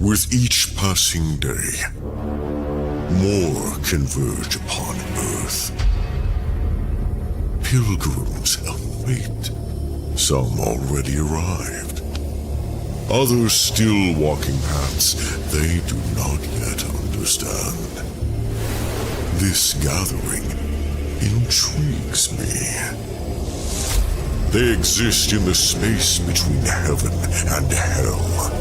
With each passing day, more converge upon Earth. Pilgrims of fate. Some already arrived. Others still walking paths they do not yet understand. This gathering intrigues me. They exist in the space between heaven and hell.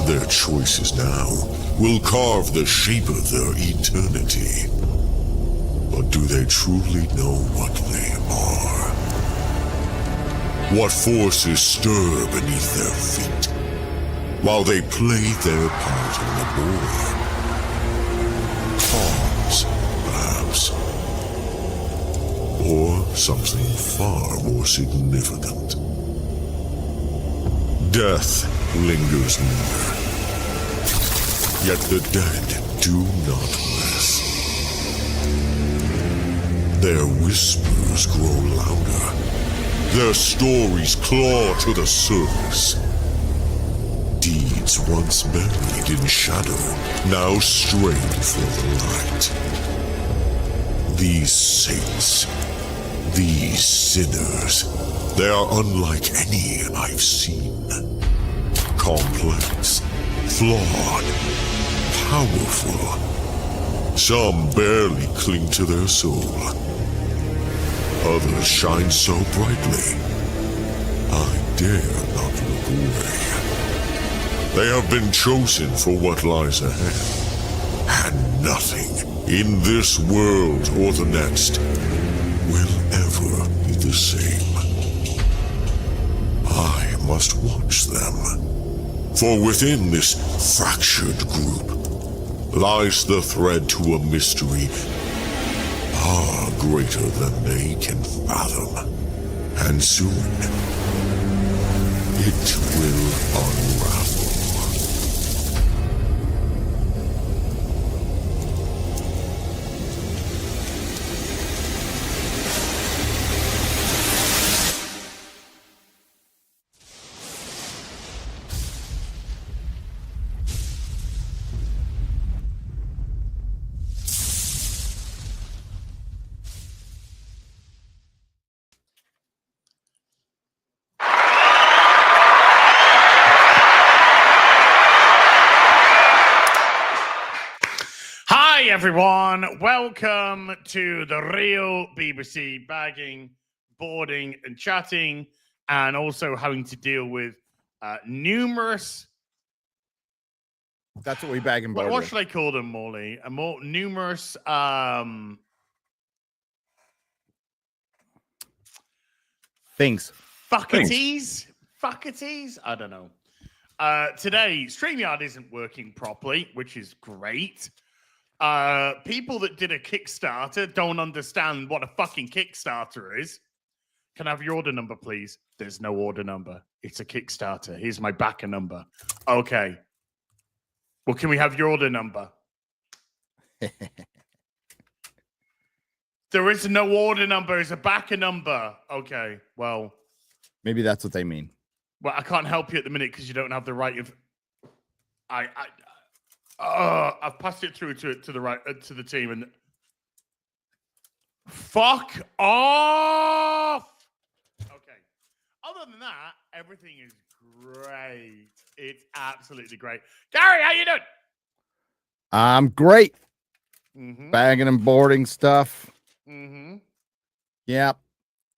Their choices now will carve the shape of their eternity. But do they truly know what they are? What forces stir beneath their feet while they play their part on the board? Pawns, perhaps. Or something far more significant. Death lingers near. Yet the dead do not rest. Their whispers grow louder. Their stories claw to the surface. Deeds once buried in shadow now stray for the light. These saints, these sinners, they are unlike any I've seen. Complex, flawed, powerful. Some barely cling to their soul. Others shine so brightly, I dare not look away. They have been chosen for what lies ahead, and nothing in this world or the next will ever be the same. I must watch them. For within this fractured group lies the thread to a mystery far greater than they can fathom. And soon, it will unravel. Hi everyone, welcome to the real BBC, bagging, boarding and chatting, and also having to deal with numerous... That's what we bag and board. What should I call them, Morley? Numerous things. Fucketies? I don't know. Today, StreamYard isn't working properly, which is great. People that did a Kickstarter don't understand what a fucking Kickstarter is. Can I have your order number, please? There's no order number. It's a Kickstarter. Here's my backer number. Okay. Well, can we have your order number? There is no order number. It's a backer number. Okay. Well, maybe that's what they mean. Well, I can't help you at the minute because you don't have the right of. I've passed it through to the right to the team and fuck off. Okay. Other than that, everything is great. It's absolutely great. Gary, how you doing? I'm great. Mm-hmm. Bagging and boarding stuff. Mm-hmm. Yep.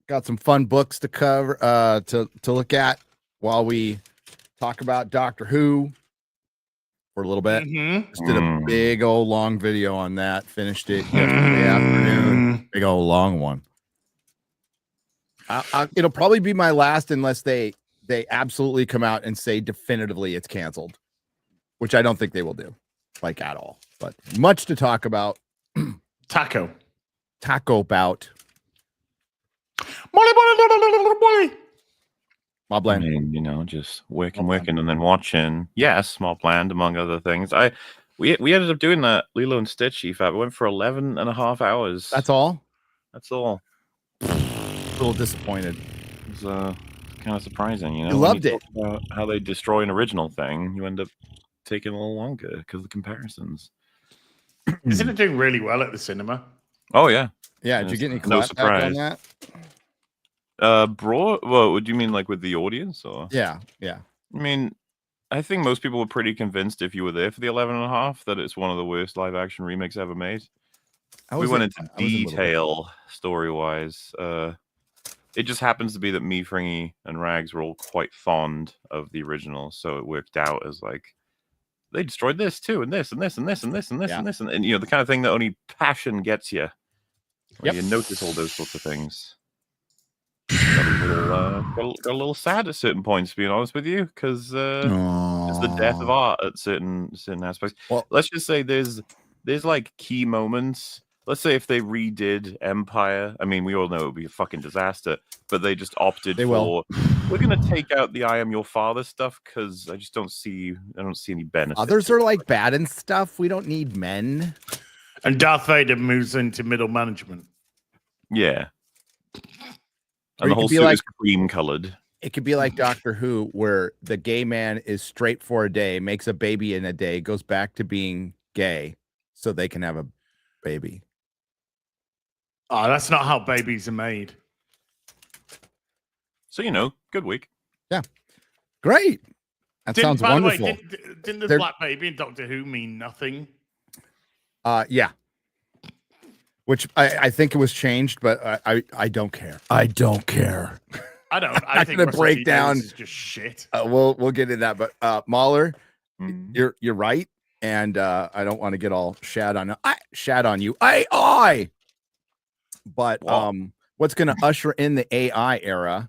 Got some fun books to cover, to look at while we talk about Doctor Who for a little bit. Mm-hmm. Just did a big old long video on that. Finished it yesterday afternoon. Big old long one. It'll probably be my last unless they absolutely come out and say definitively it's canceled, which I don't think they will do, like at all. But much to talk about. Taco bout. Molly. Mobland. I mean, just working, and then watching. Yes, Mobland, among other things. We ended up doing that Lilo and Stitch EFAP. We went for 11 and a half hours. That's all? That's all. A little disappointed. It was kind of surprising, You loved it. About how they destroy an original thing, you end up taking a little longer because of the comparisons. Isn't it doing really well at the cinema? Oh yeah, Yeah, did you get any no clap back on surprise. that? Broad. Well, would you mean like with the audience or? Yeah. I mean, I think most people were pretty convinced if you were there for the 11.5 that it's one of the worst live action remakes ever made. We went into detail story wise. It just happens to be that me, Fringy, and Rags were all quite fond of the original, so it worked out as like they destroyed this too, and this, and this, and this, and this, and this, and this, and you know the kind of thing that only passion gets you. You notice all those sorts of things. Got a little sad at certain points, being honest with you, because it's the death of art at certain aspects. Well, let's just say there's like key moments. Let's say if they redid Empire, I mean, we all know it would be a fucking disaster, but they just opted for we're gonna take out the "I am your father" stuff because I don't see any benefit. Others are like bad and stuff. We don't need men. And Darth Vader moves into middle management. Yeah. And the whole suit is cream colored. It could be like Doctor Who, where the gay man is straight for a day, makes a baby in a day, goes back to being gay so they can have a baby. Oh, that's not how babies are made. So, good week. Yeah. Great. That sounds wonderful. By the way, didn't the black baby in Doctor Who mean nothing? Yeah. Which I think it was changed, but I don't care. I don't care. I don't. I think the breakdown is just shit. We'll get into that, but Mahler, you're right, and I don't want to get all shat on you. But what's going to usher in the AI era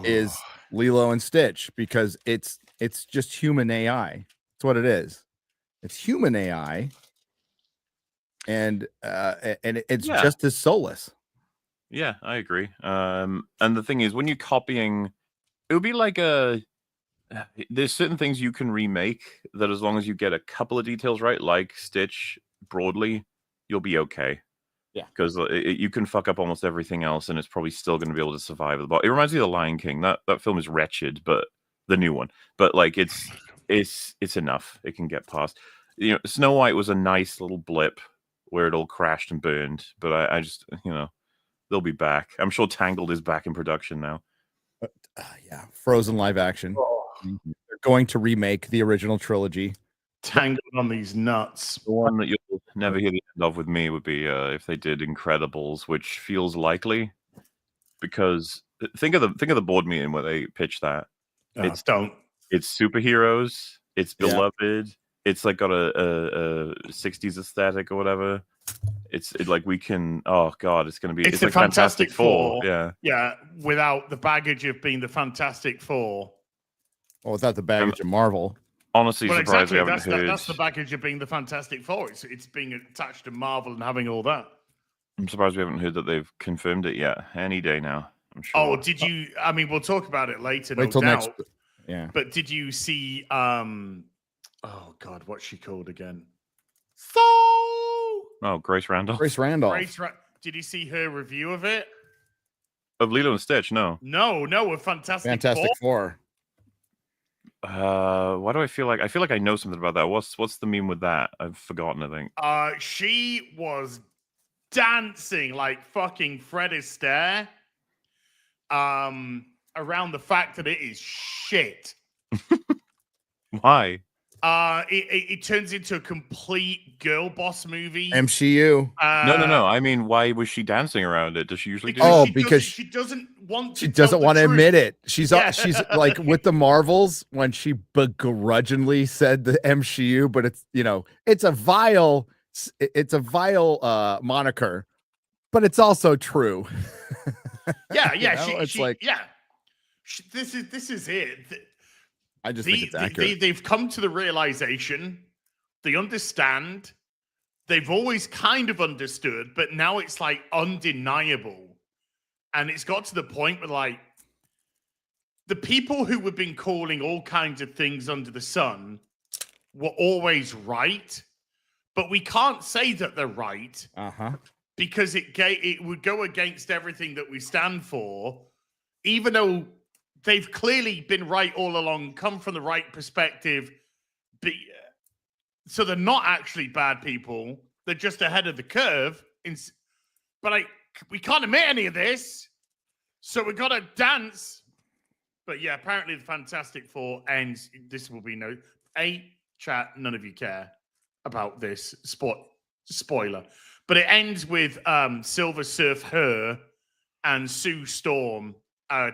is Lilo and Stitch, because it's just human AI. That's what it is. It's human AI. And it's just as soulless. Yeah, I agree. And the thing is, when you're copying, it would be like there's certain things you can remake that as long as you get a couple of details right, like Stitch broadly, you'll be okay. Yeah, because you can fuck up almost everything else, and it's probably still going to be able to survive. It reminds me of The Lion King. That film is wretched, but the new one. But like it's enough. It can get past. Snow White was a nice little blip where it all crashed and burned, but I just, they'll be back. I'm sure Tangled is back in production now. Yeah, Frozen live action. They're going to remake the original trilogy. Tangled on these nuts. The one that you'll never hear the end of with me would be if they did Incredibles, which feels likely, because think of the board meeting where they pitch that. It's superheroes. It's beloved. Yeah. It's like got a 60s aesthetic or whatever. It's like we can. Oh God, it's going to be. It's like Fantastic Four. Yeah. Without the baggage of being the Fantastic Four. Well, without the baggage of Marvel. Honestly, surprised we haven't heard. That's the baggage of being the Fantastic Four. It's being attached to Marvel and having all that. I'm surprised we haven't heard that they've confirmed it yet. Any day now, I'm sure. Oh, did you? I mean, we'll talk about it later. Wait till next. Yeah. But did you see? Oh God, what's she called again? Grace Randolph. Did you see her review of it? Of Lilo and Stitch? No, of Fantastic Four. Why do I feel like I know something about that? What's the meme with that? I've forgotten, I think. She was dancing like fucking Fred Astaire around the fact that it is shit. Why? It turns into a complete girl boss movie. MCU. No. I mean, why was she dancing around it? Does she usually do? Because she doesn't want. She doesn't want to admit it. She's like with the Marvels when she begrudgingly said the MCU, but it's a vile moniker, but it's also true. This is it. I just think it's accurate. They've come to the realization, they understand, they've always kind of understood, but now it's like undeniable. And it's got to the point where like the people who have been calling all kinds of things under the sun were always right, but we can't say that they're right because it would go against everything that we stand for, even though they've clearly been right all along, come from the right perspective, so they're not actually bad people. They're just ahead of the curve. But we can't admit any of this. So we got to dance. But yeah, apparently the Fantastic Four ends. This will be chat. None of you care about this spoiler. But it ends with Silver Surfer and Sue Storm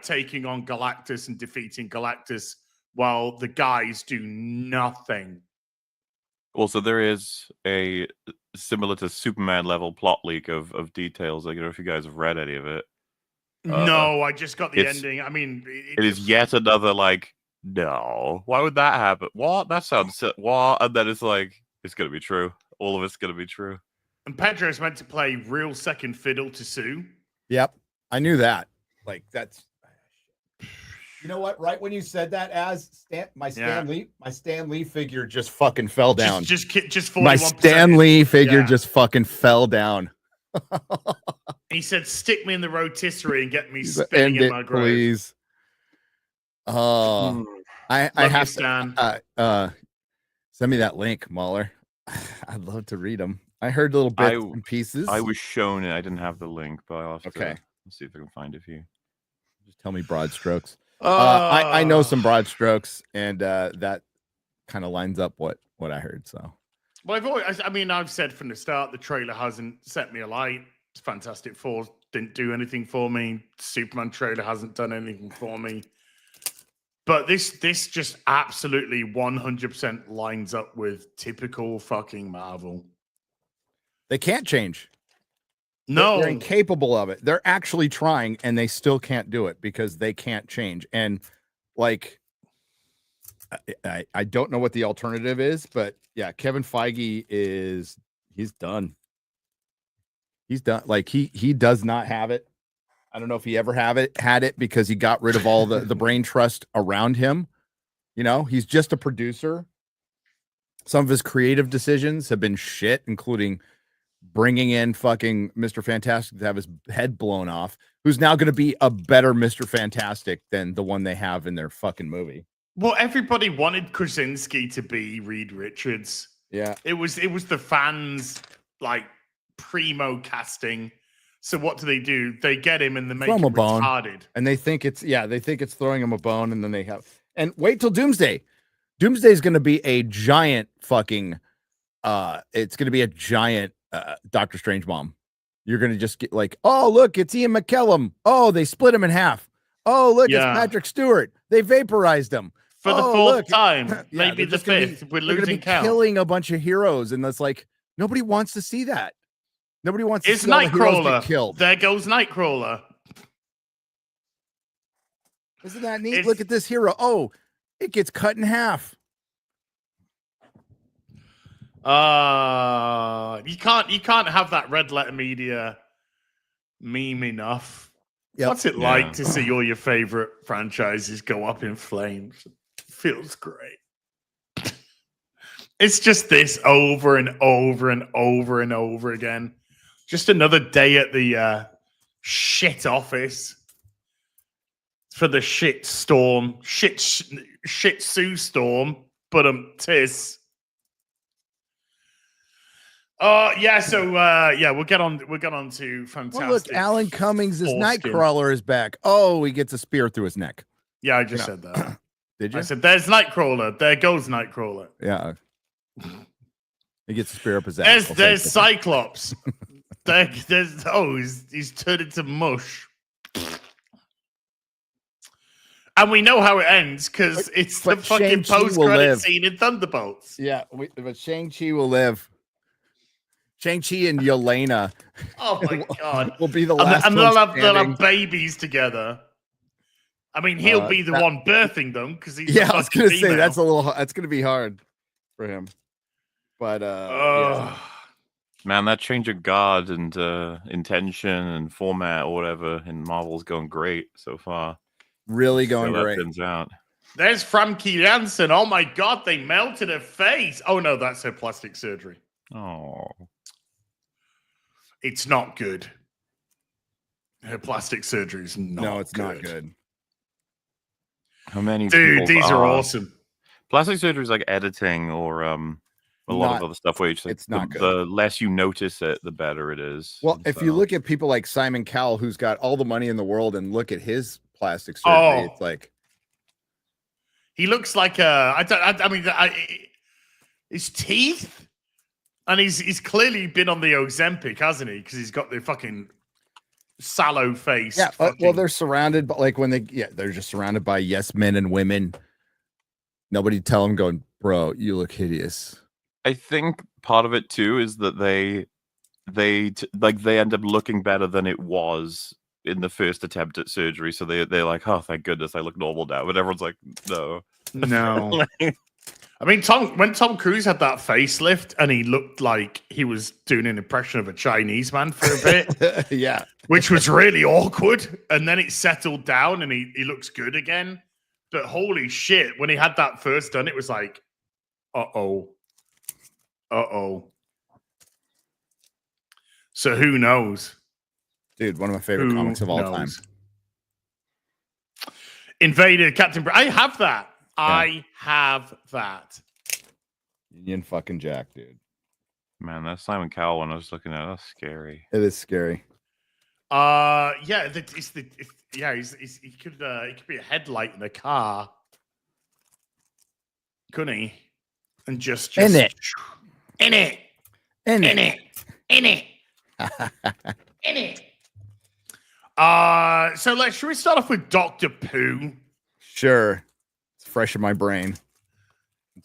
taking on Galactus and defeating Galactus while the guys do nothing. Also, there is a similar to Superman level plot leak of details. I don't know if you guys have read any of it. No, I just got the ending. I mean, it is yet another no. Why would that happen? What? That sounds what? And then it's like it's gonna be true. All of it's gonna be true. And Pedro's meant to play real second fiddle to Sue. Yep, I knew that. That's. You know what? Right when you said that, my Stan Lee figure just fucking fell down. Just 41%. My Stan Lee figure just fucking fell down. He said, "Stick me in the rotisserie and get me spinning in my grave." Please. Oh, I have to send me that link, Mahler. I'd love to read them. I heard little bits and pieces. I was shown it. I didn't have the link, but I'll have to see if I can find a few. Just tell me broad strokes. I know some broad strokes, and that kind of lines up what I heard. So, well, I've said from the start the trailer hasn't set me alight. Fantastic Four didn't do anything for me. Superman trailer hasn't done anything for me. But this just absolutely 100% lines up with typical fucking Marvel. They can't change. No, they're incapable of it. They're actually trying, and they still can't do it because they can't change. And I don't know what the alternative is, but yeah, Kevin Feige he's done. He's done. He does not have it. I don't know if he ever had it because he got rid of all the brain trust around him. You know, he's just a producer. Some of his creative decisions have been shit, including bringing in fucking Mr. Fantastic to have his head blown off, who's now going to be a better Mr. Fantastic than the one they have in their fucking movie. Well, everybody wanted Krasinski to be Reed Richards. Yeah. It was the fans primo casting. So what do? They get him and they make him retarded. And they think it's throwing him a bone, and then wait till Doomsday. Doomsday is going to be a giant fucking it's going to be a giant Doctor Strange bomb. You're going to just get oh, look, it's Ian McKellen. Oh, they split him in half. Oh, look, it's Patrick Stewart. They vaporized him. For the fourth time. Maybe the fifth. We're losing count. Killing a bunch of heroes, and that's nobody wants to see that. Nobody wants to see Nightcrawler killed. There goes Nightcrawler. Isn't that neat? Look at this hero. Oh, it gets cut in half. You can't have that red letter media meme enough. Yep. What's it like to see all your favorite franchises go up in flames? Feels great. It's just this over and over and over and over again. Just another day at the shit office for the shit storm, shit Sue storm, but tis. So we'll get on to Fantastic. Well, look, Alan Cummings' Nightcrawler is back. Oh, he gets a spear through his neck. Yeah, I just said that. Did you? I said, there's Nightcrawler. There goes Nightcrawler. Yeah. He gets a spear up his ass. There's Cyclops. He's turned into mush. And we know how it ends because it's the fucking post-credit scene in Thunderbolts. Yeah, but Shang-Chi will live. Shang-Chi and Yelena. Oh my god. will be the last and they'll have babies together. I mean, he'll be the one birthing them because he's I was gonna say that's gonna be hard for him. But man, that change of guard and intention and format or whatever in Marvel's going great so far. Really going great. Turns out. There's Famke Janssen. Oh my god, they melted her face. Oh no, that's her plastic surgery. Oh. It's not good. Her plastic surgery is not good. No, it's not good. How many Dude, these are awesome. Plastic surgery is like editing or a lot of other stuff where it's not good. The less you notice it, the better it is. Well, if you look at people like Simon Cowell, who's got all the money in the world, and look at his plastic surgery, it's like he looks like his teeth, and he's clearly been on the Ozempic, hasn't he? Because he's got the fucking sallow face. Yeah, well, they're surrounded, but like they're just surrounded by yes men and women. Nobody tell them going, bro, you look hideous. I think part of it too is that they end up looking better than it was in the first attempt at surgery. So they're like, oh, thank goodness, I look normal now. But everyone's like, no. I mean, when Tom Cruise had that facelift and he looked like he was doing an impression of a Chinese man for a bit, yeah, which was really awkward. And then it settled down and he looks good again. But holy shit, when he had that first done, it was like, uh-oh. So who knows? Dude, one of my favorite comics of all time. Invader, Captain I have that. Yeah. I have that. Union fucking Jack, dude. Man, that Simon Cowell one I was looking at, that's scary. It is scary. Yeah, he could be a headlight in a car, couldn't he? And just in it. So should we start off with Dr. Pooh? Sure. It's fresh in my brain.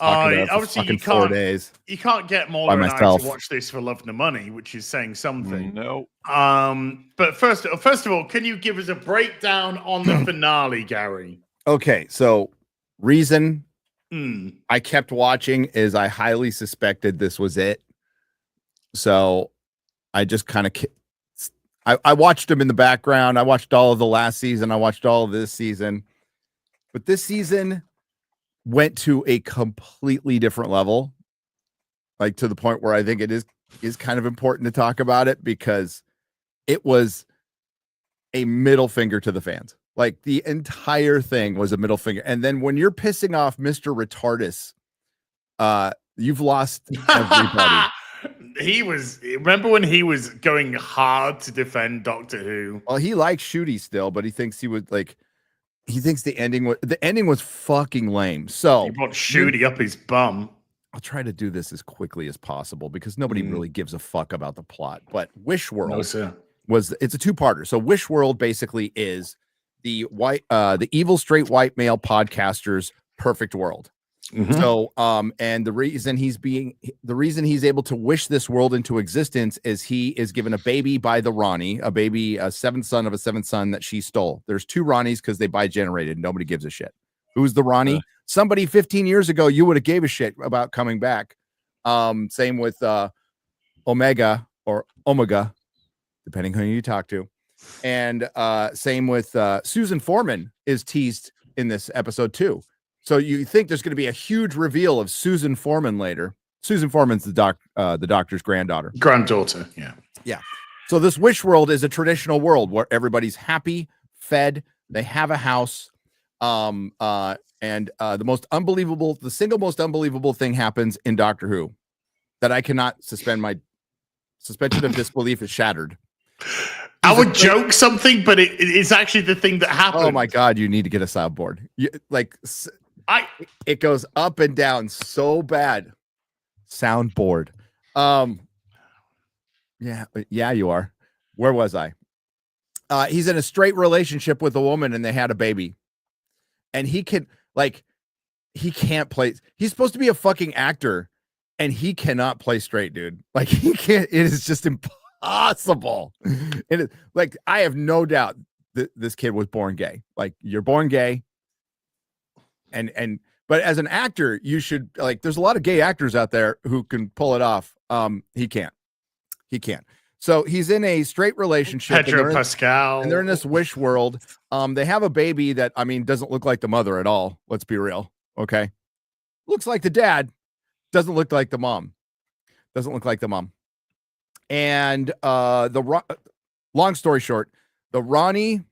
Obviously you can't, 4 days. You can't get more than I to watch this for love nor money, which is saying something. No. But first of all, can you give us a breakdown on the finale, Gary? Okay, so reason I kept watching is I highly suspected this was it. So I just kind of I watched them in the background. I watched all of the last season. I watched all of this season. But this season went to a completely different level. Like to the point where I think it is kind of important to talk about it because it was a middle finger to the fans. Like the entire thing was a middle finger. And then when you're pissing off Mr. Retardus, you've lost everybody. Remember when he was going hard to defend Doctor Who? Well, he likes Shooty still, but he thinks he thinks the ending was fucking lame. So he brought Shooty up his bum. I'll try to do this as quickly as possible because nobody really gives a fuck about the plot. But Wish World it's a two-parter. So Wish World basically is the evil straight white male podcaster's perfect world. Mm-hmm. So, and the reason he's able to wish this world into existence is he is given a baby by the Ronnie, a seventh son of a seventh son that she stole. There's two Ronnies because they bi-generated. Nobody gives a shit. Who's the Ronnie? Somebody 15 years ago, you would have gave a shit about coming back. Same with Omega or Omega, depending on who you talk to. And same with Susan Foreman is teased in this episode too. So you think there's going to be a huge reveal of Susan Foreman later. Susan Foreman's the doctor's granddaughter. Yeah. So this Wish World is a traditional world where everybody's happy, fed, they have a house. And the single most unbelievable thing happens in Doctor Who that I cannot suspend. My suspension of disbelief is shattered. I would joke something, but it's actually the thing that happened. Oh my God, you need to get a soundboard. It goes up and down so bad. Soundboard. Yeah, you are. Where was I? He's in a straight relationship with a woman and they had a baby. And he can't play. He's supposed to be a fucking actor and he cannot play straight, dude. Like he can't, it is just impossible. It is like, I have no doubt that this kid was born gay. Like you're born gay. But as an actor, you should there's a lot of gay actors out there who can pull it off. He can't. So he's in a straight relationship. Pedro Pascal. And they're in this Wish World. They have a baby that, doesn't look like the mother at all. Let's be real. Okay. Looks like the dad. Doesn't look like the mom. And long story short, the Ronnie,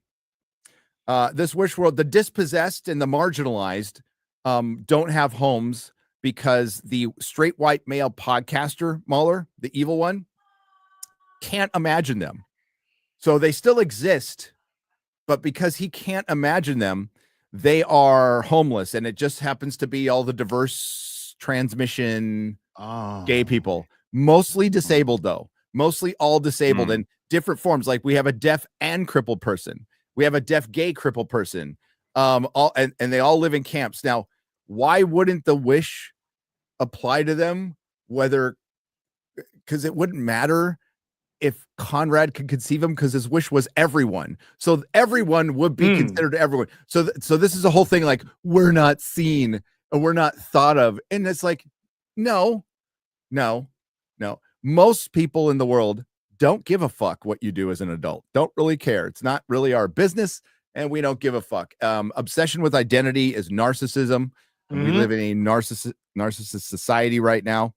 this Wish World, the dispossessed and the marginalized don't have homes because the straight white male podcaster Mueller, the evil one, can't imagine them. So they still exist, but because he can't imagine them, they are homeless. And it just happens to be all the diverse transmission gay people, mostly disabled, though, mostly all disabled in different forms. Like we have a deaf and crippled person. We have a deaf gay crippled person. All and they all live in camps. Now, why wouldn't the wish apply to them? Whether because it wouldn't matter if Conrad could conceive him, because his wish was everyone. So everyone would be considered everyone. So this is a whole thing like we're not seen and we're not thought of. And it's like, no. Most people in the world don't give a fuck what you do as an adult. Don't really care. It's not really our business, and we don't give a fuck. Obsession with identity is narcissism. And we live in a narcissist society right now.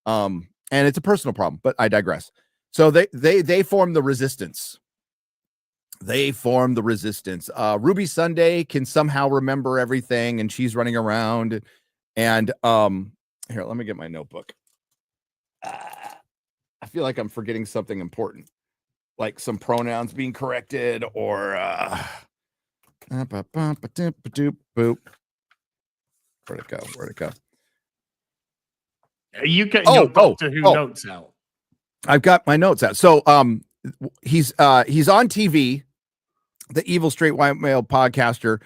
And it's a personal problem, but I digress. So they form the resistance. Ruby Sunday can somehow remember everything, and she's running around. And here, let me get my notebook. I feel like I'm forgetting something important, like some pronouns being corrected, or boop. Where'd it go? You get your Doctor Who notes out. I've got my notes out. So he's on TV, the evil straight white male podcaster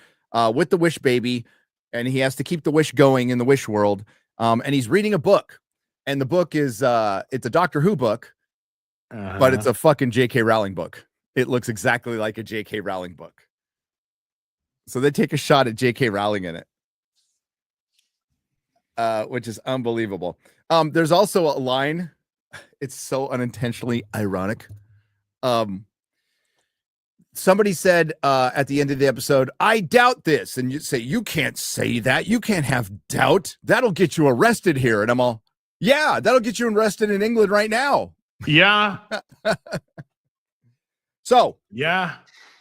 with the Wish baby, and he has to keep the wish going in the Wish world. And he's reading a book, and the book is it's a Doctor Who book, but it's a fucking J.K. Rowling book. It looks exactly like a J.K. Rowling book. So they take a shot at J.K. Rowling in it, which is unbelievable. There's also a line. It's so unintentionally ironic. Somebody said at the end of the episode, I doubt this. And you say, you can't say that. You can't have doubt. That'll get you arrested here. And I'm all, yeah, that'll get you arrested in England right now. Yeah. So, yeah,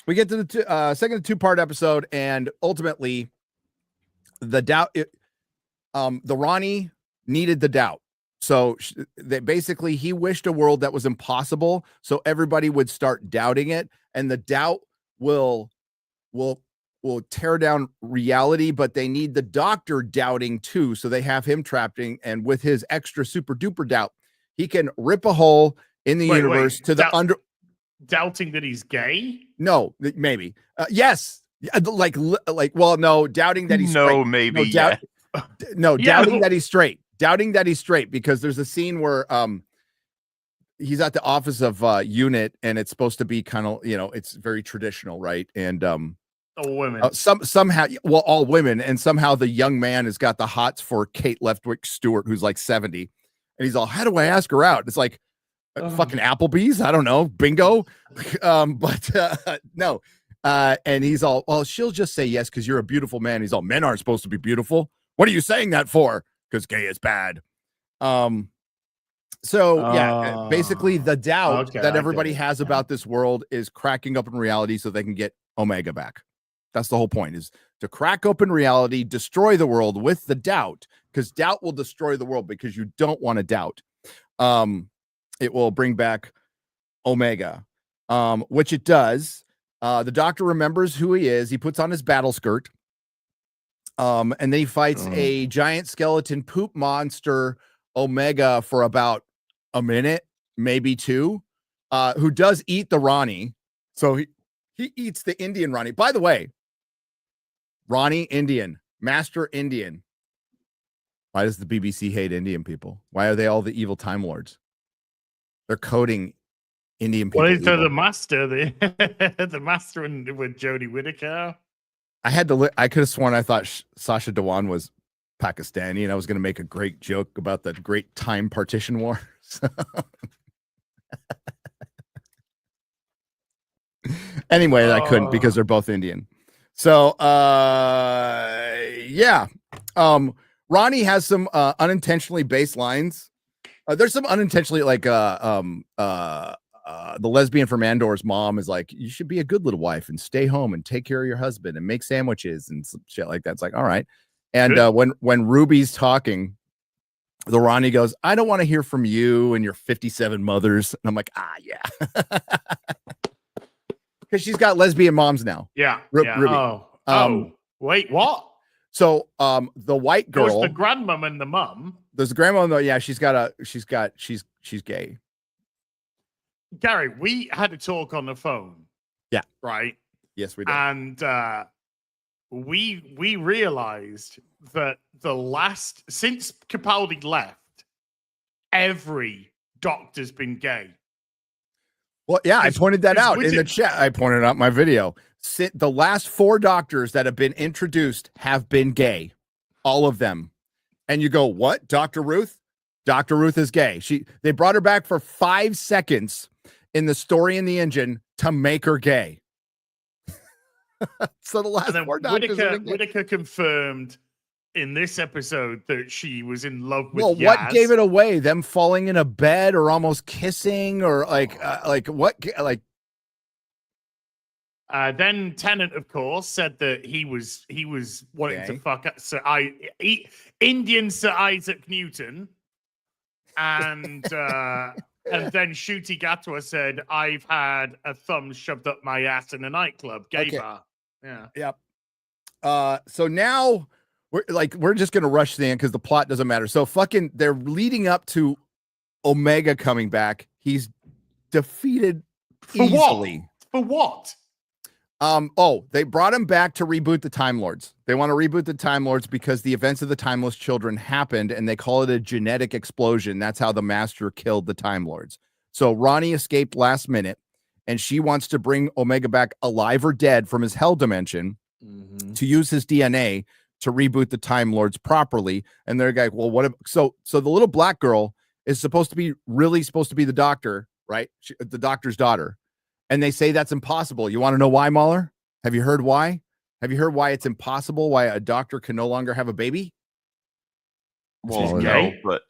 we get to the second 2-part episode, and ultimately the doubt, the Ronnie needed the doubt. So basically he wished a world that was impossible, so everybody would start doubting it, and the doubt will tear down reality, but they need the Doctor doubting too, so they have him trapped in, and with his extra super duper doubt, he can rip a hole in the universe to the under. Doubting that he's gay? No, maybe. Yes. Well, no, doubting that he's straight. Maybe. Doubting that he's straight. Doubting that he's straight, because there's a scene where he's at the office of unit, and it's supposed to be kind of, it's very traditional, right? And all women. Somehow, well, all women, and somehow the young man has got the hots for Kate Leftwick Stewart, who's like 70, and he's all, how do I ask her out? It's like fucking Applebee's, I don't know, bingo. No. And he's all, well, she'll just say yes because you're a beautiful man. He's all, men aren't supposed to be beautiful. What are you saying that for? Because gay is bad. Basically the doubt that everybody has about this world is cracking up in reality so they can get Omega back. That's the whole point, is to crack open reality, destroy the world with the doubt, because doubt will destroy the world, because you don't want to doubt. It will bring back Omega, which it does. The Doctor remembers who he is. He puts on his battle skirt. And then he fights a giant skeleton poop monster, Omega, for about a minute, maybe 2, who does eat the Ronnie. So he eats the Indian Ronnie. By the way, Ronnie, Indian, Master Indian. Why does the BBC hate Indian people? Why are they all the evil Time Lords? They're coding Indian people. Well, so the master, the master with Jodie Whittaker. I could have sworn I thought Sasha Dewan was Pakistani, and I was going to make a great joke about the Great Time Partition War. Anyway, I couldn't, because they're both Indian. So, Ronnie has some unintentionally based lines. There's some unintentionally, like the lesbian from Andor's mom is like, you should be a good little wife and stay home and take care of your husband and make sandwiches and some shit like that. It's like, all right. And when Ruby's talking, the Ronnie goes, "I don't want to hear from you and your 57 mothers." And I'm like, yeah. Because she's got lesbian moms now. Yeah. Ruby. Wait, what? So the white girl. There's the grandmom and the mum. There's the grandmom though. Yeah, she's gay. Gary, we had a talk on the phone. Yeah. Right? Yes, we did. And we realized that since Capaldi left, every doctor's been gay. Well, yeah, I pointed that out in the chat. I pointed out my video. The last 4 doctors that have been introduced have been gay, all of them. And you go, what? Dr. Ruth? Dr. Ruth is gay. They brought her back for 5 seconds in the story in the engine to make her gay. So the last 4 doctors. Whittaker confirmed in this episode that she was in love with. Well, Yaz. What gave it away? Them falling in a bed or almost kissing or what? Then Tennant, of course, said that he was wanting to fuck Indian Sir Isaac Newton, and and then Ncuti Gatwa said, "I've had a thumb shoved up my ass in a nightclub, gay bar." Yeah. Yep. So now we're just gonna rush the end because the plot doesn't matter. So they're leading up to Omega coming back. He's defeated easily. For what? They brought him back to reboot the Time Lords. They want to reboot the Time Lords because the events of the Timeless Children happened, and they call it a genetic explosion. That's how the Master killed the Time Lords. So Ronnie escaped last minute, and she wants to bring Omega back alive or dead from his hell dimension to use his DNA to reboot the Time Lords properly. And they're like, well, what? So the little black girl is supposed to be the doctor, right? The doctor's daughter. And they say that's impossible. You want to know why, Mahler? Have you heard why? Have you heard why it's impossible? Why a doctor can no longer have a baby? Well, no, but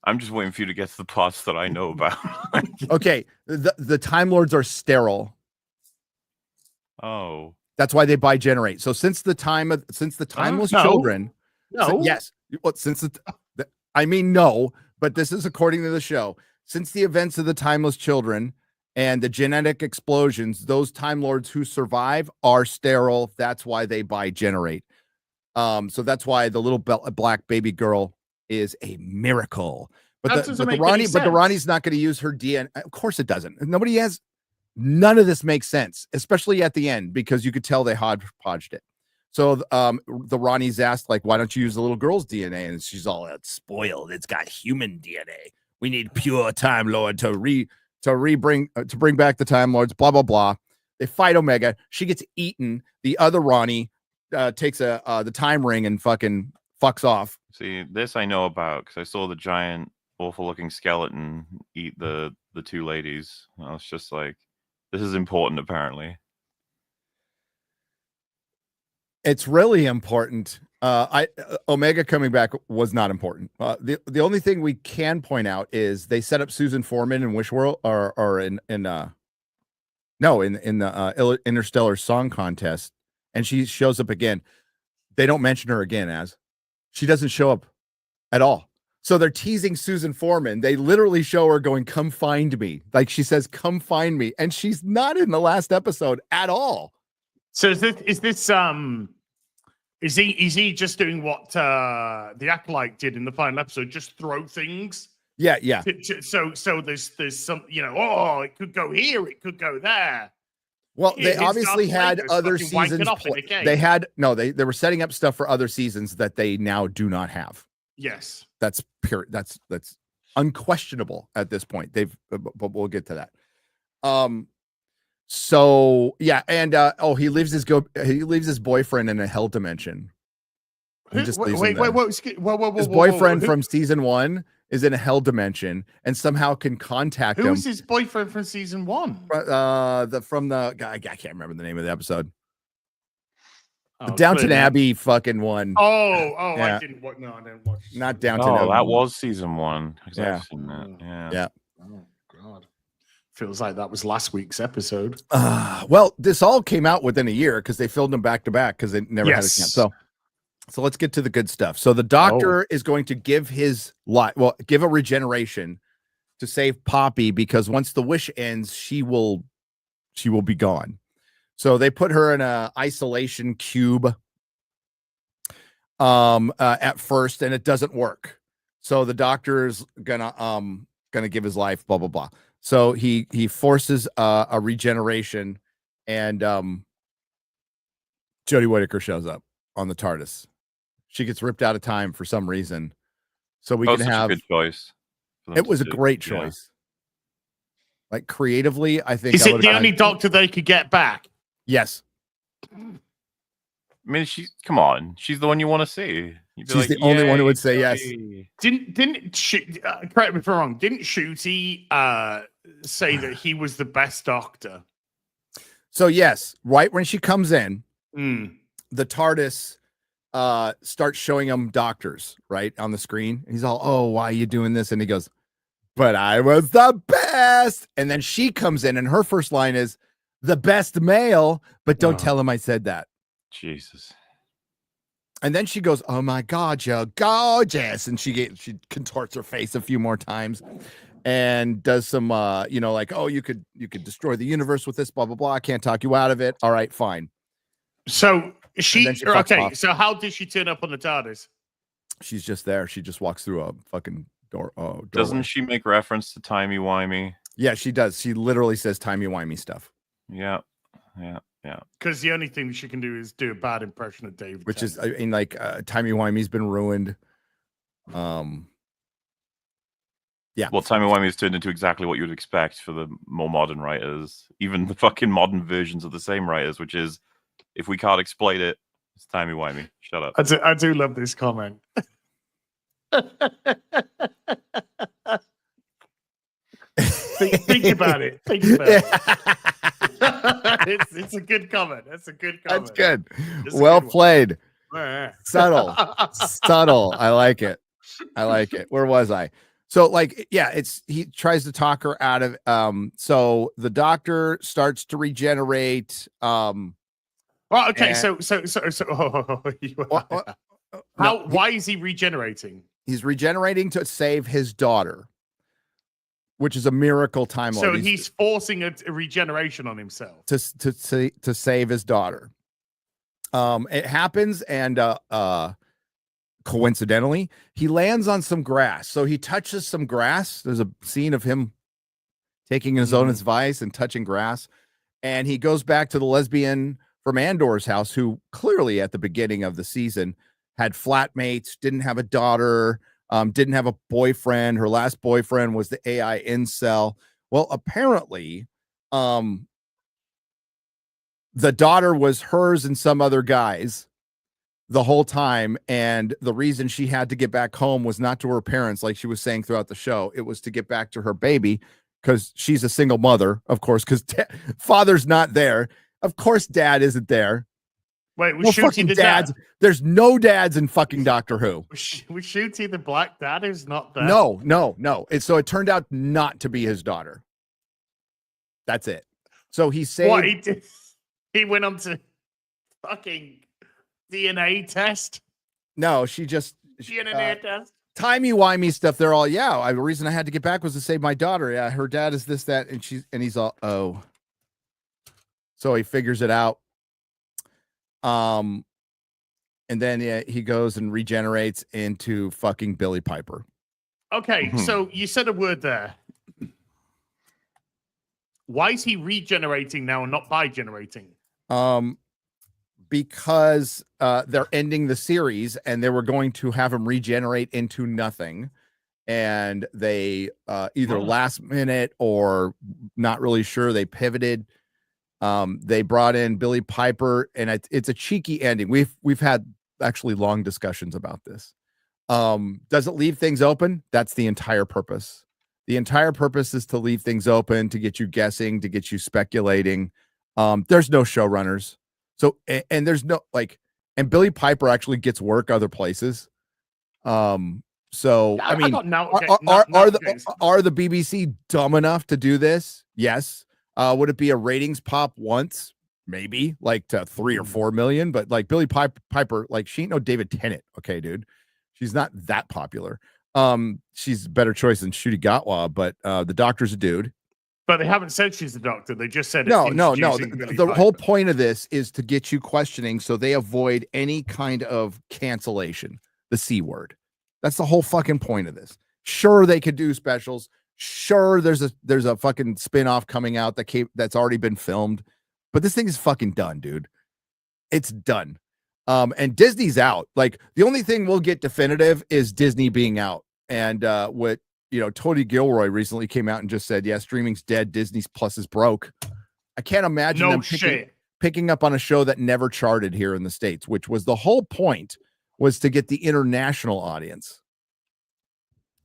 I'm just waiting for you to get to the plots that I know about. Okay, the Time Lords are sterile. Oh, that's why they bigenerate. So since the Timeless Children, yes, no, but this is according to the show. Since the events of the Timeless Children and the genetic explosions, those Time Lords who survive are sterile. That's why they bigenerate. So that's why the little black baby girl is a miracle. But the Ronnie's not going to use her DNA. Of course it doesn't. None of this makes sense, especially at the end, because you could tell they hodgepodged it. So the Ronnie's asked, like, why don't you use the little girl's DNA? And she's all, it's spoiled. It's got human DNA. We need pure Time Lord to bring back the Time Lords, blah, blah, blah. They fight Omega. She gets eaten. The other Ronnie takes the time ring and fucking fucks off. See, this I know about because I saw the giant, awful-looking skeleton eat the 2 ladies. I was just like, this is important, apparently. It's really important. Omega coming back was not important. The only thing we can point out is they set up Susan Foreman in Wishworld or in the Interstellar Song Contest, and she shows up again. They don't mention her again, as she doesn't show up at all. So they're teasing Susan Foreman. They literally show her going, "Come find me." Like she says, "Come find me," and she's not in the last episode at all. So is he just doing what the Acolyte did in the final episode? Just throw things? Yeah. So there's some, it could go here, it could go there. Well, they obviously had other seasons. They were setting up stuff for other seasons that they now do not have. Yes, that's pure. That's unquestionable at this point. But we'll get to that. So yeah, and he leaves his boyfriend in a hell dimension. His boyfriend from season 1 is in a hell dimension and somehow can contact him. Who's his boyfriend from season 1? I can't remember the name of the episode. The Downton Abbey fucking one. Yeah. I didn't watch. Not Downton Abbey. That was season 1. Yeah. Yeah. Oh God. Feels like that was last week's episode. Well, this all came out within a year because they filmed them back to back because they never had a chance. So So let's get to the good stuff. So the doctor is going to give his life, give a regeneration to save Poppy, because once the wish ends, she will be gone. So they put her in a isolation cube at first, and it doesn't work. So the doctor's gonna give his life, blah blah blah. So he forces a regeneration, and Jodie Whittaker shows up on the TARDIS. She gets ripped out of time for some reason, so we can have a good choice. It was a great choice. Yeah. Like creatively, I think. Is it the only doctor they could get back? Yes. I mean, come on. She's the one you want to see. She's the only one who would say yes. Didn't correct me if I'm wrong. Didn't Shooty say that he was the best doctor? So yes, right when she comes in, the TARDIS starts showing him doctors right on the screen. He's all, "Oh, why are you doing this?" And he goes, "But I was the best." And then she comes in, and her first line is, "The best male, but don't tell him I said that." Jesus. And then she goes, "Oh my God, you're gorgeous." And she contorts her face a few more times and does some, like, "Oh, you could destroy the universe with this, blah, blah, blah. I can't talk you out of it. All right, fine." So she okay. off. So how did she turn up on the TARDIS? She's just there. She just walks through a fucking door. Doesn't she make reference to timey-wimey? Yeah, she does. She literally says timey-wimey stuff. Yeah. Because the only thing she can do is do a bad impression of David. Which is, I mean, like, timey-wimey's been ruined. Yeah. Well, timey-wimey's turned into exactly what you would expect for the more modern writers. Even the fucking modern versions of the same writers, which is, if we can't explain it, it's timey-wimey. Shut up. I do love this comment. think about it. Think about it. It's a good comment. That's a good comment. That's good. Well played. Subtle. I like it. Where was I? So, like, yeah, he tries to talk her out of so the doctor starts to regenerate. Well, okay, so why is he regenerating? He's regenerating to save his daughter, which is a miracle time lord. So he's forcing a regeneration on himself to save his daughter. It happens, and coincidentally, he lands on some grass. So he touches some grass. There's a scene of him taking his own advice and touching grass, and he goes back to the lesbian from Andor's house, who clearly at the beginning of the season had flatmates, didn't have a daughter, didn't have a boyfriend. Her last boyfriend was the AI incel. Well, apparently, the daughter was hers and some other guys the whole time. And the reason she had to get back home was not to her parents, like she was saying throughout the show. It was to get back to her baby, because she's a single mother, of course, because father's not there. Of course, dad isn't there. Wait, was Shooty the dads? dad? There's no dads in fucking Doctor Who. Was Shooty the black dad who's not there? No. So it turned out not to be his daughter. That's it. So he saved. What, he went on to fucking DNA test? No, she just DNA test. Timey-wimey stuff. They're all, the reason I had to get back was to save my daughter. Yeah, her dad is this, that, and he's all, oh. So he figures it out. And then he goes and regenerates into fucking Billy Piper. Okay, so you said a word there. Why is he regenerating now and not bi-generating? Because they're ending the series, and they were going to have him regenerate into nothing. And they either last minute or not really sure, they pivoted. They brought in Billy Piper, and it's a cheeky ending. We've had actually long discussions about this. Does it leave things open? That's the entire purpose. The entire purpose is to leave things open, to get you guessing, to get you speculating. There's no showrunners. So, and there's no, like, and Billy Piper actually gets work other places. So I mean, are the BBC dumb enough to do this? Yes. Would it be a ratings pop once? maybe like to 3 or 4 million, but like Billie Piper, like she ain't no David Tennant. Okay, dude, she's not that popular. She's a better choice than Ncuti Gatwa, but the doctor's a dude. But they haven't said she's the doctor. They just said no. introducing The, Billie the whole Piper. point of this is to get you questioning, so they avoid any kind of cancellation. The C word. That's the whole fucking point of this. Sure, they could do specials. Sure, there's a fucking spin-off coming out that's already been filmed, but this thing is fucking done, dude. It's done. And Disney's out. Like the only thing we'll get definitive is Disney being out. And what Tony Gilroy recently came out and just said, yeah, streaming's dead. Disney's Plus is broke. I can't imagine them picking up on a show that never charted here in the States, which was the whole point, was to get the international audience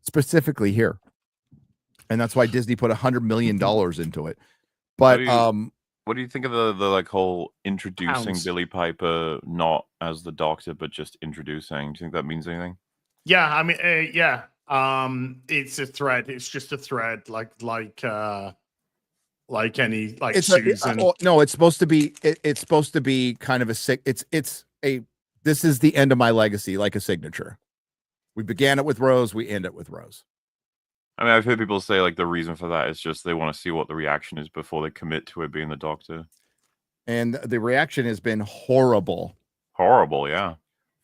specifically here. And that's why Disney put $100 million into it. But what do you think of the like whole introducing Billie Piper not as the doctor but just introducing? Do you think that means anything? Yeah, I mean, yeah. It's a thread. It's just a thread, like any it's Susan. No, it's supposed to be. It's supposed to be kind of a sick. It's a. This is the end of my legacy, like a signature. We began it with Rose. We end it with Rose. I mean, I've heard people say like the reason for that is just they want to see what the reaction is before they commit to it being the doctor. And the reaction has been horrible. Horrible, yeah.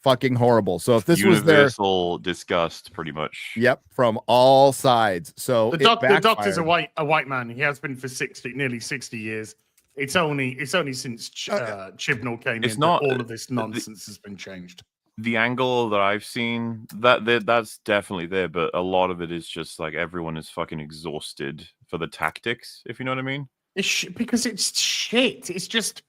Fucking horrible. So if this universal disgust, pretty much. Yep, from all sides. So the doctor's a white man. He has been for nearly 60 years. It's only since Chibnall came in that all of this nonsense has been changed. The angle that I've seen, that's definitely there, but a lot of it is just like everyone is fucking exhausted for the tactics, if you know what I mean. Because it's shit. It's just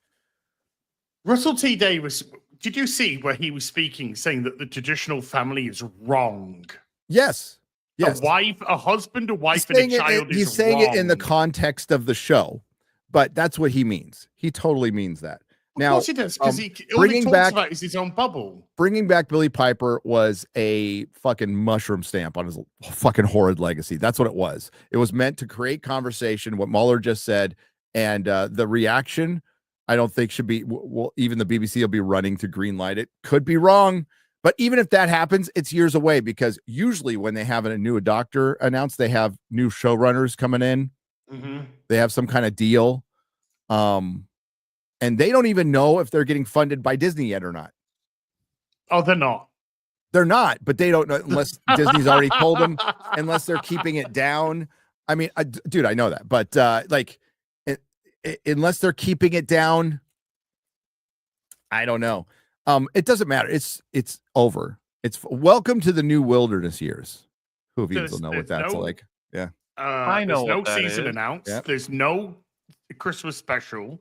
Russell T Davies. Did you see where he was speaking, saying that the traditional family is wrong? Yes. A husband, a wife, and a child. He's saying it in the context of the show, but that's what he means. He totally means that. Now, of course he does, because all he talks about is his own bubble. Bringing back Billie Piper was a fucking mushroom stamp on his fucking horrid legacy. That's what it was. It was meant to create conversation, what Mueller just said, and the reaction, I don't think should be, well, even the BBC will be running to greenlight it. Could be wrong, but even if that happens, it's years away, because usually when they have a new doctor announced, they have new showrunners coming in. Mm-hmm. They have some kind of deal. And they don't even know if they're getting funded by Disney yet or not. Oh, they're not. They're not, but they don't know unless Disney's already told them, unless they're keeping it down. I mean, dude, I know that, but unless they're keeping it down, I don't know. It doesn't matter. It's over. It's welcome to the new wilderness years. Who of you will know what that's like? Yeah. I know. There's no season announced. Yep. There's no Christmas special.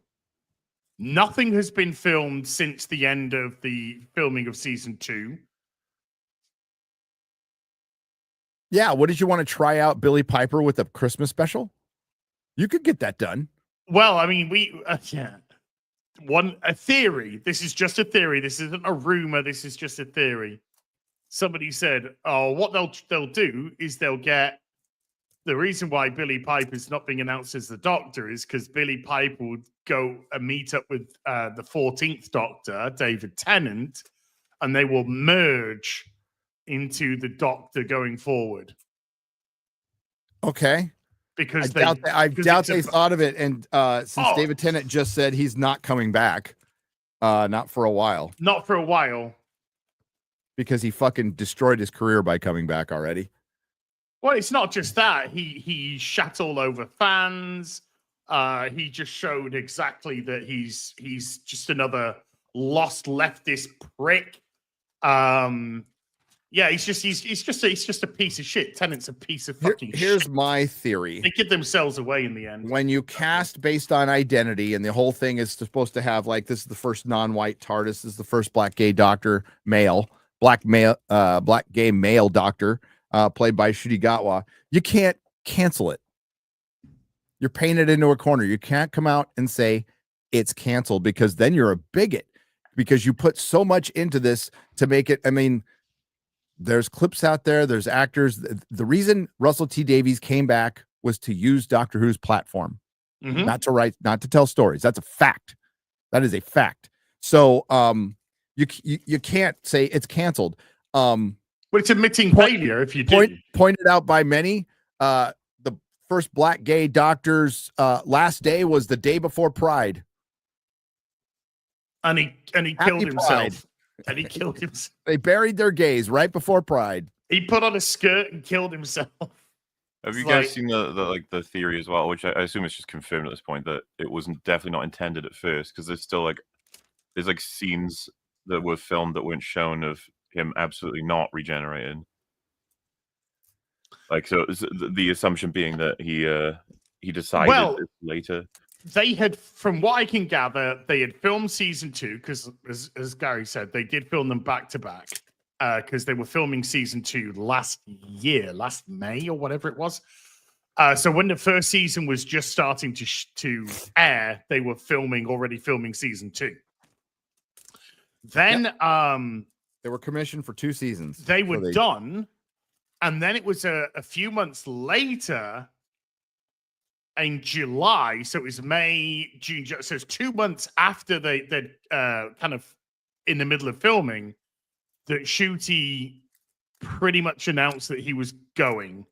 Nothing has been filmed since the end of the filming of season 2. Yeah, what did you want to try out Billie Piper with a Christmas special? You could get that done. Well, I mean, a theory. This is just a theory. This isn't a rumor. This is just a theory. Somebody said, "Oh, what they'll do is they'll get." The reason why Billie Piper is not being announced as the Doctor is because Billie Piper would go and meet up with the 14th Doctor, David Tennant, and they will merge into the Doctor going forward. Okay. Because I doubt they thought of it. And since David Tennant just said he's not coming back, not for a while. Not for a while. Because he fucking destroyed his career by coming back already. Well, it's not just that. He shat all over fans. He just showed exactly that he's just another lost leftist prick. Yeah, he's just a piece of shit. Tennant's a piece of fucking shit. Here's my theory. They give themselves away in the end. When you cast based on identity, and the whole thing is supposed to have like, this is the first non-white TARDIS, this is the first black gay doctor, black gay male doctor. Played by Ncuti Gatwa, you can't cancel it. You're painted into a corner. You can't come out and say it's canceled, because then you're a bigot, because you put so much into this to make it. I mean, there's clips out there. There's actors. The reason Russell T Davies came back was to use Doctor Who's platform, not to tell stories. That's a fact. That is a fact. So you can't say it's canceled. Well, it's admitting failure if you do. Pointed out by many, the first black gay doctor's last day was the day before Pride. And he killed himself. And he killed himself. They buried their gays right before Pride. He put on a skirt and killed himself. Have you guys seen the theory as well, which I assume it's just confirmed at this point, that it wasn't definitely not intended at first, because there's still there's scenes that were filmed that weren't shown of him absolutely not regenerated. So the assumption being that he decided later. They had, from what I can gather, they had filmed season 2 because, as Gary said, they did film them back to back because they were filming season 2 last May or whatever it was. So when the first season was just starting to air, they were already filming season 2. Then they were commissioned for 2 seasons. They were done, and then it was a few months later. In July, so it was May, June, so it's 2 months after they kind of in the middle of filming that Ncuti pretty much announced that he was going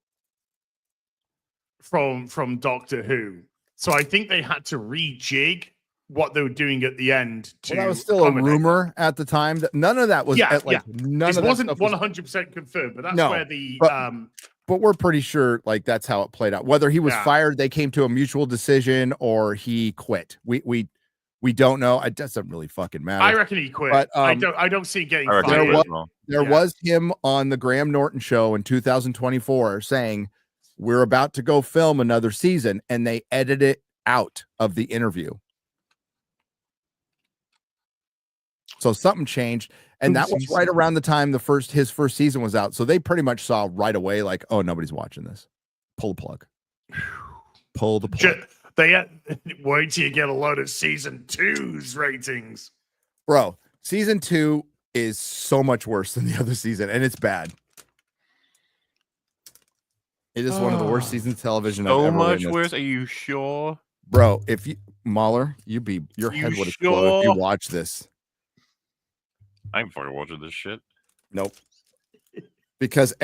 from Doctor Who. So I think they had to rejig what they were doing at the end. That was still a rumor at the time. That none of that was none of it wasn't 100% confirmed, but that's where the But we're pretty sure that's how it played out. Whether he was fired, they came to a mutual decision, or he quit. We don't know. It doesn't really fucking matter. I reckon he quit. But I don't see him getting fired. There was him on the Graham Norton show in 2024 saying, we're about to go film another season, and they edited it out of the interview. So something changed. And that was right around the time his first season was out. So they pretty much saw right away, oh, nobody's watching this. Pull the plug. Pull the plug. Wait till you get a load of season 2's ratings. Bro, season 2 is so much worse than the other season, and it's bad. It is one of the worst seasons of television I've ever witnessed. Worse? Are you sure? Bro, if you Mahler, your head would explode if you watch this. I'm fucking watching this shit. Nope. Because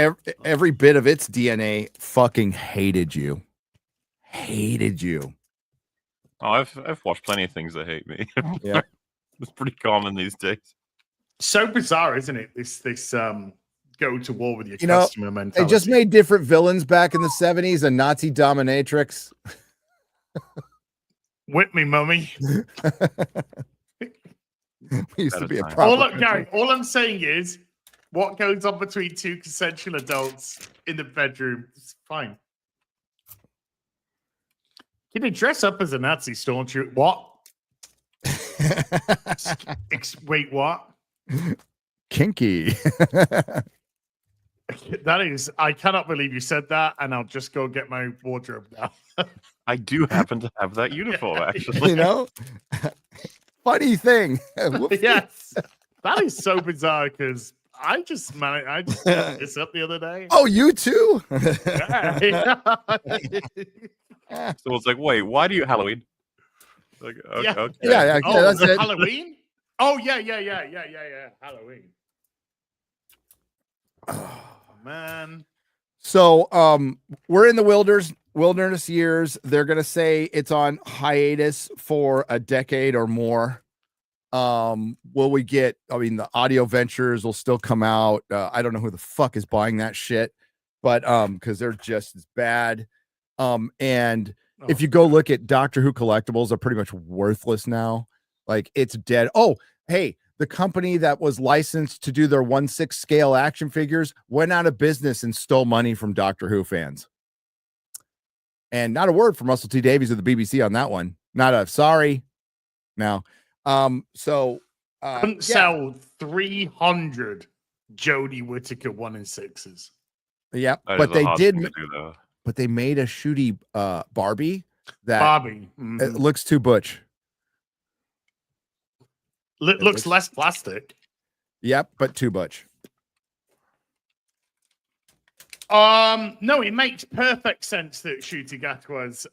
every bit of its DNA fucking hated you. Hated you. Oh, I've watched plenty of things that hate me. Yeah. It's pretty common these days. So bizarre, isn't it? This go to war with your customer mentality. They just made different villains back in the 70s, a Nazi dominatrix. Whip me, mummy. We used to be a problem. Gary, all I'm saying is what goes on between 2 consensual adults in the bedroom is fine. Can you dress up as a Nazi stormtrooper? What? Wait, what? Kinky. That is, I cannot believe you said that, and I'll just go get my wardrobe now. I do happen to have that uniform, actually. Funny thing. Yes. That is so bizarre because I just got this up the other day. Oh, you too? So it's wait, why do you Halloween? Okay. Yeah, that's it. Halloween? Oh, yeah. Halloween. Oh, man. So we're in the wilderness years. They're gonna say it's on hiatus for a decade or more. Will we get, the audio ventures will still come out. I don't know who the fuck is buying that shit, but because they're just as bad. And if you go look at Doctor Who collectibles, are pretty much worthless now. It's dead. Oh, hey, the company that was licensed to do their 1/6 scale action figures went out of business and stole money from Doctor Who fans. And not a word from Russell T Davies of the BBC on that one. Not a sorry. Now, couldn't sell 300 Jodie Whittaker 1/6s. Yeah, but they did. But they made a Ncuti Barbie that it looks too butch. Looks less plastic. Yep, but too butch. No, it makes perfect sense that Ncuti Gatwa's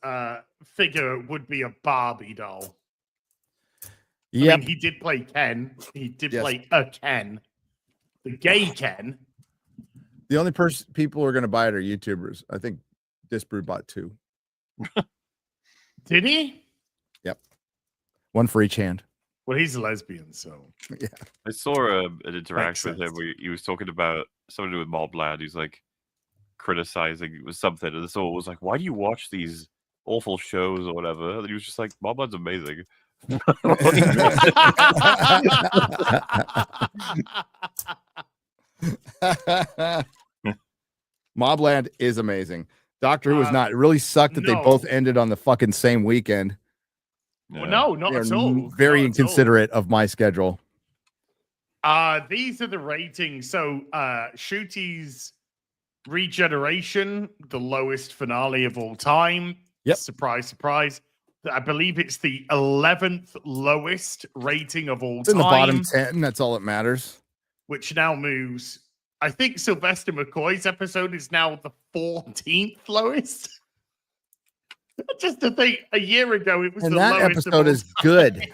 figure would be a Barbie doll. Yeah. I mean, he did play Ken. He did play a Ken. The gay Ken. The only people who are going to buy it are YouTubers. I think Disbrew bought 2. Did he? Yep. 1 for each hand. Well, he's a lesbian, so yeah. I saw an interaction with him where he was talking about something to do with Mobland. He's like criticizing it was something, and so it was like, "Why do you watch these awful shows or whatever?" And he was just like, "Mobland's amazing." Mobland is amazing. Doctor Who was not. It really sucked that they both ended on the fucking same weekend. Well, no, not at all. Very inconsiderate of my schedule. These are the ratings. So, Shooty's Regeneration, the lowest finale of all time. Yep. Surprise, surprise. I believe it's the 11th lowest rating of all It's time. in the bottom 10. That's all that matters. Which now moves. I think Sylvester McCoy's episode is now the 14th lowest. Just to think, a year ago it was and the that lowest. Episode is good.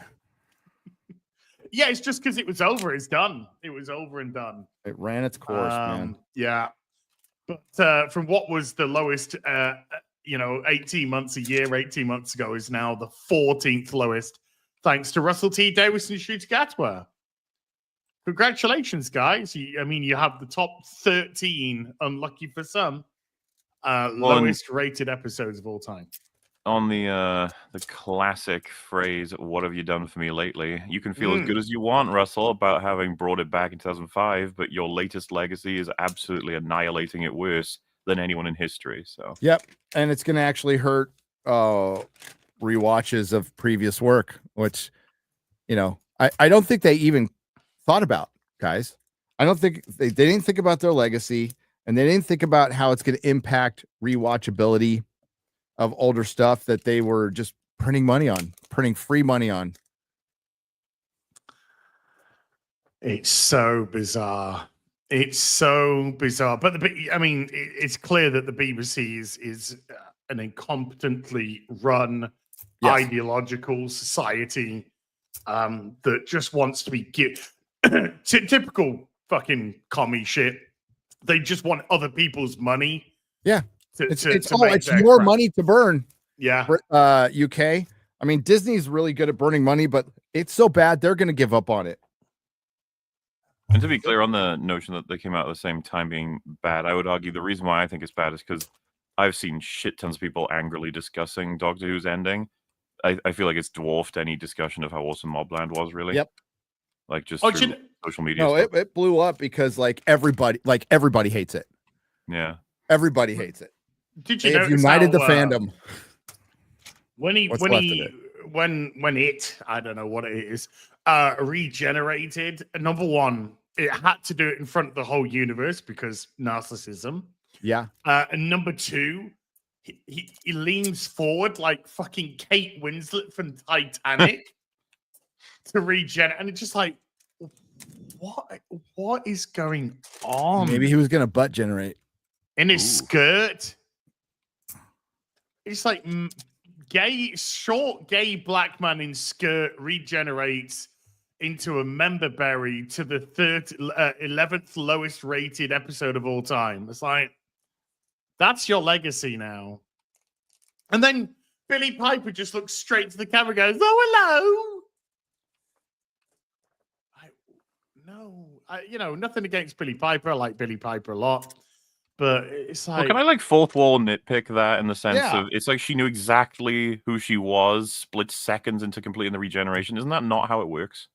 Yeah, it's just because it was over. It's done. It was over and done. It ran its course, man. Yeah, but from what was the lowest, 18 months ago is now the 14th lowest, thanks to Russell T. Davis and Shooter Gatwa. Congratulations, guys! You have the top 13, unlucky for some, lowest rated episodes of all time. On the classic phrase, "What have you done for me lately?" You can feel as good as you want, Russell, about having brought it back in 2005, but your latest legacy is absolutely annihilating it worse than anyone in history. So yep, and it's going to actually hurt rewatches of previous work, which I don't think they even thought about, guys. I don't think they didn't think about their legacy, and they didn't think about how it's going to impact rewatchability of older stuff that they were just printing free money on. It's so bizarre. It's so bizarre. But it's clear that the BBC is an incompetently run ideological society that just wants to be typical fucking commie shit. They just want other people's money. Yeah. It's your money to burn. Yeah. UK. I mean, Disney's really good at burning money, but it's so bad they're going to give up on it. And to be clear on the notion that they came out at the same time being bad, I would argue the reason why I think it's bad is because I've seen shit tons of people angrily discussing Doctor Who's ending. I feel like it's dwarfed any discussion of how awesome Mobland was, really. Yep. Like just through social media. No, it blew up because everybody hates it. Yeah. Everybody hates it. Did you have united the fandom? When I don't know what it is, regenerated, number one, it had to do it in front of the whole universe because narcissism. Yeah. And number two, he leans forward like fucking Kate Winslet from Titanic to regenerate, and it's just like, what is going on? Maybe he was gonna butt generate in his skirt. It's like short gay black man in skirt regenerates into a member berry to the 11th lowest rated episode of all time. It's like, that's your legacy now. And then Billy Piper just looks straight to the camera and goes, "Oh, hello." Nothing against Billy Piper. I like Billy Piper a lot. But it's like... Well, can I fourth wall nitpick that in the sense of it's like she knew exactly who she was, split seconds into completing the regeneration. Isn't that not how it works?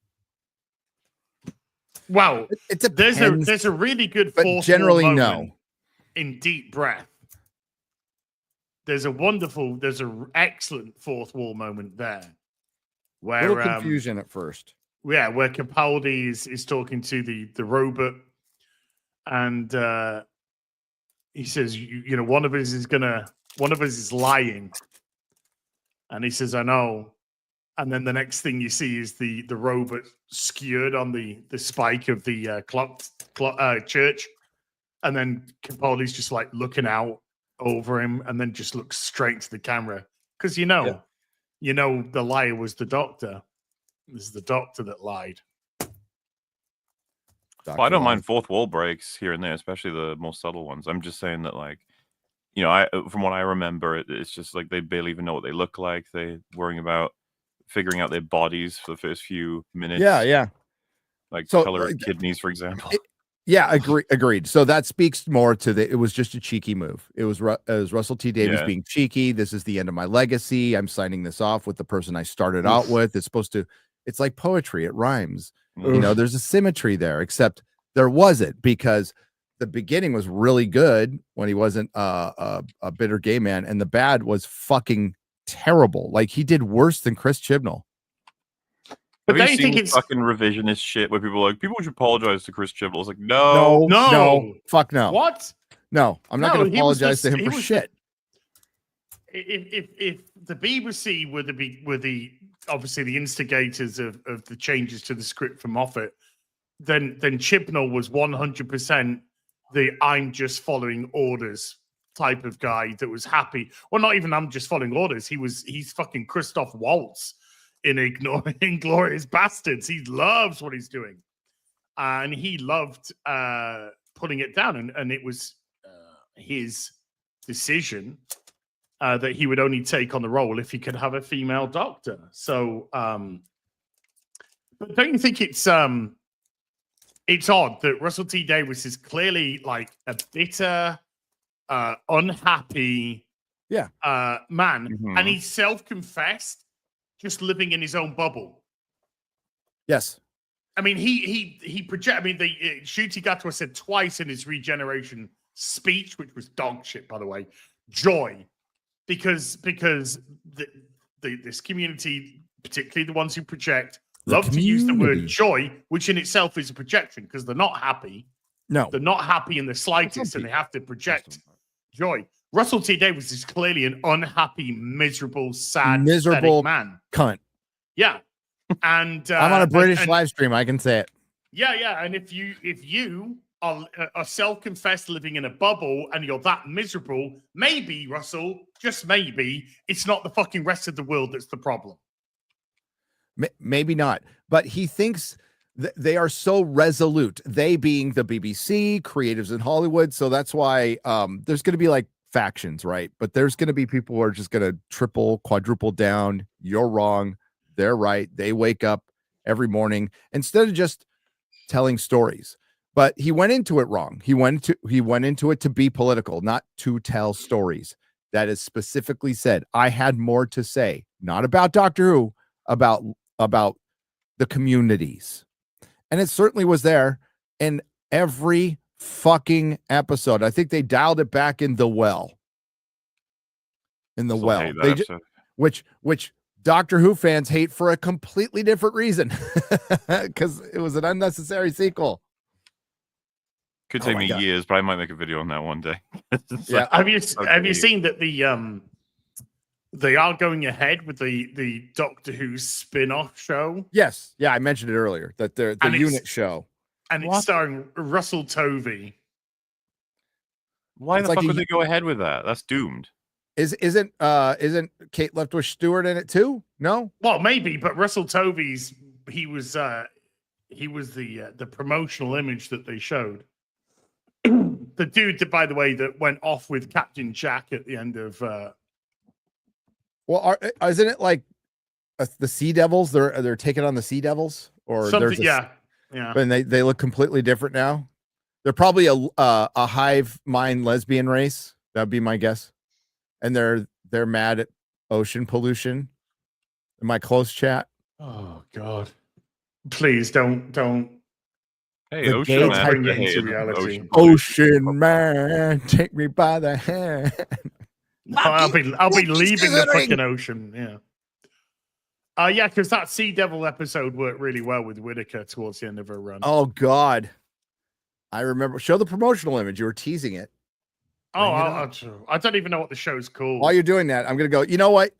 Well, there's a really good fourth wall moment in Deep Breath. There's an excellent fourth wall moment there. Where little confusion at first. Yeah, where Capaldi is talking to the robot, and he says, one of us is lying. And he says, "I know." And then the next thing you see is the robot skewered on the spike of the clock church. And then Capaldi's just looking out over him and then just looks straight to the camera. Because the liar was the doctor. This is the Doctor that lied. Well, I don't mind fourth wall breaks here and there, especially the more subtle ones. I'm just saying that, like, you know, from what I remember, it's just like they barely even know what they look like. They're worrying about figuring out their bodies for the first few minutes. Yeah. Like color of kidneys, for example. Agreed. So that speaks more to it was just a cheeky move. It was Russell T. Davies being cheeky. This is the end of my legacy. I'm signing this off with the person I started out with. It's like poetry. It rhymes. You know, there's a symmetry there, except there wasn't, because the beginning was really good when he wasn't a bitter gay man, and the bad was fucking terrible. Like, he did worse than Chris Chibnall. But have you seen fucking revisionist shit where people are like, people should apologize to Chris Chibnall? It's like, no, fuck no. What? No, I'm not going to apologize to him for shit. If the BBC were the obviously the instigators of the changes to the script for Moffat, then Chibnall was 100% the I'm just following orders type of guy that was happy. Well, not even I'm just following orders. He's fucking Christoph Waltz in Inglourious Bastards. He loves what he's doing, and he loved putting it down, and it was his decision that he would only take on the role if he could have a female doctor. So, but don't you think it's odd that Russell T. Davies is clearly like a bitter, unhappy, man, and he's self-confessed just living in his own bubble. Yes. I mean, he project. I mean, Ncuti Gatwa said twice in his regeneration speech, which was dog shit, by the way, joy, because this community, particularly the ones who project, love to use the word joy, which in itself is a projection because they're not happy. No, they're not happy in the slightest, and they have to project joy. Russell T. Davies is clearly an unhappy, miserable, sad, pathetic man. Cunt. Yeah. And I'm on a British live stream. I can say it. Yeah. And if you are self-confessed living in a bubble and you're that miserable, maybe, Russell, just maybe, it's not the fucking rest of the world that's the problem. Maybe not. But he thinks they are so resolute, they being the BBC, creatives in Hollywood. So that's why there's going to be like factions, right? But there's going to be people who are just going to triple, quadruple down. You're wrong. They're right. They wake up every morning instead of just telling stories. But he went into it wrong. He went into it to be political, not to tell stories. That is specifically said. I had more to say, not about Doctor Who, about the communities. And it certainly was there in every fucking episode. I think they dialed it back in The Well. In The Well. Which Doctor Who fans hate for a completely different reason. Because it was an unnecessary sequel. Could take me years, but I might make a video on that one day. Yeah. Have you seen that they are going ahead with the Doctor Who spin-off show? Yes. Yeah, I mentioned it earlier. That the unit show. And it's starring Russell Tovey. Why the fuck would they go ahead with that? That's doomed. Isn't Kate Leftwich Stewart in it too? No. Well, maybe, but Russell Tovey's he was the promotional image that they showed. The dude that, by the way, that went off with Captain Jack at the end of. Well, isn't it like the Sea Devils? They're taking on the Sea Devils, or something? Yeah. And they look completely different now. They're probably a hive mind lesbian race. That'd be my guess. And they're mad at ocean pollution. In my close chat. Oh God! Please don't. Hey, ocean man, bring it into reality. Ocean man, take me by the hand. No, I'll be leaving the fucking ocean. Yeah. Yeah, because that Sea Devil episode worked really well with Whittaker towards the end of her run. Oh God, I remember. Show the promotional image. You were teasing it. I don't even know what the show's called. While you're doing that, I'm gonna go. You know what?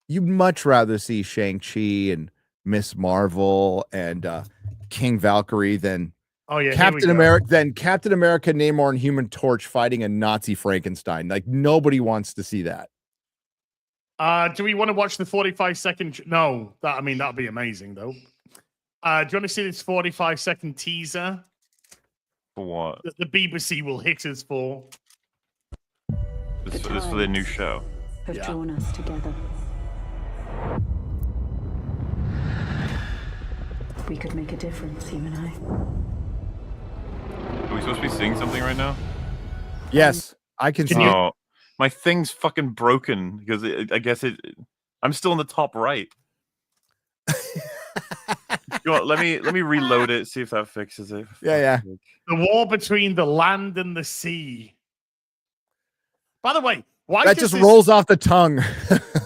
You'd much rather see Shang-Chi and Miss Marvel and King Valkyrie than Captain America, Namor, and Human Torch fighting a Nazi Frankenstein. Like, nobody wants to see that. Do we want to watch the 45-second? No, that'd be amazing though. Do you want to see this 45-second teaser? For what? That the BBC will hit us for. This for their new show. Have drawn us together. We could make a difference, you and I. Are we supposed to be seeing something right now? Yes, I can see. Oh, my thing's fucking broken because I guess I'm still in the top right. Let me reload it. See if that fixes it. Yeah. The war between the land and the sea. By the way, why that just rolls off the tongue?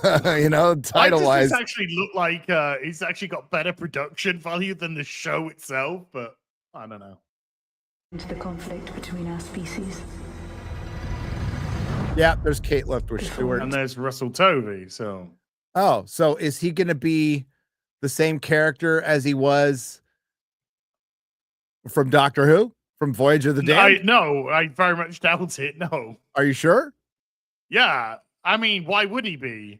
Title why wise, does this actually look like it's actually got better production value than the show itself? But I don't know. Into the conflict between our species. Yeah, there's Kate Leftwich Stewart, and there's Russell Tovey. So is he going to be the same character as he was from Doctor Who, from Voyage of the Damned? I very much doubt it. No. Are you sure? Yeah. I mean, why would he be?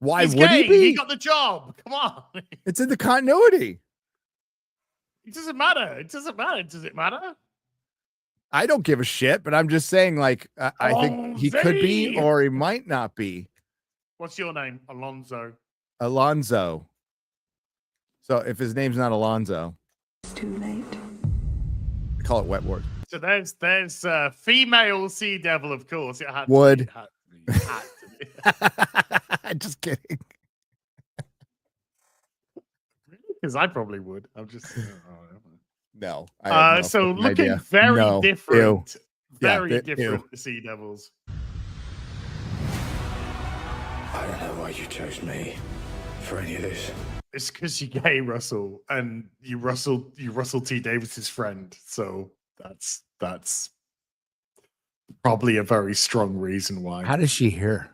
He's would gay. He be? He got the job. Come on. It's in the continuity. It doesn't matter. Does it matter? I don't give a shit, but I'm just saying, like, I think he could be or he might not be. What's your name? Alonzo. So if his name's not Alonzo, it's too late. I call it Wetward. So there's female Sea Devil, of course. It had Would. To be. Just kidding. Because I probably would. I'm just. No. So looking very different. Very different to Sea Devils. I don't know why you chose me for any of this. It's because you're gay, Russell, and you Russell T. Davis's friend. So that's probably a very strong reason why. How does she hear?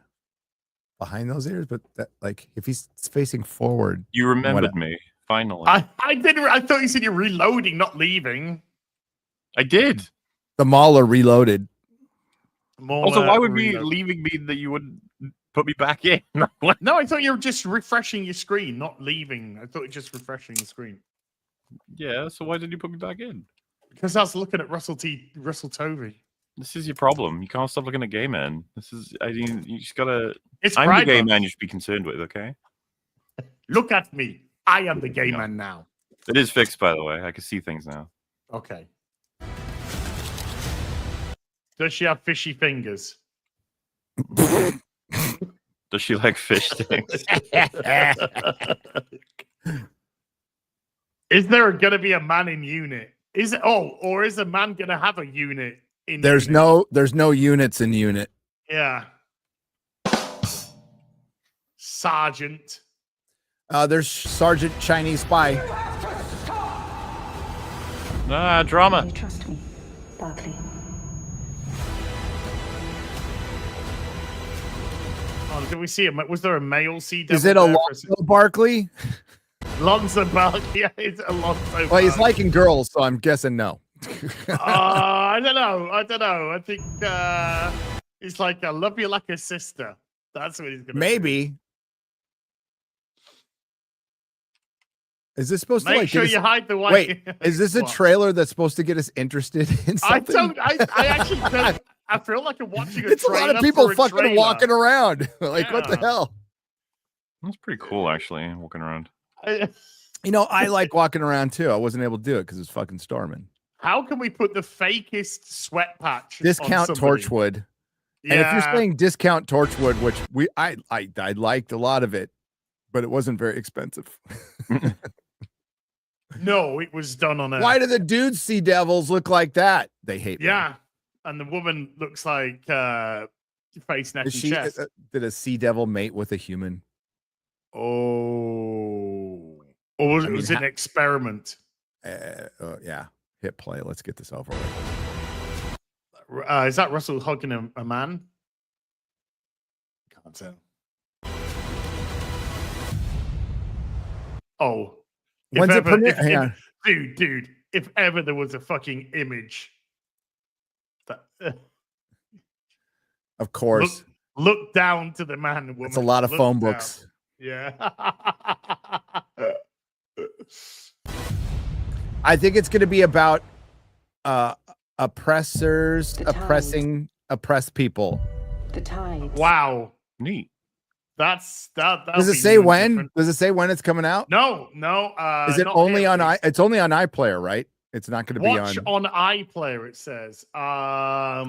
Behind those ears, but that, like, if he's facing forward. You remembered me, finally. I did. I thought you said you're reloading, not leaving. I did. The Mauler reloaded. Also, why would be leaving me that you wouldn't put me back in? No, I thought you were just refreshing your screen, not leaving. I thought you were just refreshing the screen. Yeah, so why did you put me back in? Because I was looking at Russell Tovey. This is your problem. You can't stop looking at gay men. You just gotta. I'm the gay man you should be concerned with, okay? Look at me. I am the gay man now. It is fixed, by the way. I can see things now. Okay. Does she have fishy fingers? Does she like fish things? Is there going to be a man in unit? Or is a man going to have a unit in There's no units in unit. Yeah. Sergeant. There's Sergeant Chinese Spy. Drama. You trust me, Barkley. Oh, did we see him? Was there a male Sea Devil? Is it Alonzo Barkley? Alonzo Barkley. Yeah, it's Alonzo Barkley. Well, he's liking girls, so I'm guessing no. I don't know. I think he's like, I love you like a sister. That's what he's going to Maybe. Do. Is this supposed to make sure you hide the white? Wait, is this a trailer that's supposed to get us interested in something? I actually don't. I feel like I'm watching a It's a lot of people fucking walking around. Like, what the hell? That's pretty cool, actually, walking around. I like walking around too. I wasn't able to do it because it's fucking storming. How can we put the fakest sweat patch? Discount Torchwood. Yeah. And if you're saying discount Torchwood, which I liked a lot of it, but it wasn't very expensive. No, it was done on a. Why do the dudes Sea Devils look like that? They hate. Yeah, and the woman looks like face, neck, and chest. Did a Sea Devil mate with a human? Oh, or was it an experiment? Yeah. Hit play. Let's get this over with. Is that Russell hugging a man? Can't tell. Oh. When's it premiere? Dude, if ever there was a fucking image that of course. Look down to the man, woman. It's a lot of Look phone down. books. Yeah. I think it's going to be about oppressors The oppressing oppressed people. The tides. Wow. Neat. That. Does it say when? Different. Does it say when it's coming out? No. Is it not only here, on at least. it's only on iPlayer, right? It's not going to be Watch on iPlayer. It says. No.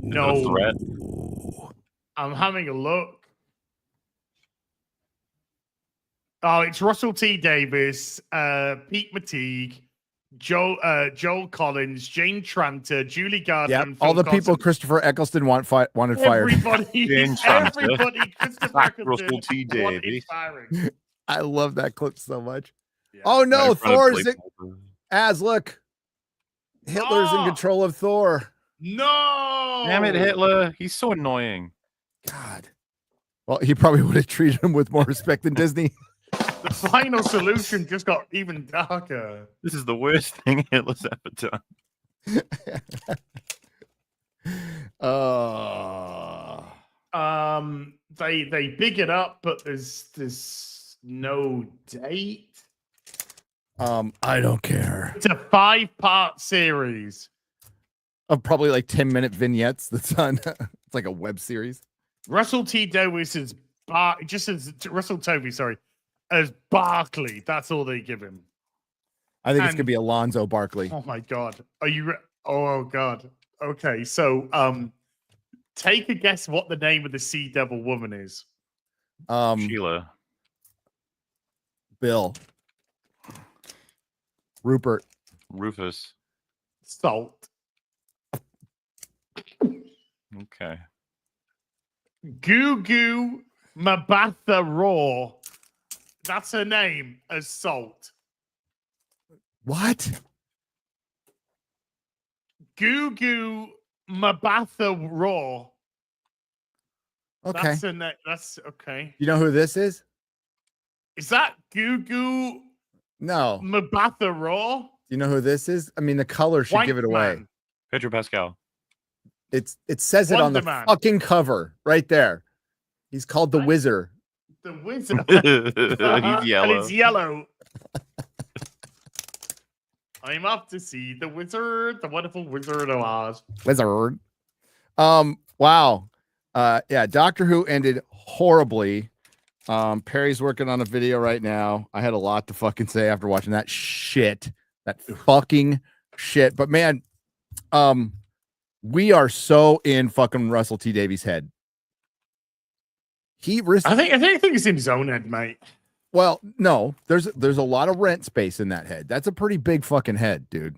No. Threat. I'm having a look. Oh, it's Russell T. Davis, Pete McTeague, Joel Collins, Jane Tranter, Julie Gardner, Yeah, and Phil all the people Coulson. Christopher Eccleston wanted fired. Everybody, Christopher Eccleston Russell T. wanted Davies. firing. I love that clip so much. Yeah. Oh no, Right in front of Thor's Blake as look. Hitler's in Oh! control of Thor. No! Damn it, Hitler. He's so annoying. God. Well, he probably would have treated him with more respect than Disney. The final solution just got even darker. This is the worst thing Hitler's ever done. They big it up, but there's no date. I don't care. It's a 5-part series. Of probably like 10-minute vignettes that's on. It's like a web series. Russell T. Davis is just as Russell Tovey, sorry, as Barkley. That's all they give him. I think it's gonna be Alonzo Barkley. Oh my god. Are you oh god. Okay, so take a guess what the name of the Sea Devil woman is. Sheila. Bill. Rupert. Rufus. Salt. Okay. Gugu Mbatha Raw. That's her name as Salt. What? Gugu Mbatha Raw. Okay. That's her name. That's okay. You know who this is? Is that Gugu No. Mbatha Raw? You know who this is? I mean, the color should White give it away. Man. Pedro Pascal. It says it on the Wonder Man. fucking cover right there. He's called the Wizard. The Wizard. He's yellow. And it's yellow. I'm up to see the wizard, the wonderful Wizard of Oz. Wizard. Wow. Yeah, Doctor Who ended horribly. Perry's working on a video right now. I had a lot to fucking say after watching that shit. That fucking shit. But man, we are so in fucking Russell T. Davies' head. I think he's in his own head, mate. Well, no, there's a lot of rent space in that head. That's a pretty big fucking head, dude.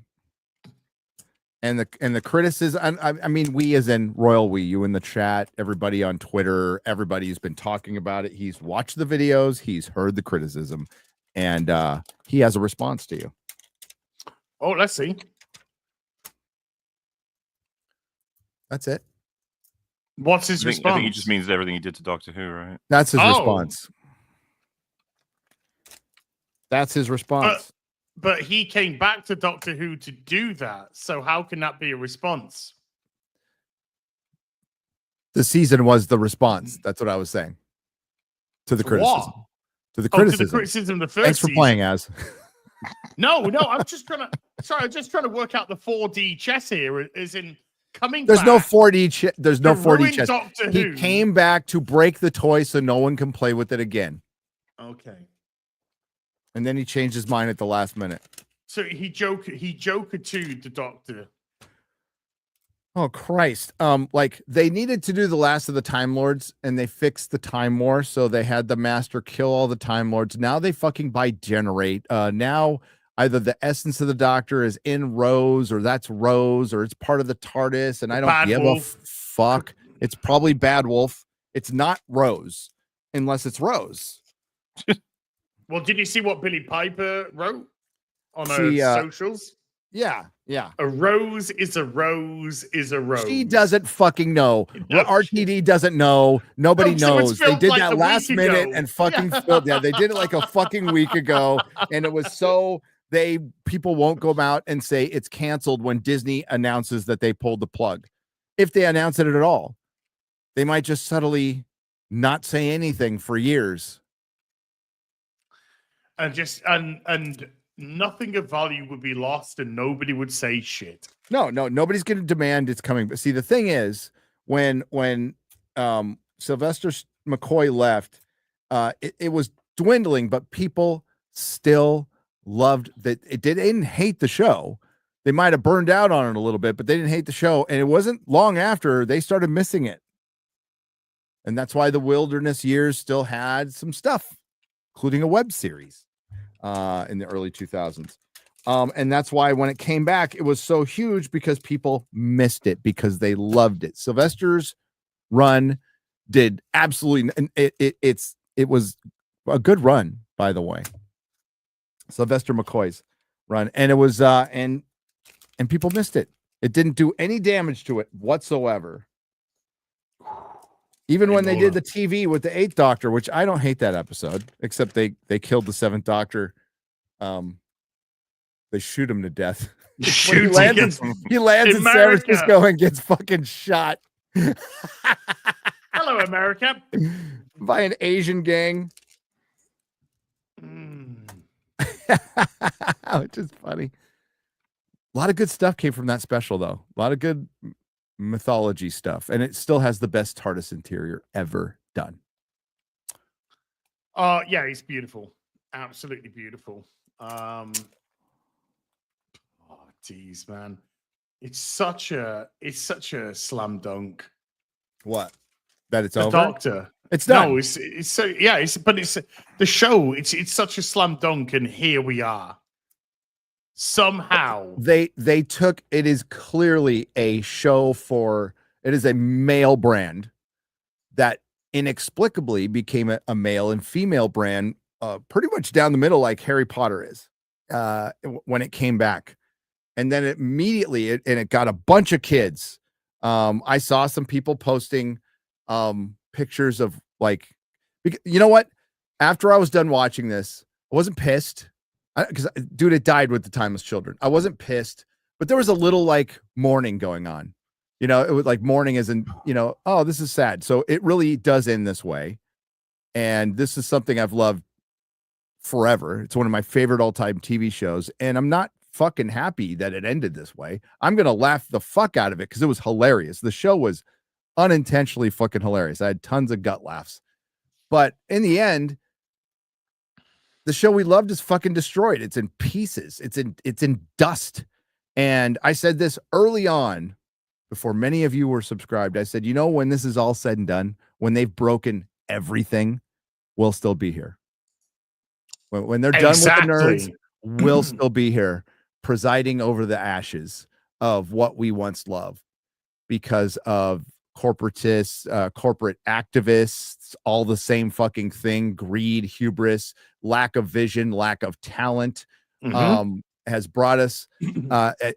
And the criticism, I mean, we as in Royal We, you in the chat, everybody on Twitter, everybody's been talking about it. He's watched the videos, he's heard the criticism, and he has a response to you. Oh, let's see. That's it. What's his response? I think he just means everything he did to Doctor Who, right? That's his response. That's his response. But he came back to Doctor Who to do that. So how can that be a response? The season was the response. That's what I was saying. To the criticism. What? To the To criticism. the criticism of the first Thanks for season. playing, Az. No, I'm just trying to work out the 4D chess here. As in coming There's back. no 4D there's no to 4D ruin chess. Doctor He Who. came back to break the toy so no one can play with it again. Okay. And then he changed his mind at the last minute. So he jokered to the Doctor. Oh Christ. Like they needed to do the last of the Time Lords and they fixed the Time War, so they had the Master kill all the Time Lords. Now they fucking generate. Now either the essence of the Doctor is in Rose, or that's Rose, or it's part of the TARDIS, and I don't give a fuck. It's probably Bad Wolf. It's not Rose, unless it's Rose. Well, did you see what Billy Piper wrote on her socials? Yeah. A rose is a rose is a rose. She doesn't fucking know. No, RTD doesn't know. Nobody No, knows. They filmed did like that a last week minute ago. and fucking filmed. Yeah, they did it like a fucking week ago, and it was so people won't go out and say it's canceled when Disney announces that they pulled the plug, if they announce it at all. They might just subtly not say anything for years. And nothing of value would be lost and nobody would say shit. No, nobody's going to demand it's coming. But see, the thing is, when Sylvester McCoy left, it was dwindling, but people still loved that. They didn't hate the show. They might have burned out on it a little bit, but they didn't hate the show. And it wasn't long after they started missing it. And that's why the Wilderness Years still had some stuff, including a web series in the early 2000s. And that's why when it came back, it was so huge because people missed it because they loved it. Sylvester's run did absolutely, and it was a good run, by the way. Sylvester McCoy's run, and it was and people missed it. It didn't do any damage to it whatsoever. Even when they did the TV with the 8th Doctor, which I don't hate that episode, except they killed the 7th Doctor. They shoot him to death. He lands in San Francisco and gets fucking shot. Hello, America. By an Asian gang. Which is funny. A lot of good stuff came from that special, though. A lot of good mythology stuff. And it still has the best TARDIS interior ever done. Yeah, it's beautiful. Absolutely beautiful. Geez, man. It's such a slam dunk. What? That it's the over? Doctor. It's done. No, it's so yeah, it's the show, it's such a slam dunk, and here we are. Somehow. They took it is clearly a show for it is a male brand that inexplicably became a male and female brand pretty much down the middle like Harry Potter is when it came back. And then immediately it got a bunch of kids. I saw some people posting pictures of like, you know what? After I was done watching this, I wasn't pissed because dude, it died with the Timeless Children. I wasn't pissed, but there was a little like mourning going on. You know, it was like mourning as in, you know, oh, this is sad. So it really does end this way. And this is something I've loved forever. It's one of my favorite all-time TV shows. And I'm not fucking happy that it ended this way. I'm gonna laugh the fuck out of it because it was hilarious. The show was unintentionally fucking hilarious. I had tons of gut laughs, but in the end, the show we loved is fucking destroyed. It's in pieces. It's in dust. And I said this early on, before many of you were subscribed. I said, you know, when this is all said and done, when they've broken everything, we'll still be here. When they're done with the nerds, we'll still be here, presiding over the ashes of what we once loved because of corporatists, corporate activists, all the same fucking thing, greed, hubris, lack of vision, lack of talent, has brought us,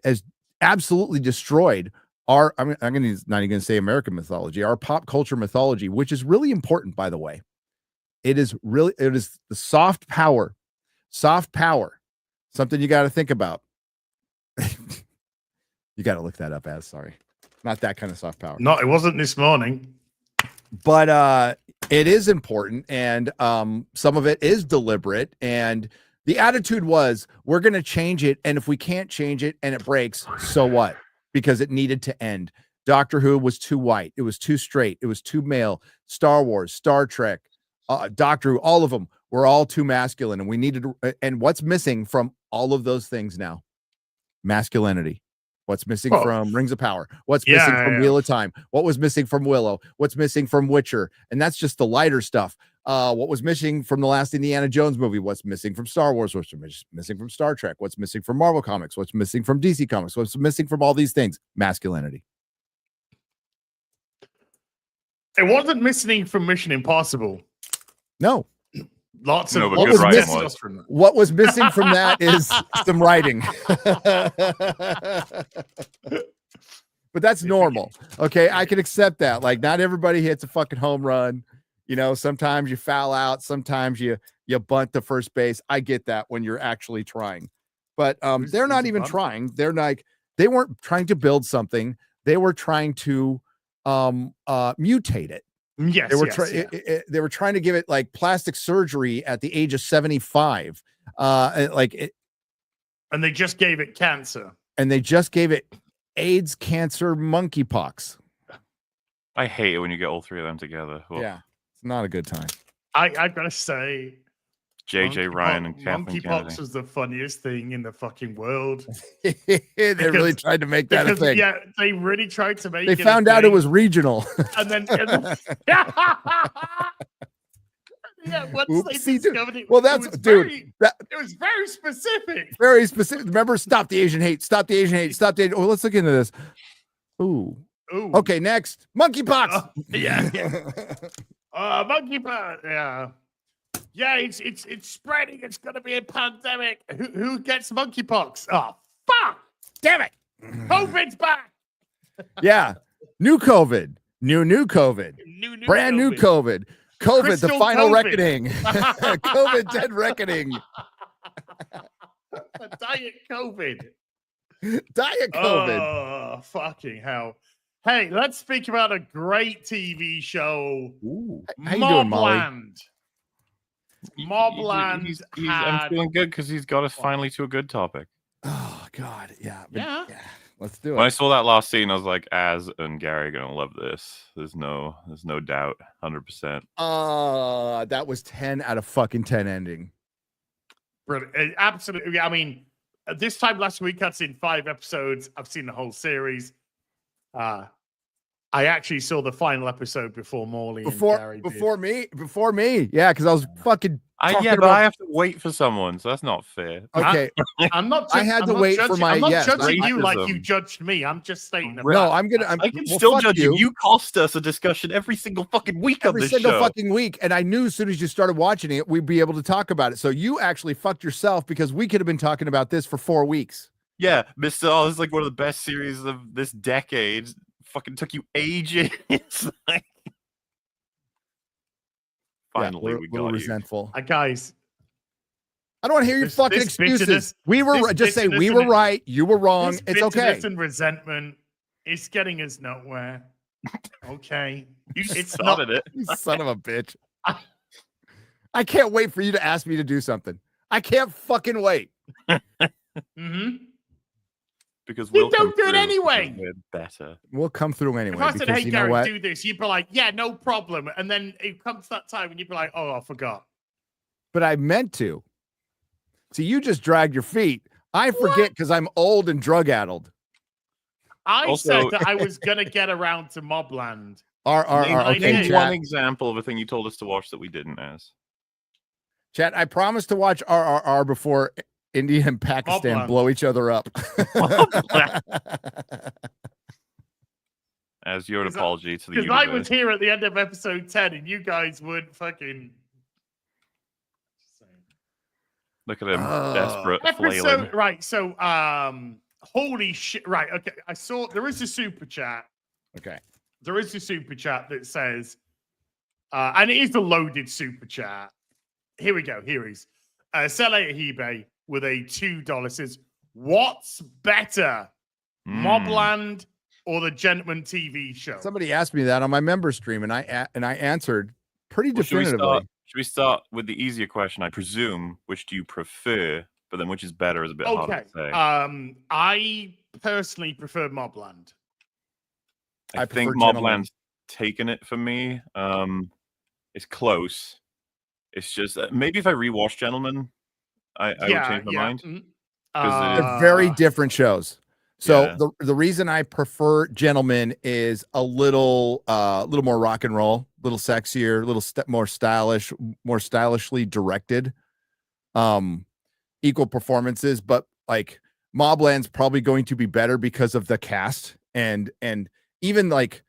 has absolutely destroyed our, I'm not even going to say American mythology, our pop culture mythology, which is really important, by the way. It is the soft power, something you got to think about. You got to look that up as sorry. Not that kind of soft power. No, it wasn't this morning. But it is important, and some of it is deliberate. And the attitude was, we're going to change it, and if we can't change it and it breaks, so what? Because it needed to end. Doctor Who was too white. It was too straight. It was too male. Star Wars, Star Trek, Doctor Who, all of them were all too masculine, and we needed. And what's missing from all of those things now? Masculinity. What's missing from Rings of Power? What's missing from Wheel of Time? What was missing from Willow? What's missing from Witcher? And that's just the lighter stuff. What was missing from the last Indiana Jones movie? What's missing from Star Wars? What's missing from Star Trek? What's missing from Marvel Comics? What's missing from DC Comics? What's missing from all these things? Masculinity. It wasn't missing from Mission Impossible. No. Lots of what was missing from that is some writing. But that's normal. Okay, I can accept that. Like, not everybody hits a fucking home run. You know, sometimes you foul out, sometimes you bunt to first base. I get that when you're actually trying. But they're not even trying. They're like, they weren't trying to build something. They were trying to mutate it. Yes, they were trying to give it like plastic surgery at the age of 75. And they just gave it cancer. And they just gave it AIDS, cancer, monkeypox. I hate it when you get all three of them together. Well, yeah, it's not a good time. I've got to say, JJ Ryan and Kathleen monkeypox Kennedy. was the funniest thing in the fucking world. They really tried to make that a thing. Yeah, they really tried to make they it. They found out it was regional. And then yeah, once they discovered it, well, that's it was very specific. Very specific. Remember, stop the Asian hate. Stop the Asian hate. Stop the. Oh, let's look into this. Ooh. Okay, next. Monkeypox. Yeah. Monkeypox. Yeah. Yeah, it's spreading. It's gonna be a pandemic. Who gets monkeypox? Oh, fuck! Damn it! COVID's back. Yeah, new COVID, new COVID, brand new COVID. COVID, Crystal the final COVID. reckoning. COVID, dead reckoning. Diet COVID. Diet COVID. Oh, fucking hell. Hey, let's speak about a great TV show. Ooh. How you doing, Molly? Mobland. I'm feeling good because he's got us finally to a good topic. Oh, God. Yeah. Yeah. Let's do it. When I saw that last scene, I was like, Az and Gary are gonna love this. There's no doubt, 100%. That was 10 out of fucking 10 ending. Brilliant. Absolutely. I mean, this time last week, I'd seen 5 episodes. I've seen the whole series. I actually saw the final episode before Morley and Gary did. Before me. Yeah, because I was fucking. But I have to wait for someone, so that's not fair. Okay, I'm not. I had to wait for my. I'm not yes, judging you like you judged me. I'm just stating. No, I'm gonna. I can still judge you. You cost us a discussion every single fucking week on this show. Every single fucking week, and I knew as soon as you started watching it, we'd be able to talk about it. So you actually fucked yourself because we could have been talking about this for 4 weeks. Yeah, Mr. Oh, this is like one of the best series of this decade. Fucking took you ages. Like... Finally, we got resentful. Guys, I don't want to hear your fucking excuses. We were just say we were right, you were wrong. It's okay. And resentment is getting us nowhere. Okay, you started it. You son of a bitch. I can't wait for you to ask me to do something. I can't fucking wait. Because you don't do it anyway. We're better. We'll come through anyway. If I said, "Hey, Gary, do this," you'd be like, "Yeah, no problem." And then it comes that time, and you'd be like, "Oh, I forgot." But I meant to. See, you just dragged your feet. I forget because I'm old and drug-addled. I said that I was gonna get around to Mobland. Okay, Chat. One example of a thing you told us to watch that we didn't. As Chat, I promised to watch RRR before India and Pakistan Mobland. blow each other up. As your apology to the universe. Because I was here at the end of episode 10 and you guys would fucking... Look at him, desperate, flailing. Right, so, holy shit. Right, okay. I saw, there is a super chat. Okay. There is a super chat that says, and it is the loaded super chat. Here we go, here is. Sele Hibe with a $2 says, what's better, Mobland or the Gentleman TV show? Somebody asked me that on my member stream, and I answered pretty definitively. Should we start with the easier question? I presume, which do you prefer? But then which is better is a bit harder to say. I personally prefer Mobland. I think Mobland's taken it for me. It's close. It's just maybe if I rewatch Gentleman, I would change my mind. They're very different shows. So the reason I prefer Gentleman is a little more rock and roll, a little sexier, a little more stylish, more stylishly directed. Equal performances, but like Mobland's probably going to be better because of the cast and even like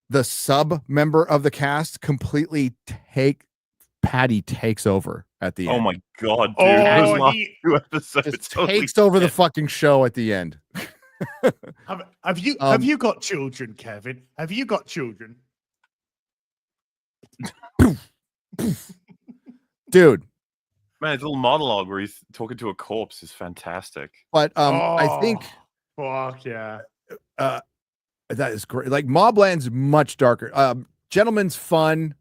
the sub member of the cast completely Patty takes over at the end. Oh my god, dude! Two episodes takes over the fucking show at the end. Have you got children, Kevin? Have you got children? Dude. Man, his little monologue where he's talking to a corpse is fantastic. But I think fuck yeah. That is great. Like Mobland's much darker. Gentleman's fun.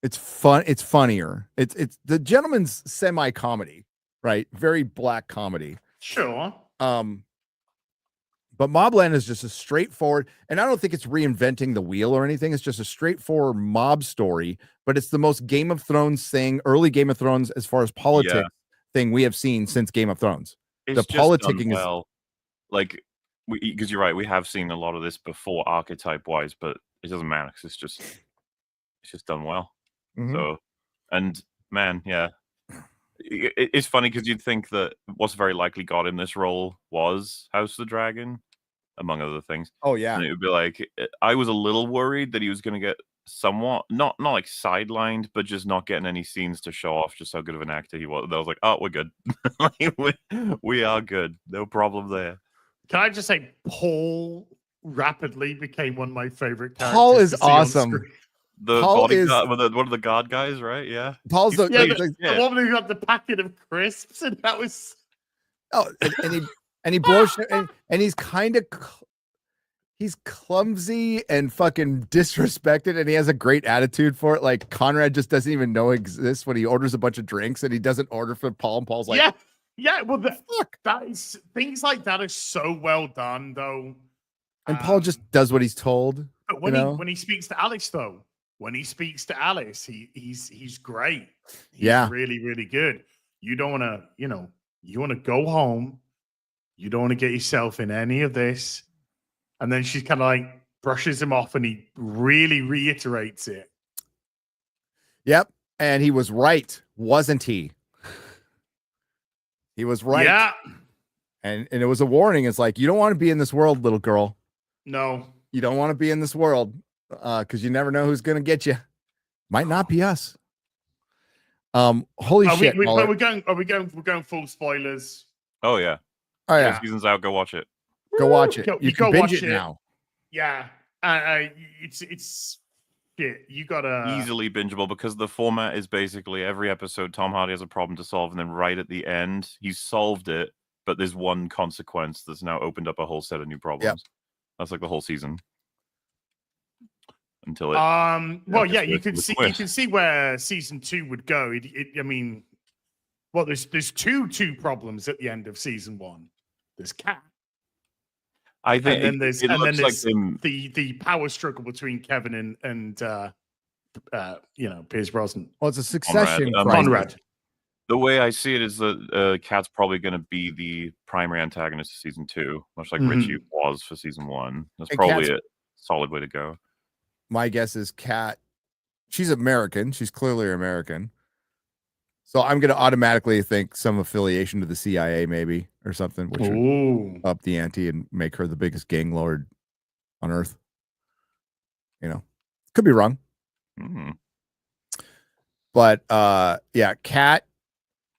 It's fun. It's funnier. It's the Gentleman's semi-comedy, right? Very black comedy. Sure. But Mobland is just a straightforward, and I don't think it's reinventing the wheel or anything. It's just a straightforward mob story, but it's the most Game of Thrones thing, early Game of Thrones as far as politics thing we have seen since Game of Thrones. It's the politicking is like because you're right, we have seen a lot of this before archetype wise, but it doesn't matter because it's just done well. So, and man, yeah, it's funny because you'd think that what's very likely got him this role was House of the Dragon, among other things. Oh yeah, and it would be like I was a little worried that he was going to get somewhat not like sidelined, but just not getting any scenes to show off just how good of an actor he was. I was like, oh, we're good. we are good. No problem there. Can I just say, Paul rapidly became one of my favorite characters. Paul is awesome. The Paul bodyguard, one of the guard guys, right? Yeah. Paul's the woman who got the packet of crisps, and that was and he blows and he's kind of he's clumsy and fucking disrespected, and he has a great attitude for it. Like Conrad just doesn't even know exists when he orders a bunch of drinks, and he doesn't order for Paul, and Paul's like, yeah. Well, that is things like that are so well done, though. And Paul just does what he's told. But when he speaks to Alice, though. When he speaks to Alice, he's great. He's really, really good. You don't want to, you want to go home. You don't want to get yourself in any of this. And then she kind of like brushes him off, and he really reiterates it. Yep. And he was right, wasn't he? He was right. Yeah. And it was a warning. It's like, you don't want to be in this world, little girl. No. You don't want to be in this world. Because you never know who's gonna get you. Might not be us. Holy shit! We're going full spoilers. Oh yeah. Oh yeah. Season's out. Go watch it. Go watch it. You can go binge watch it now. Yeah. It's shit. You gotta easily bingeable because the format is basically every episode Tom Hardy has a problem to solve, and then right at the end he's solved it, but there's one consequence that's now opened up a whole set of new problems. That's like the whole season. Until it, well, yeah, you can see where season 2 would go. There's two problems at the end of season 1. There's Cat. I think, and then there's the power struggle between Kevin and Pierce Brosnan. Well, it's a succession. Conrad. The way I see it is that Cat's probably going to be the primary antagonist of season 2, much like Richie was for season 1. That's probably a solid way to go. My guess is Kat. She's American. She's clearly American. So I'm going to automatically think some affiliation to the CIA, maybe, or something, which would up the ante and make her the biggest gang lord on Earth. Could be wrong. But yeah, Kat,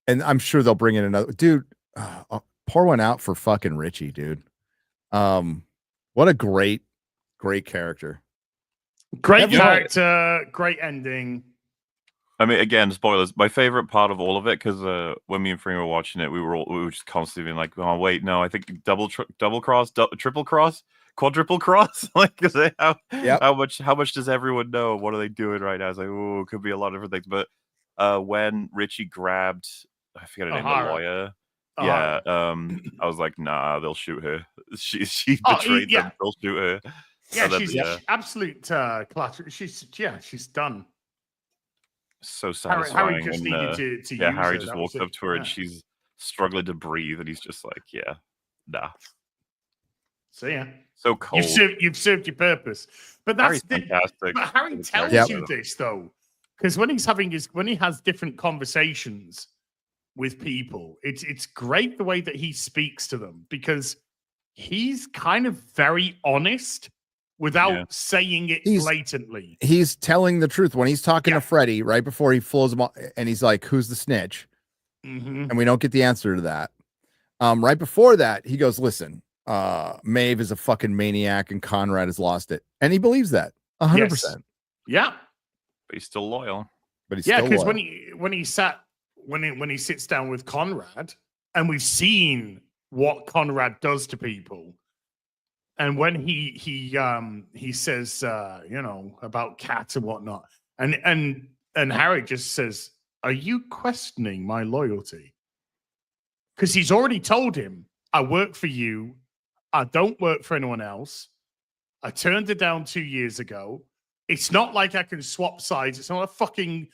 and I'm sure they'll bring in another dude. Pour one out for fucking Richie, dude. What a great character. Great character, great ending. I mean, again, spoilers. My favorite part of all of it, because when me and Freeman were watching it, we were just constantly being like, "Oh wait, no, I think double cross, triple cross, quadruple cross." Like, how much does everyone know? What are they doing right now? It's like, oh, it could be a lot of different things. But when Richie grabbed, I forget her name, the lawyer. Yeah, I was like, nah, they'll shoot her. She betrayed them. They'll shoot her. Yeah, she's absolute clutter. She's done. So satisfying. Harry just needed to use Harry her. just walks up to her and she's struggling to breathe, and he's just like, nah. So yeah, so cold. You've served your purpose. But that's fantastic. But Harry tells you this though, because when he has different conversations with people, it's great the way that he speaks to them, because he's kind of very honest without saying it blatantly. He's telling the truth when he's talking to Freddie right before he flows him off, and he's like, "Who's the snitch?" And we don't get the answer to that. Right before that, he goes, "Listen, Maeve is a fucking maniac, and Conrad has lost it," and he believes that 100%. Yeah, but he's still loyal. But he's still because when he sits down with Conrad, and we've seen what Conrad does to people. And when he says, about cats and whatnot, and Harry just says, "Are you questioning my loyalty?" Because he's already told him, "I work for you. I don't work for anyone else. I turned it down 2 years ago. It's not like I can swap sides. It's not a fucking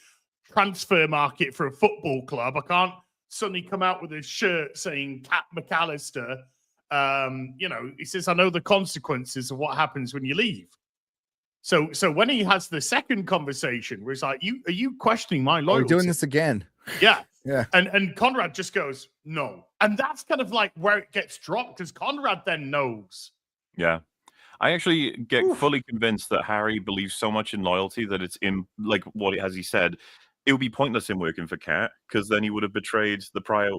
transfer market for a football club. I can't suddenly come out with a shirt saying Cat McAllister." He says, "I know the consequences of what happens when you leave." So when he has the second conversation where he's like, are you questioning my loyalty? We're doing this again. Yeah. Yeah. And Conrad just goes, "No." And that's kind of like where it gets dropped, because Conrad then knows. Yeah. I actually get fully convinced that Harry believes so much in loyalty that it's in, like, what has he said? It would be pointless him working for Cat, because then he would have betrayed the prior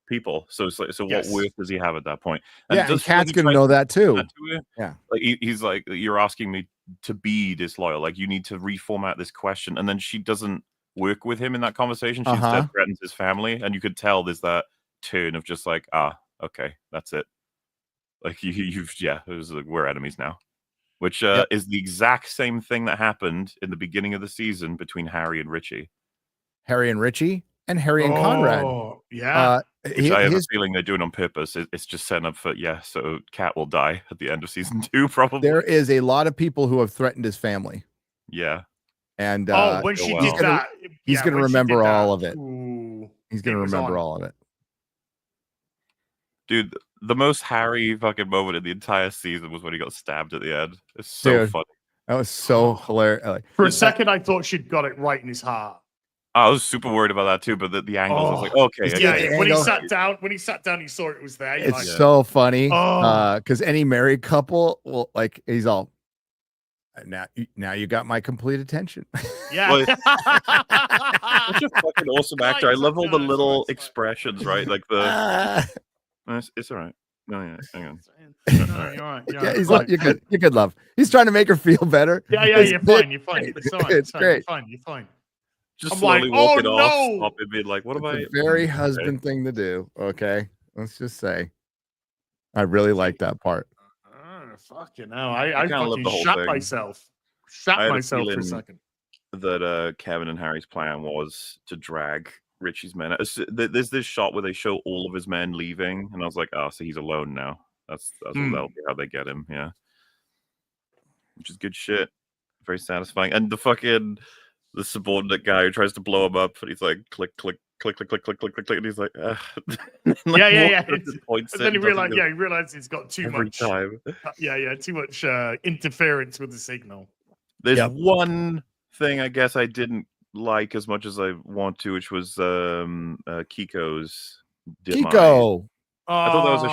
people. So it's like, so Yes. what worth does he have at that point? And it does feel Cat's he gonna tries know to that too. to her. Yeah. Like he's like, "You're asking me to be disloyal. Like, you need to reformat this question." And then she doesn't work with him in that conversation. She instead threatens his family, and you could tell there's that turn of just like, okay, that's it. Like it was like, we're enemies now. Which is the exact same thing that happened in the beginning of the season between Harry and Richie. Harry and Richie, and Harry and Conrad. Yeah. Which I have a feeling they're doing on purpose. It's just setting up for, so Cat will die at the end of season 2, probably. There is a lot of people who have threatened his family. Yeah. And when she did that, he's going to remember all of it. Ooh, he's going to remember all of it. Dude, the most Harry fucking moment in the entire season was when he got stabbed at the end. It's so funny. That was so hilarious. For a second, I thought she'd got it right in his heart. I was super worried about that too, but the angles, I was like, okay. When he sat down, he saw it was there. It's so funny because any married couple will, like, he's all, now you got my complete attention. Yeah. Well, such a fucking awesome actor. I love all the little expressions, right? Like the it's all right. No, yeah, hang on. No, you're right. Yeah, he's like, you're good, love. He's trying to make her feel better. Yeah, you're fine. You're fine. It's all right. It's great. You're fine. Just slowly walking off, stop and be like, what am I? It's a very husband thing to do. Okay, let's just say, I really like that part. Fucking hell, I fucking shot myself. Shot myself for a second. That Kevin and Harry's plan was to drag Richie's men. There's this shot where they show all of his men leaving, and I was like, so he's alone now. That's that'll be how they get him. Yeah, which is good shit. Very satisfying. And the subordinate guy who tries to blow him up, and he's like, click, click, click, click, click, click, click, click, click, and he's like, yeah. And then he realized he's got too much time. Too much interference with the signal. There's one thing I guess I didn't like as much as I want to, which was Kiko's demise. Kiko. I thought that was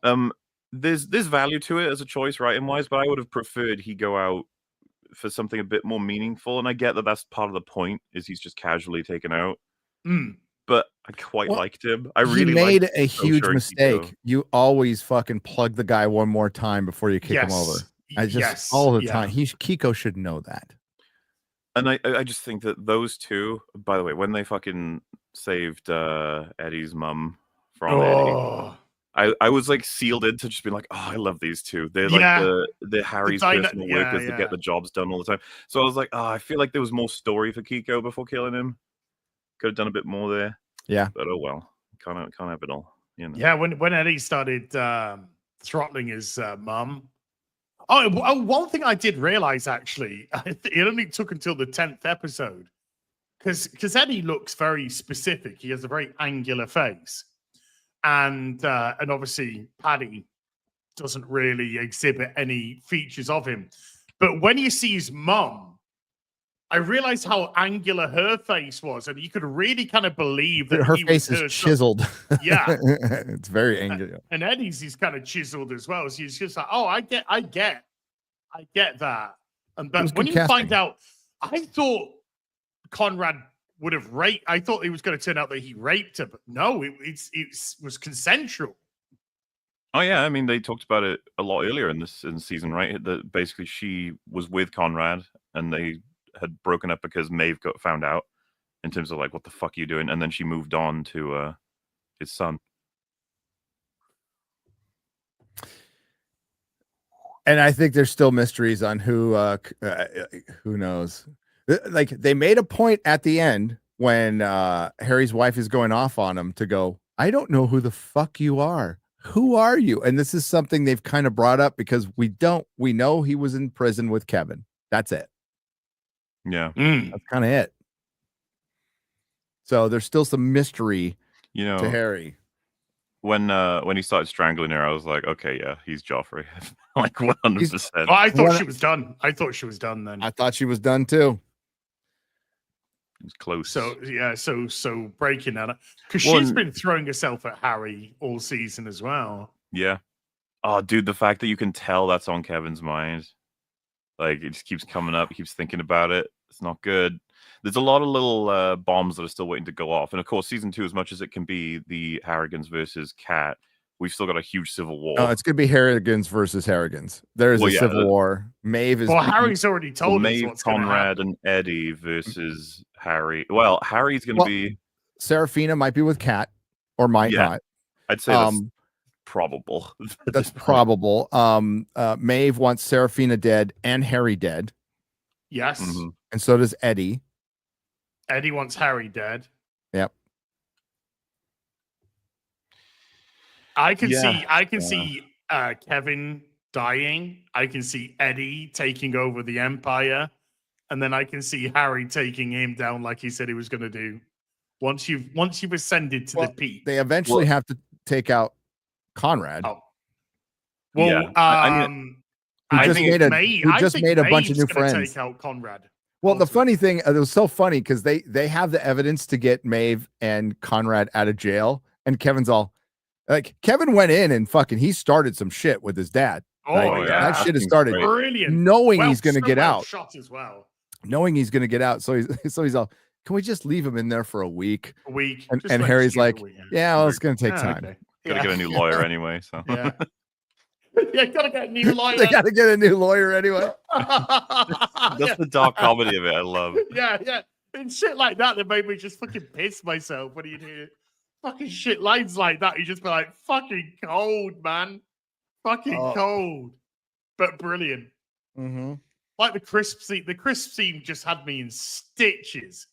a shame. There's value to it as a choice, writing wise, but I would have preferred he go out for something a bit more meaningful. And I get that that's part of the point, is he's just casually taken out. But I quite liked him. I really made a huge mistake. Kiko. You always fucking plug the guy one more time before you kick him over. All the time. Kiko should know that. And I just think that those two, by the way, when they fucking saved Eddie's mum from Eddie, I was like sealed into just being like, I love these two. They're like the Harry's personal workers that get the jobs done all the time. So I was like, I feel like there was more story for Kiko before killing him. Could have done a bit more there. Yeah. But oh well. Can't have it all. You know? Yeah, when Eddie started throttling his mum. One thing I did realize, actually, it only took until the 10th episode, because Eddie looks very specific. He has a very angular face. And obviously Paddy doesn't really exhibit any features of him. But when you see his mum, I realized how angular her face was, and you could really kind of believe that her face is chiseled. Yeah, it's very angular. And Eddie's is kind of chiseled as well. So he's just like, I get that. And but when you find out, I thought Conrad would have raped. I thought it was going to turn out that he raped her, but no, it was consensual. Oh yeah, I mean they talked about it a lot earlier in the season, right? That basically she was with Conrad and they had broken up because Maeve got found out in terms of like, what the fuck are you doing? And then she moved on to his son. And I think there's still mysteries on who knows. Like they made a point at the end when Harry's wife is going off on him to go, I don't know who the fuck you are. Who are you? And this is something they've kind of brought up because we know he was in prison with Kevin. That's it. Yeah. That's kind of it. So there's still some mystery to Harry. When he started strangling her, I was like, okay, yeah, he's Joffrey. Like 100%. Oh, I thought she was done. I thought she was done then. I thought she was done too. It's close. So yeah, so breaking that up because she's been throwing herself at Harry all season as well. Yeah. Oh, dude, the fact that you can tell that's on Kevin's mind, like it just keeps coming up. He keeps thinking about it. It's not good. There's a lot of little bombs that are still waiting to go off, and of course, season 2, as much as it can be the Harrigans versus Cat, we've still got a huge civil war. Oh, it's gonna be Harrigans versus Harrigans. There's a civil war. Maeve is. Well, Harry's already told us what's going to Conrad happen. and Eddie versus Harry. Well, Harry's going to be. Serafina might be with Cat, or might not. I'd say that's probable. That's probable. Maeve wants Serafina dead and Harry dead. Yes. Mm-hmm. And so does Eddie. Eddie wants Harry dead. Yep. I can see Kevin dying. I can see Eddie taking over the Empire, and then I can see Harry taking him down like he said he was going to do. Once you've ascended to the peak, they eventually have to take out Conrad. Oh. Well, yeah. Who just made a bunch of new friends. Take out Conrad. Well, the funny thing, it was so funny because they have the evidence to get Maeve and Conrad out of jail, and Kevin's all like, Kevin went in and he started some shit with his dad. Oh, like, yeah. That shit has started. Brilliant. Knowing he's going to get out. Shot as well. Knowing he's going to get out. So he's all, can we just leave him in there for a week? A week. And Harry's like, yeah, well, it's going to take time. Okay. Gotta get a new lawyer anyway. So yeah. Yeah, gotta get a new lawyer. They gotta get a new lawyer anyway. That's the dark comedy of it. I love. Yeah. And shit like that made me just fucking piss myself when you hear fucking shit lines like that. You just be like, fucking cold, man. Fucking cold. But brilliant. Mm-hmm. Like the crisp scene just had me in stitches.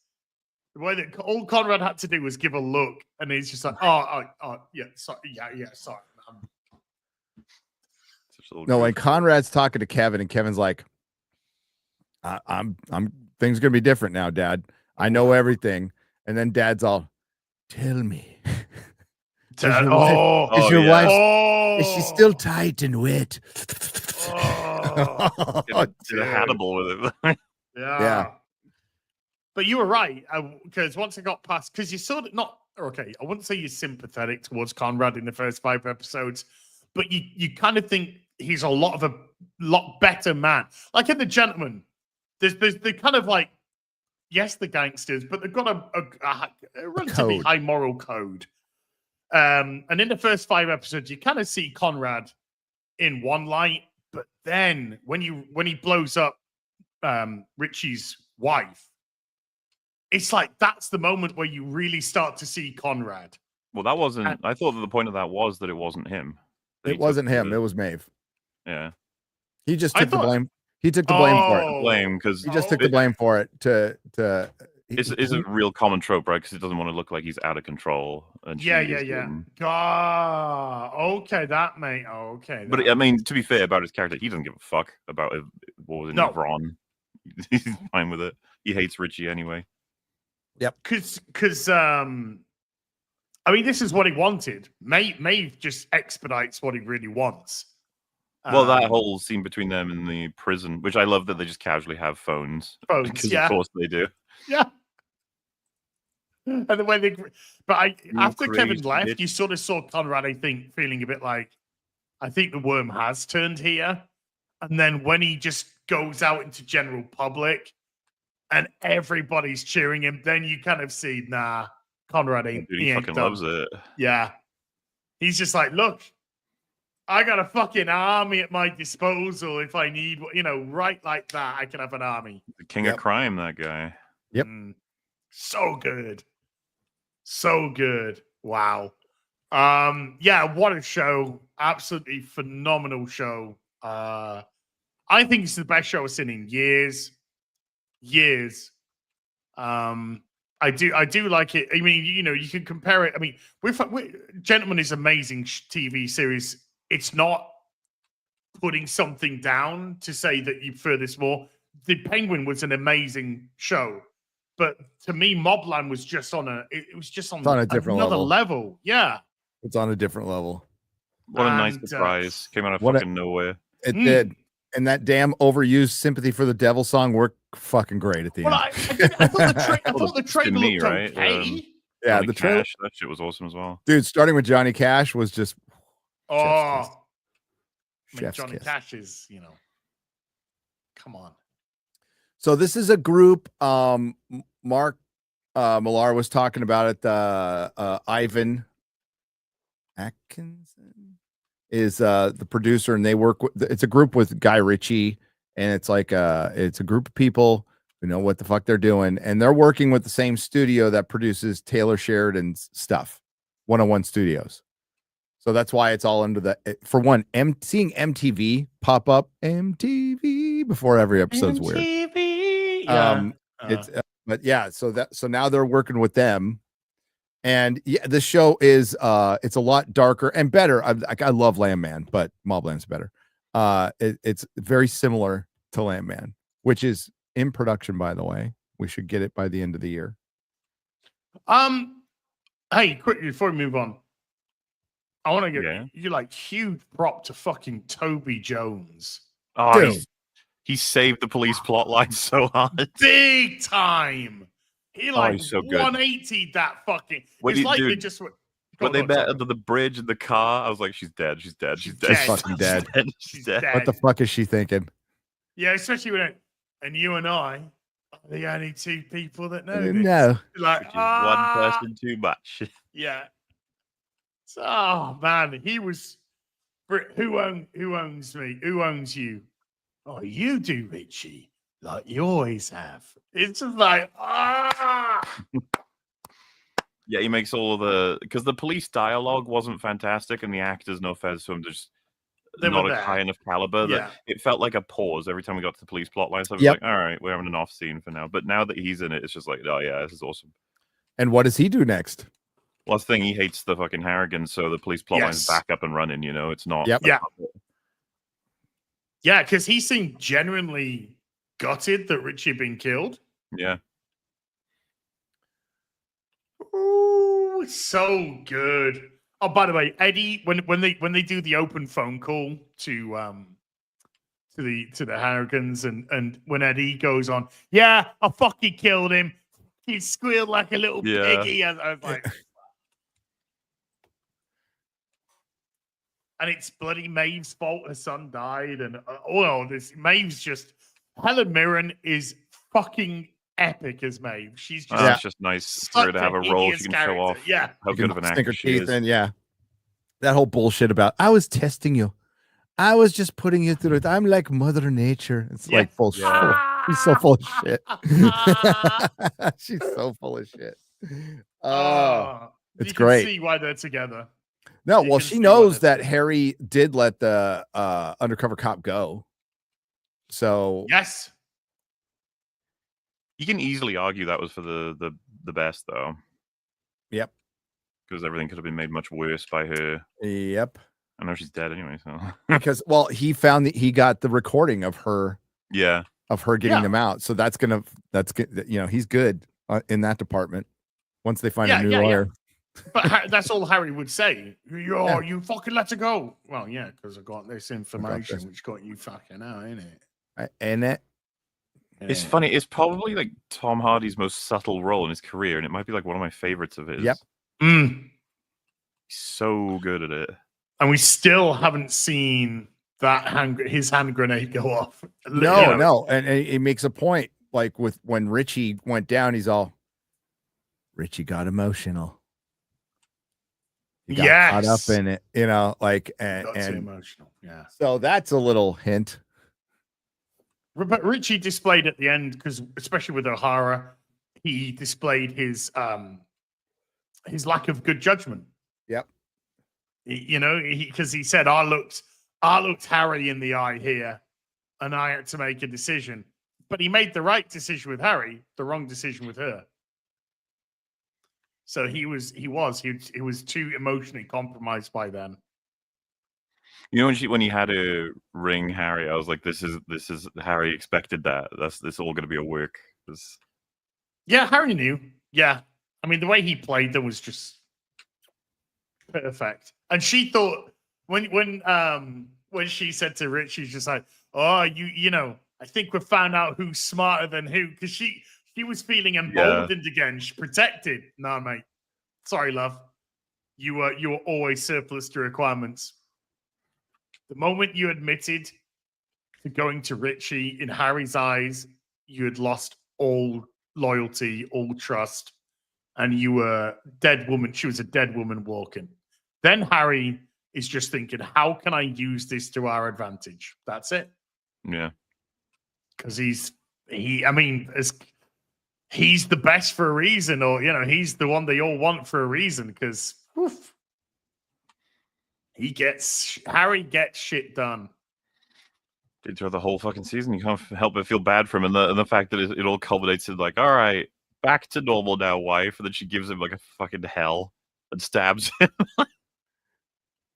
The way that all Conrad had to do was give a look, and he's just like, yeah, sorry, sorry, man. No, when Conrad's talking to Kevin, and Kevin's like, I'm things gonna be different now, Dad. I know everything. And then Dad's all, tell me. Is your wife is she still tight and wet? Did a Hannibal with it. Yeah. But you were right, because once I got past, because you sort of I wouldn't say you're sympathetic towards Conrad in the first 5 episodes, but you kind of think he's a lot better man. Like in The Gentleman, there's the kind of like, yes, the gangsters, but they've got a relatively high moral code. And in the first 5 episodes, you kind of see Conrad in one light, but then when he blows up Richie's wife, it's like that's the moment where you really start to see Conrad. Well, that wasn't. I thought that the point of that was that it wasn't him. It wasn't him. It was Maeve. Yeah. He just took the blame. He took the blame for it. Blame because he just took the blame for it. It's a real common trope, right? Because he doesn't want to look like he's out of control. And Yeah. Okay, that mate. Okay. But I mean, to be fair about his character, he doesn't give a fuck about what was in Ron. He's fine with it. He hates Richie anyway. Yep. Because I mean, this is what he wanted. Maeve just expedites what he really wants. Well, that whole scene between them in the prison, which I love that they just casually have phones. Because of course they do. Yeah. And the way after Kevin left, you sort of saw Conrad, I think, feeling a bit like, I think the worm has turned here. And then when he just goes out into general public and everybody's cheering him, then you kind of see, nah, Conrad ain't. He fucking loves it. Yeah. He's just like, look, I got a fucking army at my disposal if I need, right like that. I can have an army. The king of crime, that guy. Yep. So good. So good. Wow. Yeah, what a show. Absolutely phenomenal show. I think it's the best show I've seen in years. I do like it. I mean, you can compare it. I mean, with Gentleman is amazing TV series. It's not putting something down to say that you prefer this more. The Penguin was an amazing show, but to me, Mobland was just on a different another level. Yeah, It's on a different level. What a nice surprise! Came out of fucking nowhere. It did. And that damn overused "Sympathy for the Devil" song worked fucking great at the end. I thought the trailer looked okay. Yeah, the trailer, that shit was awesome as well. Dude, starting with Johnny Cash was just Johnny kiss. Cash is, come on. So this is a group. Mark Millar was talking about it. Ivan Atkinson is the producer, and they work with. It's a group with Guy Ritchie, and it's like it's a group of people who know what the fuck they're doing, and they're working with the same studio that produces Taylor Sheridan's stuff, 101 Studios. So that's why it's all under the. For one, seeing MTV pop up, MTV before every episode's weird. Yeah. But yeah, so now they're working with them. And yeah, the show is it's a lot darker and better. I love Landman, but Mobland's better. It's very similar to Landman, which is in production, by the way. We should get it by the end of the year. Hey, quickly before we move on, I want to get you like huge prop to fucking Toby Jones. Oh, he saved the police plot line so hard, big time. He he's so good. 180 that fucking. It's like they just. When they met under the bridge in the car, I was like, "She's dead. She's dead. She's dead. She's fucking dead. She's dead. What the fuck is she thinking?" Yeah, especially when and you and I are the only two people that know. No, like which is one person too much. Yeah. So, oh man, he was. Who owns me? Who owns you? Oh, you do, Richie. Like you always have. It's just like Yeah, he makes all of the because the police dialogue wasn't fantastic, and the actors, no offense to him, just not a high enough caliber. That it felt like a pause every time we got to the police plot line. So I was like, all right, we're having an off scene for now. But now that he's in it, it's just like, oh yeah, this is awesome. And what does he do next? Well, that's the thing, he hates the fucking Harrigans, so the police plot line's back up and running. It's not. Yeah, because he seemed genuinely gutted that Richie had been killed. Yeah. Ooh, so good. Oh, by the way, Eddie, when they do the open phone call to the Harrigans, and when Eddie goes on, yeah, I fucking killed him. He squealed like a little piggy. I was like, and it's bloody Maeve's fault her son died, and this Maeve's just Helen Mirren is fucking epic as Maeve. She's just it's just nice for her to have a role she can show off. Yeah, how good of an actor she is. And that whole bullshit about I was testing you, I was just putting you through it. I'm like Mother Nature. It's like bullshit. She's so full of shit. She's so full of shit. It's great. See why they're together. No, well, she knows that Harry did let the undercover cop go. So yes, you can easily argue that was for the best, though. Yep, because everything could have been made much worse by her. Yep, I know she's dead anyway. So because he got the recording of her. Yeah, of her getting them out. So that's good. He's good in that department. Once they find a new lawyer. But that's all Harry would say. You fucking let her go. Well, yeah, because I got this information which got you fucking out, ain't it? Ain't it? It's funny. It's probably like Tom Hardy's most subtle role in his career, and it might be like one of my favorites of his. Yep. He's so good at it. And we still haven't seen his hand grenade go off. No. And it makes a point, like with when Richie went down, Richie got emotional. He got caught up in it, and emotional. Yeah. So that's a little hint. But Richie displayed at the end, because especially with O'Hara, he displayed his lack of good judgment. Yep. Because he said, I looked I looked Harry in the eye here, and I had to make a decision. But he made the right decision with Harry, the wrong decision with her. So he was too emotionally compromised by then. You know, when he had to ring Harry, I was like, "This is Harry expected that. This all going to be a work." Yeah, Harry knew. Yeah, I mean, the way he played them was just perfect. And she thought when she said to Rich, she's just like, "Oh, you know, I think we've found out who's smarter than who," because she was feeling emboldened again. She protected. Nah, mate. Sorry, love. You were always surplus to requirements. The moment you admitted to going to Richie, in Harry's eyes, you had lost all loyalty, all trust, and you were dead woman. She was a dead woman walking. Then Harry is just thinking, how can I use this to our advantage? That's it. Yeah. Because he's the best for a reason, or he's the one they all want for a reason, because Harry gets shit done. Throughout the whole fucking season, you can't help but feel bad for him, and the fact that it all culminates in like, all right, back to normal now, wife, and then she gives him like a fucking hell and stabs him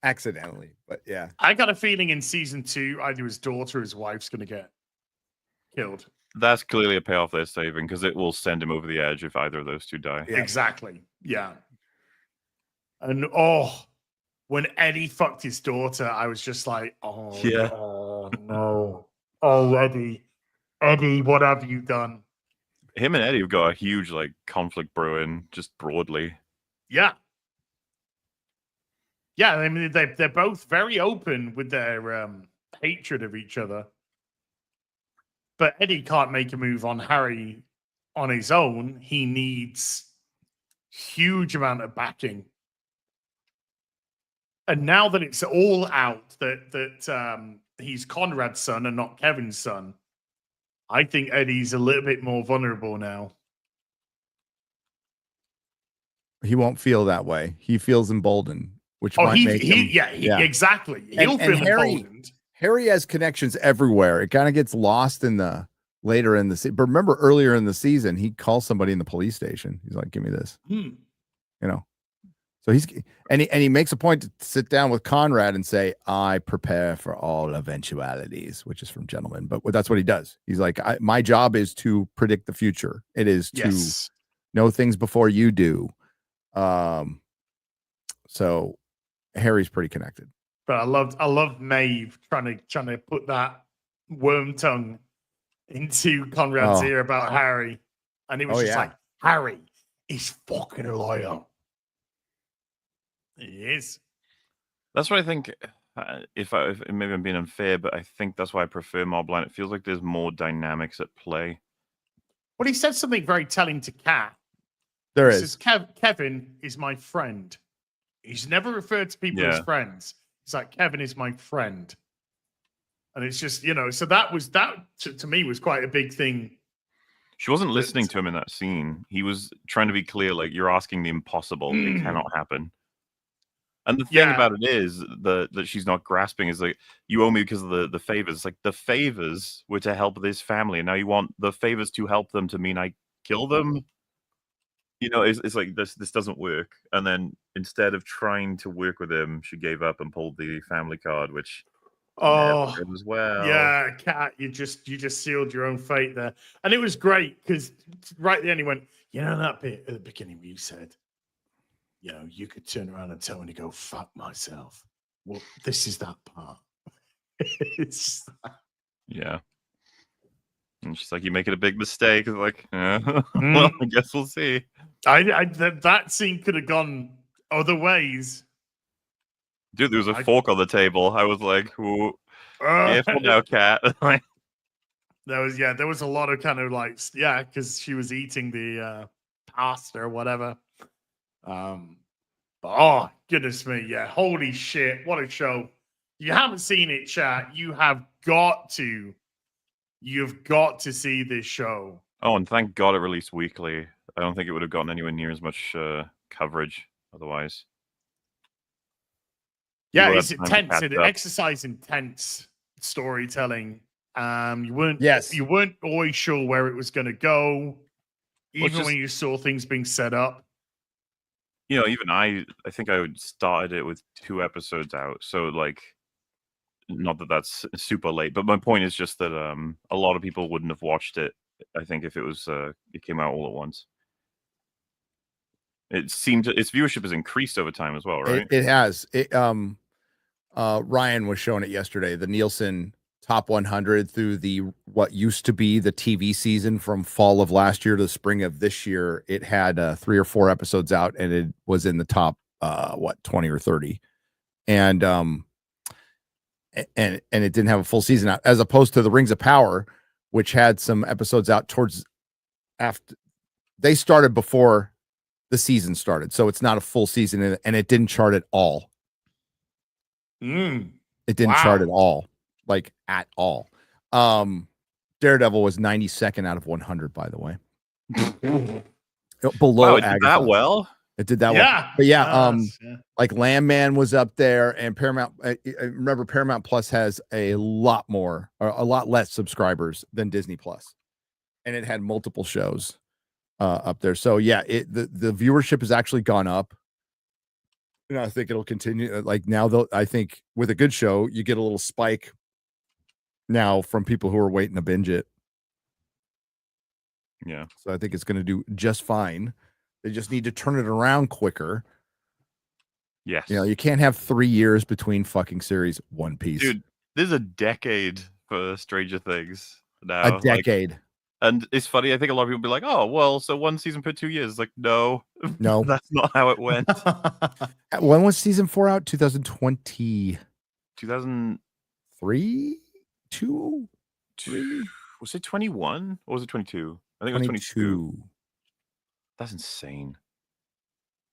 accidentally. But yeah, I got a feeling in season 2, either his daughter or his wife's going to get killed. That's clearly a payoff they're saving, because it will send him over the edge if either of those two die. Yeah. Exactly. Yeah. And when Eddie fucked his daughter, I was just like, oh, yeah. Oh no. Oh, Eddie, what have you done? Him and Eddie have got a huge like conflict brewing, just broadly. Yeah. Yeah, I mean, they're both very open with their hatred of each other. But Eddie can't make a move on Harry on his own. He needs huge amount of backing. And now that it's all out that he's Conrad's son and not Kevin's son, I think Eddie's a little bit more vulnerable now. He won't feel that way. He feels emboldened, which might make him... Exactly. He'll feel emboldened. Harry has connections everywhere. It kind of gets lost in the later in the season. But remember earlier in the season, he calls somebody in the police station. He's like, "Give me this." You know. So he makes a point to sit down with Conrad and say, "I prepare for all eventualities," which is from Gentlemen. But that's what he does. He's like, "My job is to predict the future. It is to know things before you do." So Harry's pretty connected. But I loved Maeve trying to put that worm tongue into Conrad's ear about Harry, and it was just like, Harry is fucking loyal. He is. That's what I think. If maybe I'm being unfair, but I think that's why I prefer Mobland. It feels like there's more dynamics at play. Well, he said something very telling to Kat. He says, Kevin is my friend. He's never referred to people as friends. He's like, Kevin is my friend. And it's just, so that to me was quite a big thing. She wasn't listening to him in that scene. He was trying to be clear, like, you're asking the impossible. It cannot happen. And the thing about it is that she's not grasping is like, you owe me because of the favors. It's like, the favors were to help this family, and now you want the favors to help them to mean I kill them? It's like, this doesn't work. And then instead of trying to work with him, she gave up and pulled the family card, which never did as well. Yeah, Kat, you just sealed your own fate there. And it was great because right at the end he went, that bit at the beginning where you said, you could turn around and tell me to go fuck myself. Well, this is that part. Yeah. And she's like, "You making a big mistake." It's like, well, I guess we'll see. That scene could have gone other ways. Dude, there was a fork on the table. I was like, "Ooh, careful now, Kat." There was a lot of kind of like, because she was eating the pasta or whatever. But goodness me, holy shit, what a show. You haven't seen it, chat. You've got to see this show. Oh, and thank God it released weekly. I don't think it would have gotten anywhere near as much coverage otherwise. Yeah, will it's have time to intense. catch It up. exercise intense storytelling. You weren't Yes. you weren't always sure where it was going to go, Well, even just- when you saw things being set up. You know, even I think I started it with 2 episodes out. So like, not that that's super late, but my point is just that a lot of people wouldn't have watched it. I think if it was it came out all at once. It seemed its viewership has increased over time as well, right? It has. Ryan was showing it yesterday. The Nielsen top 100 through the what used to be the TV season from fall of last year to the spring of this year. It had 3 or 4 episodes out, and it was in the top 20 or 30, and it didn't have a full season out, as opposed to the Rings of Power, which had some episodes out towards after they started before the season started, so it's not a full season, and it didn't chart at all. It didn't chart at all, like at all. Daredevil was 92nd out of 100, by the way. Below Wow, it did that Agatha. well. It did that Yeah. well. But yeah, Yeah. like Landman was up there, and Paramount. I remember Paramount Plus has a lot more, or a lot less subscribers than Disney Plus, and it had multiple shows up there. So yeah, the viewership has actually gone up. And I think it'll continue. Like now, though, I think with a good show, you get a little spike now from people who are waiting to binge it. Yeah. So I think it's going to do just fine. They just need to turn it around quicker. Yes. You know, you can't have 3 years between fucking series. One Piece, Dude, there's a decade for Stranger Things now. a decade. And it's funny. I think a lot of people be like, "Oh, well, so 1 season per 2 years." It's like, no, that's not how it went. When was season 4 out? 2020. 2003, 2, 3. Was it 21 or was it 22? I think it was 22. That's insane.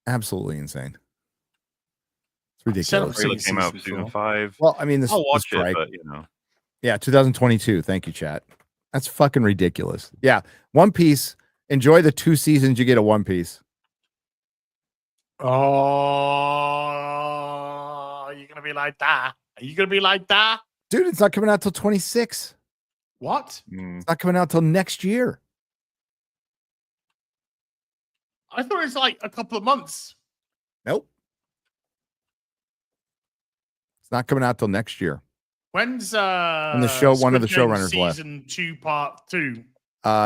Absolutely insane. It's ridiculous. Trailer came out for season 5. Well, I mean, I'll watch it, but you know. Yeah, 2022. Thank you, chat. That's fucking ridiculous. Yeah, One Piece. Enjoy the 2 seasons you get a One Piece. Oh, you're gonna be like that? Are you gonna be like that, dude? It's not coming out till 26. What? It's not coming out till next year. I thought it's like a couple of months. Nope. It's not coming out till next year. When's and the show one of the showrunners left. Season 2 part 2?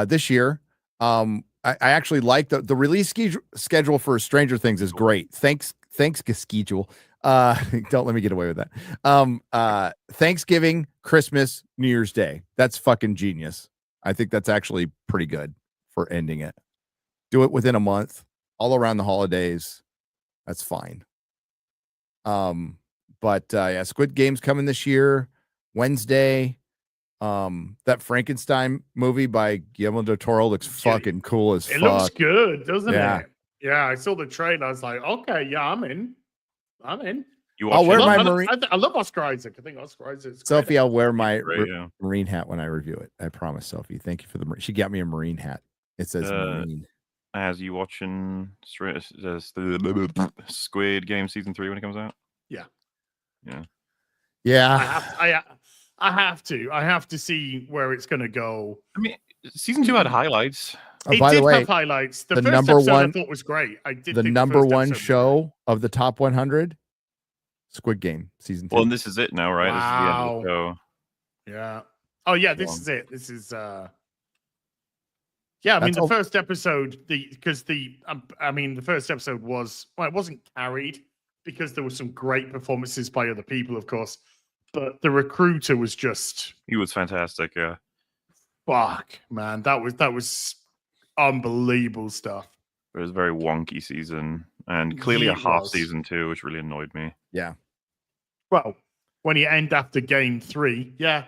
This year. I actually like the release schedule for Stranger Things is great. Thanks schedule. Don't let me get away with that. Thanksgiving, Christmas, New Year's Day. That's fucking genius. I think that's actually pretty good for ending it. Do it within a month, all around the holidays. That's fine. But yeah, Squid Game's coming this year, Wednesday. That Frankenstein movie by Guillermo del Toro looks fucking cool as fuck. It looks good, doesn't Yeah. it? Yeah, I saw the trailer. I was like, okay, yeah, I'm in. I'll wear my marine. I love Oscar Isaac. I think Oscar Isaac. Sophie, I'll wear my yeah. marine hat when I review it. I promise, Sophie. Thank you for the. She got me a marine hat. It says marine. As you watching Squid Game season 3 when it comes out? Yeah. I have to see where it's going to go. I mean, season 2 had highlights. It by did the way, have highlights. The first number episode one, I thought was great. I did the think number first one episode show of the top 100, Squid Game season 2. Well, and this is it now, right? Wow. This is the end of the show. Yeah. Oh yeah, this is it. This is yeah, I mean the first episode, the first episode was, well, it wasn't carried because there were some great performances by other people, of course, but the recruiter was just, he was fantastic. Yeah. Fuck, man, that was unbelievable stuff. It was a very wonky season, and clearly a half season too, which really annoyed me. Yeah. Well, when you end after game 3, yeah.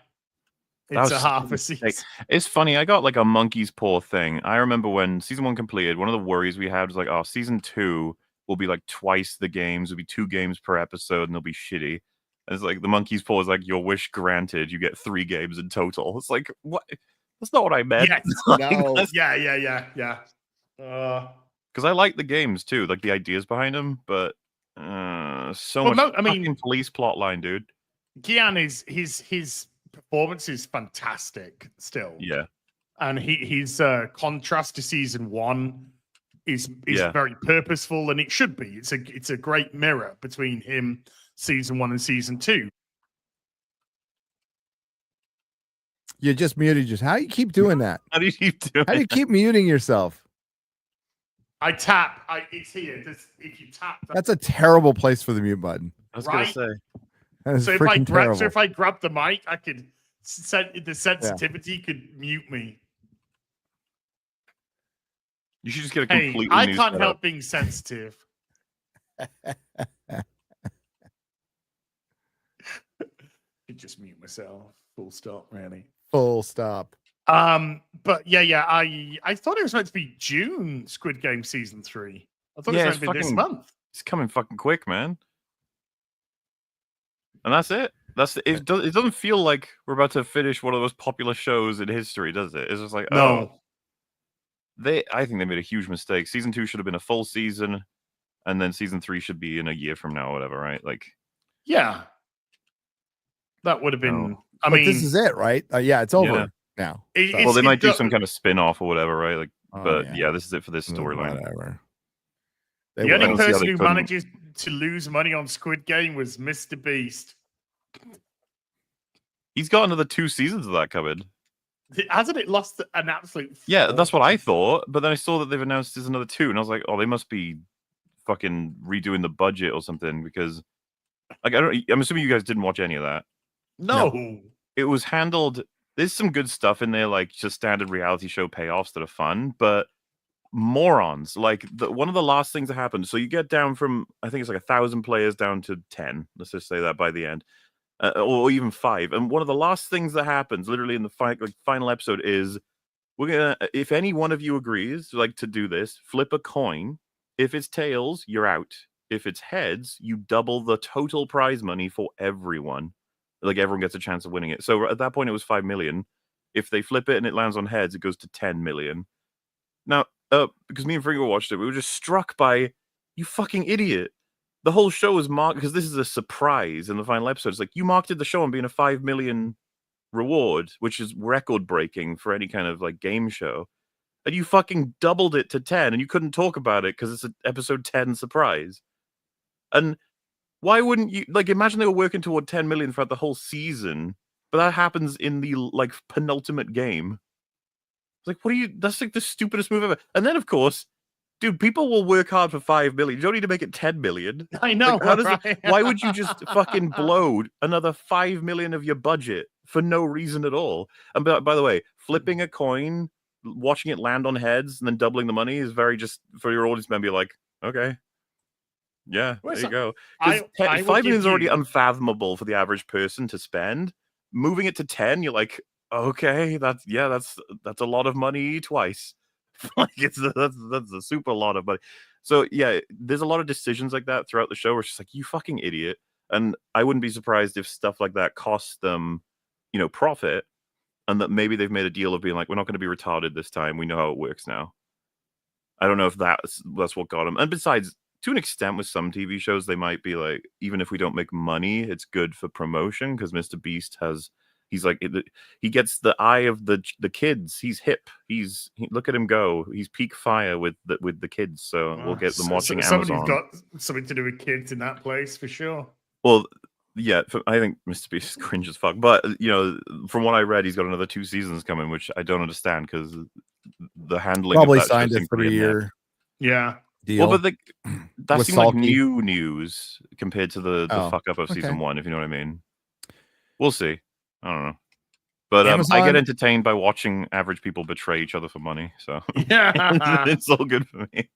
It's a half a season. It's funny. I got like a monkey's paw thing. I remember when season 1 completed, one of the worries we had was like, oh, season 2 will be like twice the games. It'll be 2 games per episode, and they'll be shitty. And it's like the monkey's paw is like, your wish granted. You get 3 games in total. It's like, what? That's not what I meant. Yes. No. Yeah. Because I like the games too, like the ideas behind them, but So Well, much no, I mean- fucking police plot line, dude. Gian is his performance is fantastic still. Yeah. And his contrast to season 1 is Yeah. very purposeful, and it should be. It's a great mirror between him season 1 and season 2. You just muted yourself. How do you keep doing that? How do you keep doing How do you keep muting yourself? I tap. It's here. If you tap, That's a terrible place for the mute button. I was right? gonna say. That is So if I freaking terrible. if I grab the mic, I could set the sensitivity could mute me. You should just get a Hey, completely I new can't setup. help being sensitive. Could just mute myself. Full stop. Really. Full stop. But yeah. I thought it was meant to be June. Squid Game season 3. I thought it was meant to be this month. It's coming fucking quick, man. And that's it. It doesn't feel like we're about to finish one of the most popular shows in history, does it? It's just like, No. I think they made a huge mistake. Season 2 should have been a full season, and then season 3 should be in a year from now, or whatever, right? Like, Yeah. That would have been. No. I But mean, this is it, right? Yeah, it's over now. well, they might do some kind of spin-off or whatever, right? Like, Oh, but yeah, this is it for this storyline. Whatever. The only will. See how person they who couldn't- manages to lose money on Squid Game was Mr. Beast. He's got another 2 seasons of that coming. Hasn't it lost an absolute? Yeah, that's what I thought. But then I saw that they've announced there's another 2, and I was like, oh, they must be fucking redoing the budget or something, because like I'm assuming you guys didn't watch any of that. No. It was handled. There's some good stuff in there, like just standard reality show payoffs that are fun, but morons. Like one of the last things that happened. So you get down from, I think it's like 1,000 players down to 10. Let's just say that by the end, or even 5. And one of the last things that happens, literally in the final episode, is we're gonna. If any one of you agrees, like to do this, flip a coin. If it's tails, you're out. If it's heads, you double the total prize money for everyone. Like everyone gets a chance of winning it. So at that point, it was 5 million. If they flip it and it lands on heads, it goes to 10 million. Now, because me and Fringo watched it, we were just struck by, you fucking idiot. The whole show was marked, because this is a surprise in the final episode. It's like, you marketed the show on being a 5 million reward, which is record breaking for any kind of like game show. And you fucking doubled it to 10, and you couldn't talk about it because it's an episode 10 surprise. And why wouldn't you, like, imagine they were working toward 10 million throughout the whole season, but that happens in the like penultimate game. It's like, what are you, that's like the stupidest move ever. And then of course, dude, people will work hard for 5 million. You don't need to make it 10 million. I know. Like, how does right? why would you just fucking blow another 5 million of your budget for no reason at all? And by the way, flipping a coin, watching it land on heads, and then doubling the money is very just for your audience member. You're like, okay, yeah, there you go. Because 5 million is already unfathomable for the average person to spend. Moving it to 10, you're like, okay, that's a lot of money twice. Like that's a super lot of money. So yeah, there's a lot of decisions like that throughout the show where it's just like, you fucking idiot. And I wouldn't be surprised if stuff like that costs them, profit, and that maybe they've made a deal of being like, we're not going to be retarded this time. We know how it works now. I don't know if that's what got them. And besides, to an extent, with some TV shows, they might be like, even if we don't make money, it's good for promotion, because Mr. Beast he's like, he gets the eye of the kids. He's hip. Look at him go. He's peak fire with the kids. So we'll get them watching Amazon. Somebody's got something to do with kids in that place for sure. Well, yeah, I think Mr. Beast is cringe as fuck. But from what I read, he's got another 2 seasons coming, which I don't understand, because the handling probably of that signed a seems pretty inept. 3-year Yeah. deal. Well, but that with seemed like Salky. new news compared to the fuck up of okay. season 1, if you know what I mean. We'll see. I don't know. But I Amazon- get entertained by watching average people betray each other for money. So Yeah. it's all good for me.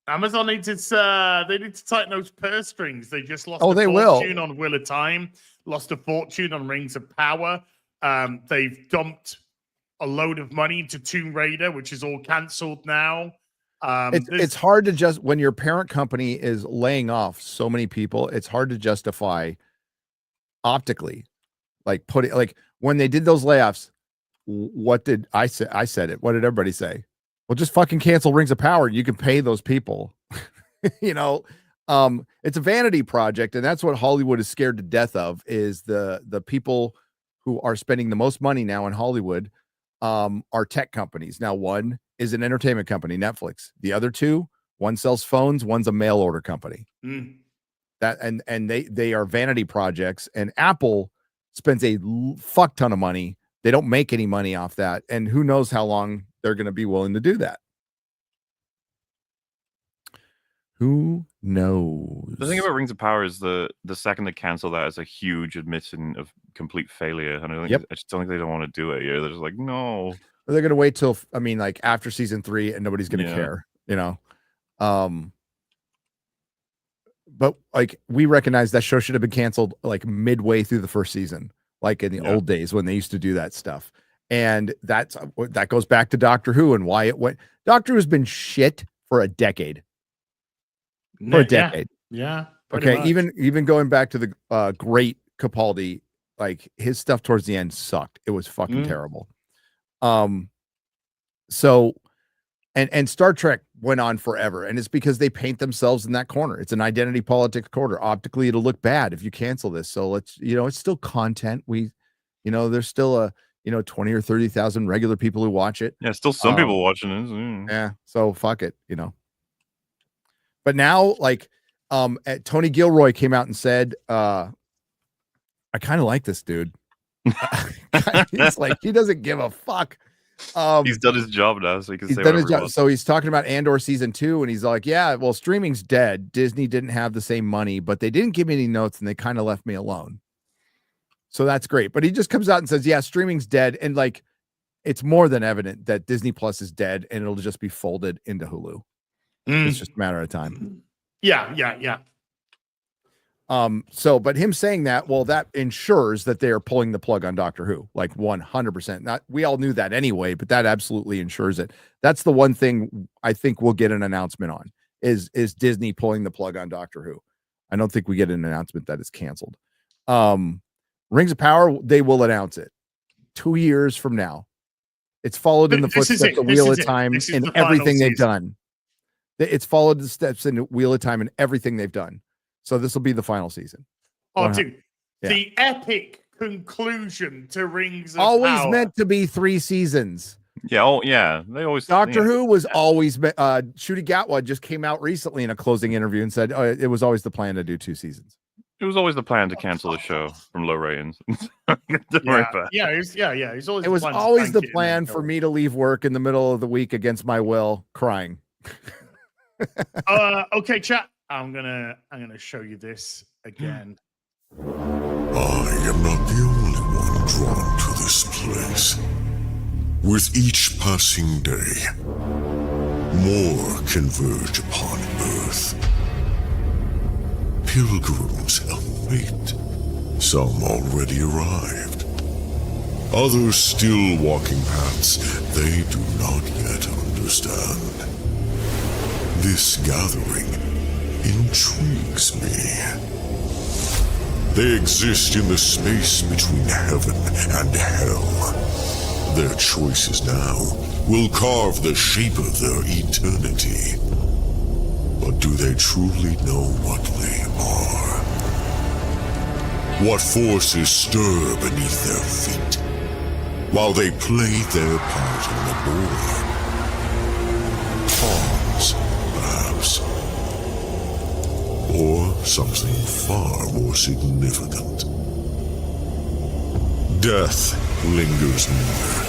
Amazon needs they need to tighten those purse strings. They just lost Oh, a they will. fortune on Wheel of Time, lost a fortune on Rings of Power. They've dumped a load of money into Tomb Raider, which is all cancelled now. It's hard to just, when your parent company is laying off so many people, it's hard to justify optically, like when they did those layoffs. What did I say? I said it. What did everybody say? Well, just fucking cancel Rings of Power. You can pay those people. You know, it's a vanity project, and that's what Hollywood is scared to death of, is the people who are spending the most money now in Hollywood are tech companies. Now, one is an entertainment company, Netflix. The other two, one sells phones, one's a mail order company. That and they are vanity projects, and Apple spends a fuck ton of money. They don't make any money off that, and who knows how long they're going to be willing to do that. Who knows? The thing about Rings of Power is the second they cancel that is a huge admission of complete failure. And I just don't think they don't want to do it here. They're just like, no. They're gonna wait till like after season 3, and nobody's gonna care, you know. But like, we recognize that show should have been canceled like midway through the first season, like in the old days when they used to do that stuff. And that goes back to Doctor Who and why it went. Doctor Who has been shit for a decade. Yeah. Okay. Much. Even going back to the great Capaldi, like his stuff towards the end sucked. It was fucking terrible. So and Star Trek went on forever, and it's because they paint themselves in that corner. It's an identity politics corner. Optically, it'll look bad if you cancel this. So let's, it's still content. There's still 20 or 30,000 regular people who watch it. Yeah, still some people watching it. Yeah, so fuck it, But now, like, Tony Gilroy came out and said, I kind of like this dude. He's like, he doesn't give a fuck. He's done his job now, so he can say done his whatever job. So he's talking about Andor season 2, and he's like, yeah, well, streaming's dead. Disney didn't have the same money, but they didn't give me any notes, and they kind of left me alone. So that's great. But he just comes out and says, yeah, streaming's dead. And like, it's more than evident that Disney Plus is dead, and it'll just be folded into Hulu. It's just a matter of time. Yeah. But him saying that, well, that ensures that they are pulling the plug on Doctor Who, like 100%. Not, we all knew that anyway, but that absolutely ensures it. That's the one thing I think we'll get an announcement on is Disney pulling the plug on Doctor Who. I don't think we get an announcement that it's canceled. Rings of Power, they will announce it 2 years from now. It's followed in the footsteps of Wheel of Time in everything they've done. It's followed the steps in Wheel of Time and everything they've done. So this will be the final season. Dude, the epic conclusion to Rings of always Power. Meant to be 3 seasons. Yeah. They always. Doctor Who was always. Ncuti Gatwa just came out recently in a closing interview and said it was always the plan to do 2 seasons. It was always the plan to cancel the show from low ratings. He's always. It was always the plan for me to leave work in the middle of the week against my will, crying. Okay, chat. I'm gonna show you this again. I am not the only one drawn to this place. With each passing day, more converge upon Earth. Pilgrims await. Some already arrived. Others still walking paths they do not yet understand. This gathering intrigues me. They exist in the space between heaven and hell. Their choices now will carve the shape of their eternity. But do they truly know what they are? What forces stir beneath their feet while they play their part on the board? Pawns, perhaps. Or something far more significant. Death lingers near.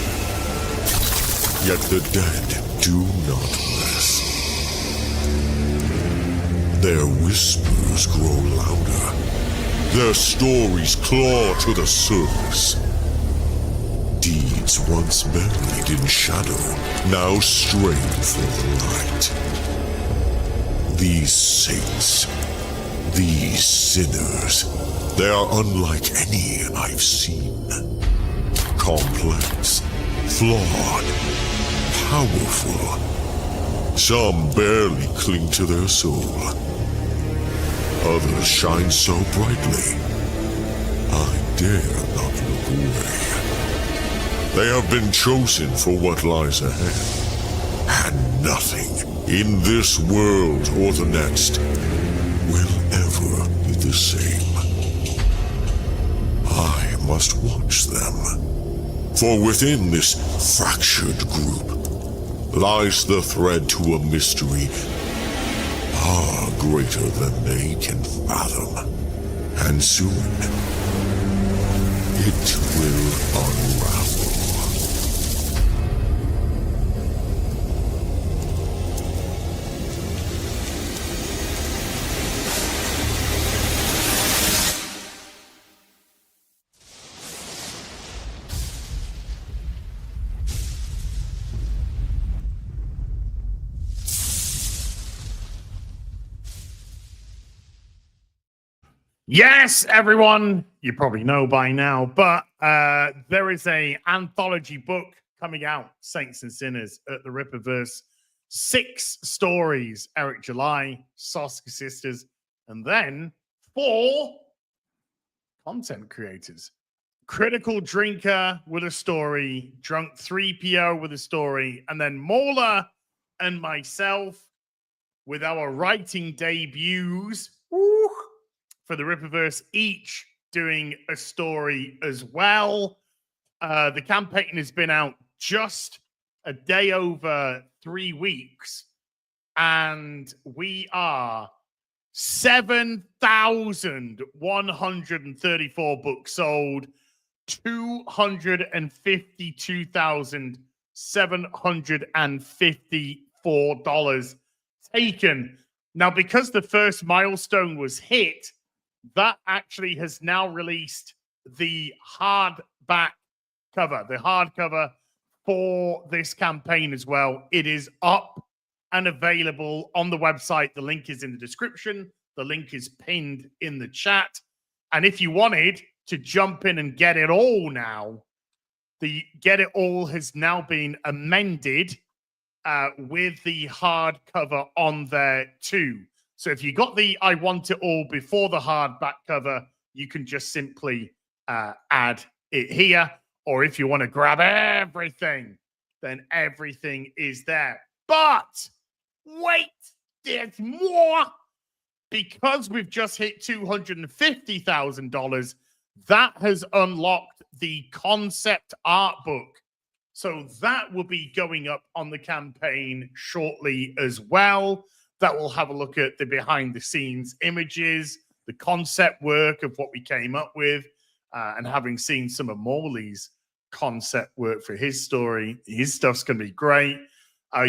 Yet the dead do not rest. Their whispers grow louder. Their stories claw to the surface. Deeds once buried in shadow now strain for the light. These saints, these sinners, they are unlike any I've seen. Complex, flawed, powerful. Some barely cling to their soul. Others shine so brightly, I dare not look away. They have been chosen for what lies ahead, and nothing in this world or the next, will ever be the same. I must watch them. For within this fractured group lies the thread to a mystery far greater than they can fathom. And soon, it will unravel. Yes, everyone, you probably know by now, but there is a anthology book coming out, Saints and Sinners at the Rippaverse. 6 stories, Eric July, Soska Sisters, and then 4 content creators. Critical Drinker with a story, Drunk 3PO with a story, and then Mola and myself with our writing debuts. Woo, for the Rippaverse, each doing a story as well. The campaign has been out just a day over 3 weeks, and we are 7,134 books sold, $252,754 taken. Now, because the first milestone was hit, that actually has now released the hardback cover, the hardcover for this campaign as well. It is up and available on the website. The link is in the description. The link is pinned in the chat. And if you wanted to jump in and get it all now, the Get It All has now been amended with the hardcover on there too. So if you got the I Want It All before the hardback cover, you can just simply add it here. Or if you want to grab everything, then everything is there. But wait, there's more. Because we've just hit $250,000, that has unlocked the concept art book. So that will be going up on the campaign shortly as well. That will have a look at the behind the scenes images, the concept work of what we came up with, and having seen some of Morley's concept work for his story, his stuff's going to be great.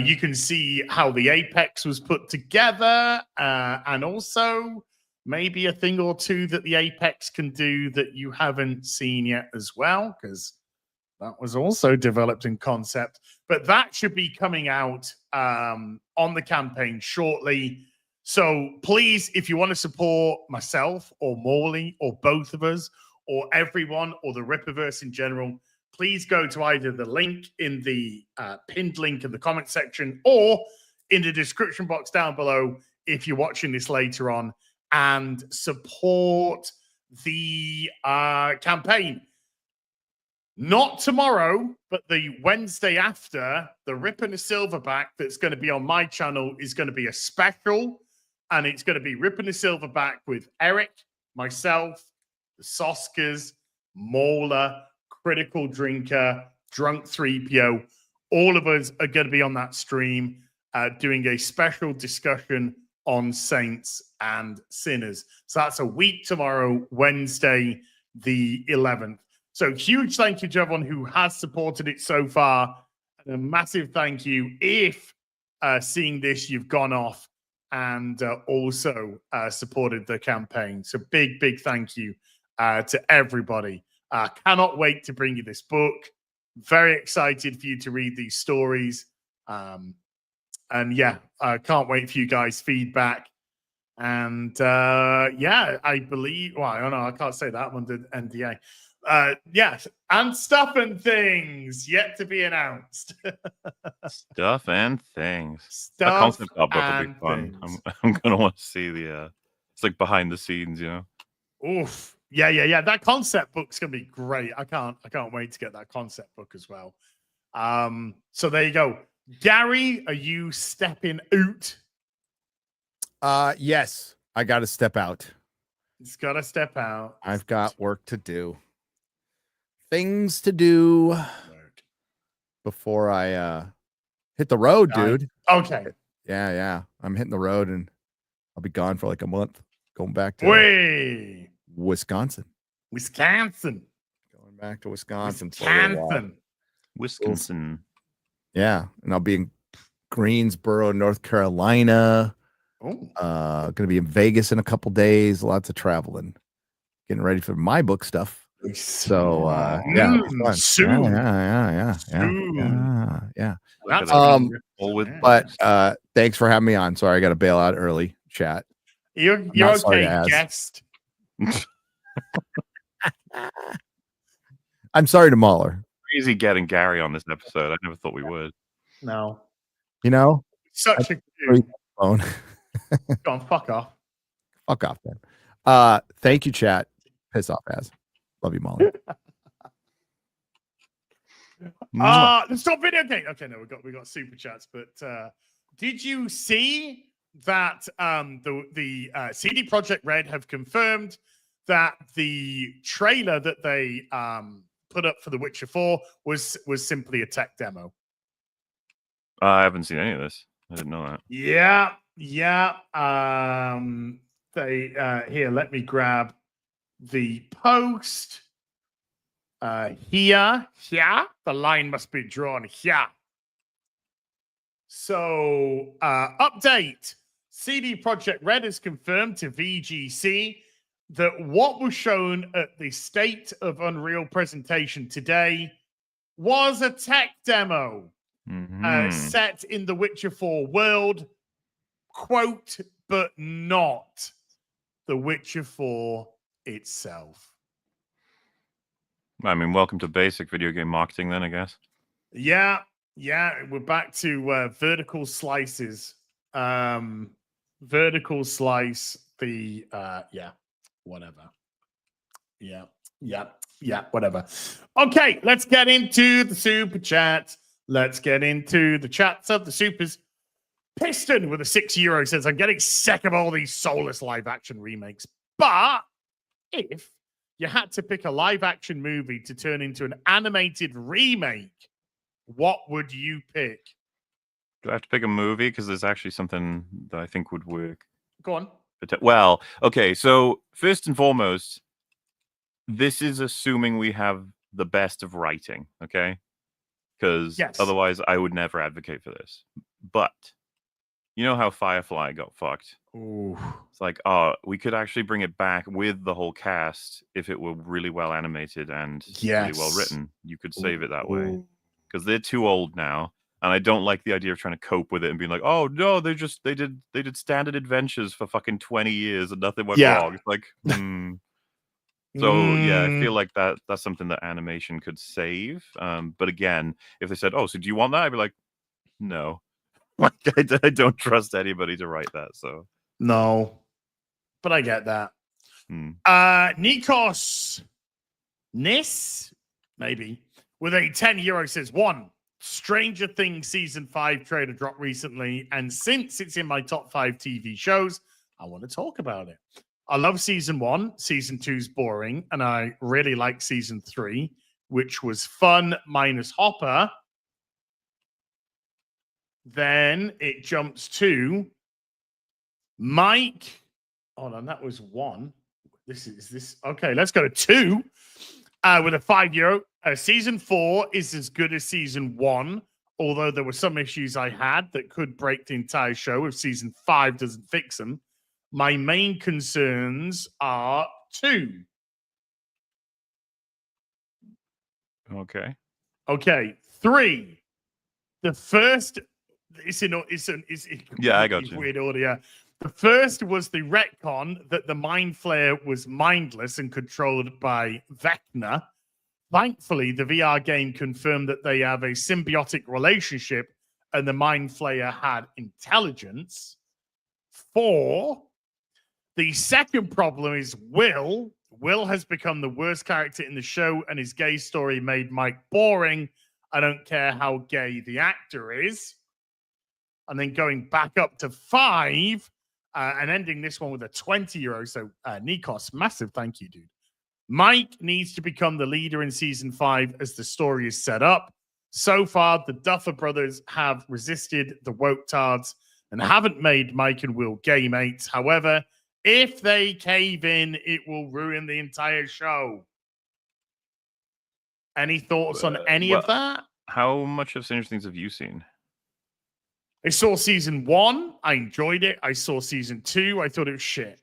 You can see how the Apex was put together, and also maybe a thing or two that the Apex can do that you haven't seen yet as well, because that was also developed in concept. But that should be coming out on the campaign shortly. So please, if you want to support myself or Morley or both of us or everyone or the Rippaverse in general, please go to either the link in the pinned link in the comment section or in the description box down below if you're watching this later on, and support the campaign. Not tomorrow, but the Wednesday after, the Rip and the Silverback that's going to be on my channel is going to be a special, and it's going to be Rip and the Silverback with Eric, myself, the Soskas, Mola, Critical Drinker, Drunk 3PO. All of us are going to be on that stream doing a special discussion on Saints and Sinners. So that's a week tomorrow, Wednesday, the 11th. So huge thank you to everyone who has supported it so far. And a massive thank you if seeing this, you've gone off and also supported the campaign. So big, big thank you to everybody. Cannot wait to bring you this book. Very excited for you to read these stories. And yeah, I can't wait for you guys' feedback. And yeah, I believe, well, I don't know, I can't say that one did NDA. Yes, and stuff and things yet to be announced. Stuff and things. Stuff that concept art book will be and fun. things. I'm gonna want to see the it's like behind the scenes, you know. Oof. Yeah. That concept book's gonna be great. I can't wait to get that concept book as well. So there you go. Gary, are you stepping out? Yes, I got to step out. He's got to step out. I've got work to do. Things to do before I hit the road, dude. Okay. Yeah. I'm hitting the road and I'll be gone for like a month. Going back to Wisconsin. Wisconsin. Going back to Wisconsin. For a little while. Wisconsin. Yeah, and I'll be in Greensboro, North Carolina. Oh. Going to be in Vegas in a couple days. Lots of traveling. Getting ready for my book stuff. So yeah, soon. Yeah. That's but thanks for having me on. Sorry, I got to bail out early. Chat. You're okay, guest. I'm sorry to Mahler. Crazy getting Gary on this episode. I never thought we would. No. You know, such a good phone. Go on, fuck off. Fuck off, then. Thank you, chat. Piss off, ass. Love you, Molly. Stop video game. Okay, no, we got super chats, but did you see that the CD Projekt Red have confirmed that the trailer that they put up for The Witcher 4 was simply a tech demo? I haven't seen any of this. I didn't know that. Yeah. Here, let me grab the post. Here. The line must be drawn here. So, update. CD Projekt Red has confirmed to VGC that what was shown at the State of Unreal presentation today was a tech demo set in the Witcher 4 world, quote, but not the Witcher 4 itself. I mean, welcome to basic video game marketing then, I guess. Yeah, we're back to vertical slices. Vertical slice the whatever. Yeah, whatever. Okay, let's get into the super chats. Let's get into the chats of the supers. Piston with a €6 says, I'm getting sick of all these soulless live action remakes. But if you had to pick a live action movie to turn into an animated remake, what would you pick? Do I have to pick a movie? Because there's actually something that I think would work. Go on. Well, okay, so first and foremost, this is assuming we have the best of writing, okay? Because otherwise I would never advocate for this. But you know how Firefly got fucked? Ooh. It's like, we could actually bring it back with the whole cast if it were really well animated and really well written. You could save it that way. Because they're too old now. And I don't like the idea of trying to cope with it and being like, oh no, they did standard adventures for fucking 20 years and nothing went wrong. It's like, So yeah, I feel like that's something that animation could save. But again, if they said, oh, so do you want that? I'd be like, no. Like I don't trust anybody to write that. So no. But I get that. Nikos Nis, maybe, with a €10 says, 1, Stranger Things Season 5 trailer dropped recently, and since it's in my top 5 TV shows, I want to talk about it. I love Season 1. Season 2's boring, and I really like Season 3, which was fun minus Hopper. Then it jumps to Mike. Hold on, that was 1. This. Okay, let's go to 2 with a €5. Season 4 is as good as Season 1, although there were some issues I had that could break the entire show if Season 5 doesn't fix them. My main concerns are 2. Okay. 3. The first it's I got you. Weird order. The first was the retcon that the Mind Flayer was mindless and controlled by Vecna. Thankfully, the VR game confirmed that they have a symbiotic relationship and the Mind Flayer had intelligence. 4. The second problem is Will. Will has become the worst character in the show, and his gay story made Mike boring. I don't care how gay the actor is. And then going back up to 5 and ending this one with a 20-euro. So, Nikos, massive thank you, dude. Mike needs to become the leader in season 5 as the story is set up. So far, the Duffer Brothers have resisted the woke tards and haven't made Mike and Will gay mates. However, if they cave in, it will ruin the entire show. Any thoughts on any of that? How much of Stranger Things have you seen? I saw season 1. I enjoyed it. I saw season 2. I thought it was shit.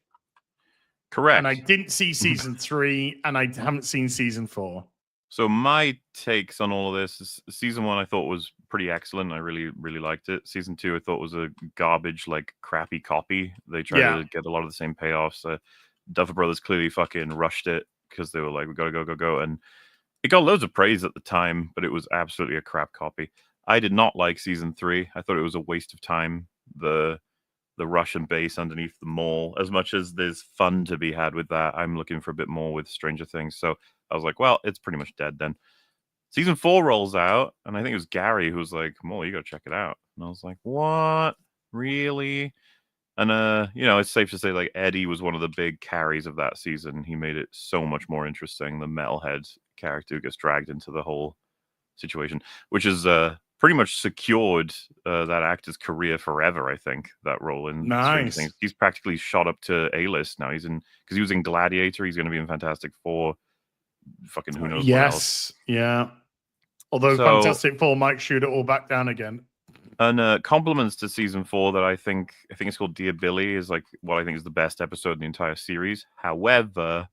Correct. And I didn't see season 3, and I haven't seen season 4. So my takes on all of this is season 1 I thought was pretty excellent. I really, really liked it. Season 2 I thought was a garbage, like crappy copy. They tried to get a lot of the same payoffs. Duffer Brothers clearly fucking rushed it because they were like, we gotta go. And it got loads of praise at the time, but it was absolutely a crap copy. I did not like season 3. I thought it was a waste of time. The Russian base underneath the mall, as much as there's fun to be had with that, I'm looking for a bit more with Stranger Things. So I was like, well, it's pretty much dead then. Season 4 rolls out, and I think it was Gary who was like, Molly, you gotta check it out. And I was like, what? Really? And it's safe to say like Eddie was one of the big carries of that season. He made it so much more interesting. The metalhead character who gets dragged into the whole situation, which is pretty much secured that actor's career forever. I think that role in Stranger Things. He's practically shot up to A-list now. He's in, because he was in Gladiator. He's going to be in Fantastic Four. Fucking who knows what else. Yeah. Although Fantastic Four might shoot it all back down again. And compliments to season 4 that I think it's called Dear Billy is like what I think is the best episode in the entire series. However,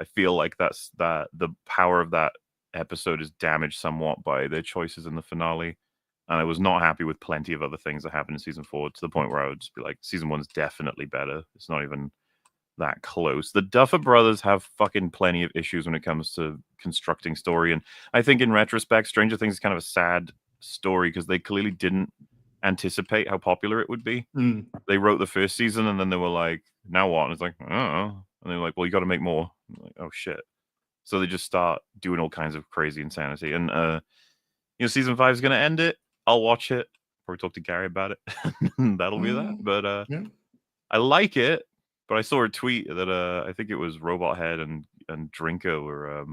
I feel like the power of that episode is damaged somewhat by their choices in the finale, and I was not happy with plenty of other things that happened in season 4 to the point where I would just be like, season 1's definitely better. It's not even that close. The Duffer Brothers have fucking plenty of issues when it comes to constructing story, and I think in retrospect Stranger Things is kind of a sad story because they clearly didn't anticipate how popular it would be. They wrote the first season and then they were like, now what? And it's like, and they're like, well, you got to make more. I'm like, oh shit. So they just start doing all kinds of crazy insanity. And, season 5 is going to end it. I'll watch it. Probably talk to Gary about it. That'll be that. But I like it. But I saw a tweet that I think it was Robot Head and Drinker were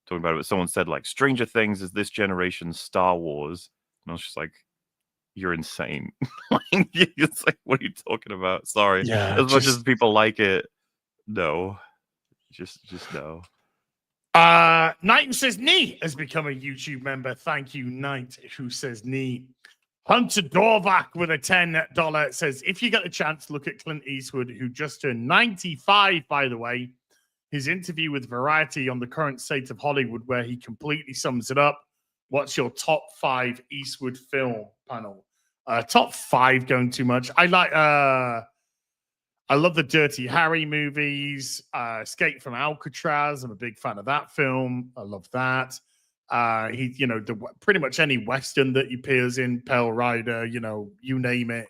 talking about it. But someone said, like, Stranger Things is this generation's Star Wars. And I was just like, you're insane. It's like, what are you talking about? Sorry. Yeah, much as people like it, no. Just no. Knight who says Neat has become a YouTube member. Thank you, Knight, who says Neat. Hunter Dorvac with a $10 says, if you get a chance, look at Clint Eastwood, who just turned 95, by the way. His interview with Variety on the current state of Hollywood, where he completely sums it up. What's your top 5 Eastwood film panel? Top 5 going too much. I love the Dirty Harry movies. Escape from Alcatraz. I'm a big fan of that film. I love that. Pretty much any Western that he appears in, Pale Rider, you name it.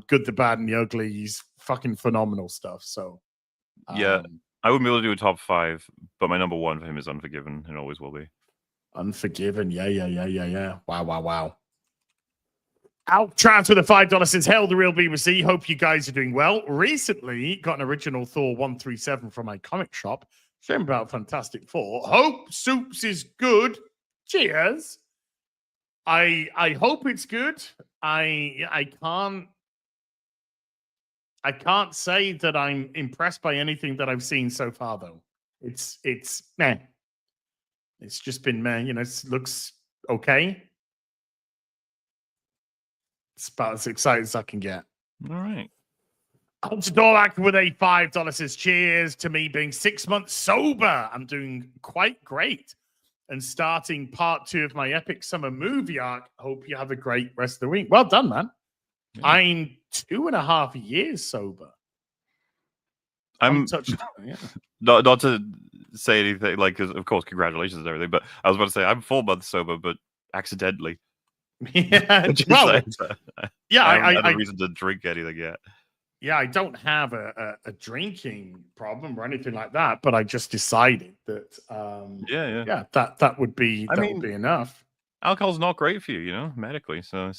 Good, the Bad, and the Ugly. He's fucking phenomenal stuff. So, yeah, I wouldn't be able to do a top 5, but my number 1 for him is Unforgiven, and always will be. Unforgiven. Yeah. Wow. Altrans with a $5 says, hail the real BBC. Hope you guys are doing well. Recently got an original Thor 137 from my comic shop. Shame about Fantastic Four. Hope Soups is good. Cheers. I hope it's good. I can't say that I'm impressed by anything that I've seen so far, though. It's meh. It's just been meh. It looks okay. It's about as excited as I can get. All right. Hunter Dorlack with a $5 says, cheers to me being 6 months sober. I'm doing quite great and starting part 2 of my epic summer movie arc. Hope you have a great rest of the week. Well done, man. Yeah. I'm 2.5 years sober. I'm not to say anything, like, because of course, congratulations and everything, but I was about to say I'm 4 months sober, but accidentally. Yeah, well, yeah, I haven't had a reason to drink anything yet. Yeah, I don't have a drinking problem or anything like that, but I just decided that that would be would be enough. alcohol's not great for you, medically. So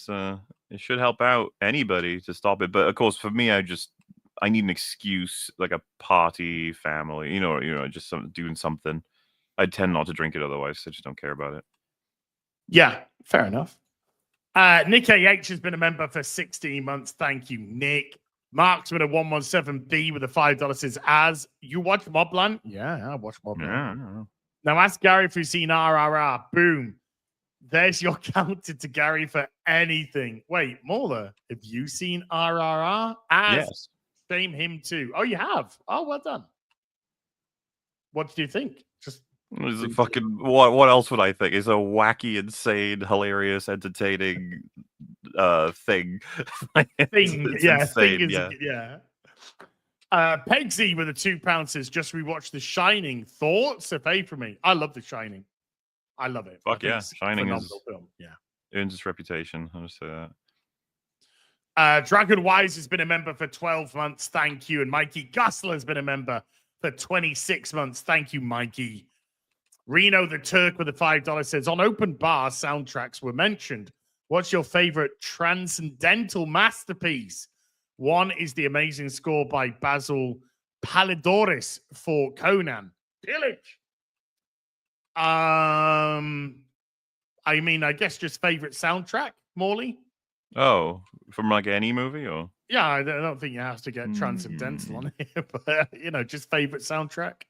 it should help out anybody to stop it. But of course, for me, I need an excuse, like a party, family, just doing something. I tend not to drink it otherwise. I just don't care about it. Yeah, fair enough. Nick AH has been a member for 16 months. Thank you, Nick. Mark's been a 117B with a $5. Says, as you watch Mobland? Yeah, I watch Mobland. Yeah. Now ask Gary if he's seen RRR. Boom. There's your counter to Gary for anything. Wait, Mauler, have you seen RRR? Yes. Shame him too. Oh, you have? Oh, well done. What do you think? Just it's a fucking what else would I think? It's a wacky, insane, hilarious, entertaining thing. Thing yeah. Pegsy with a £2 says, just rewatch The Shining. Thoughts? A pay for me. I love The Shining. I love it. Fuck yeah. Shining film. Yeah. Earns its reputation. I'll just say that. Dragon Wise has been a member for 12 months. Thank you. And Mikey Gussler has been a member for 26 months. Thank you, Mikey. Reno the Turk with a $5 says, on Open Bar, soundtracks were mentioned. What's your favorite transcendental masterpiece? One is the amazing score by Basil Palidoris for Conan. Pillage. I mean, I guess just favorite soundtrack, Morley. Oh, from like any movie, or yeah, I don't think you have to get transcendental on here, but just favorite soundtrack.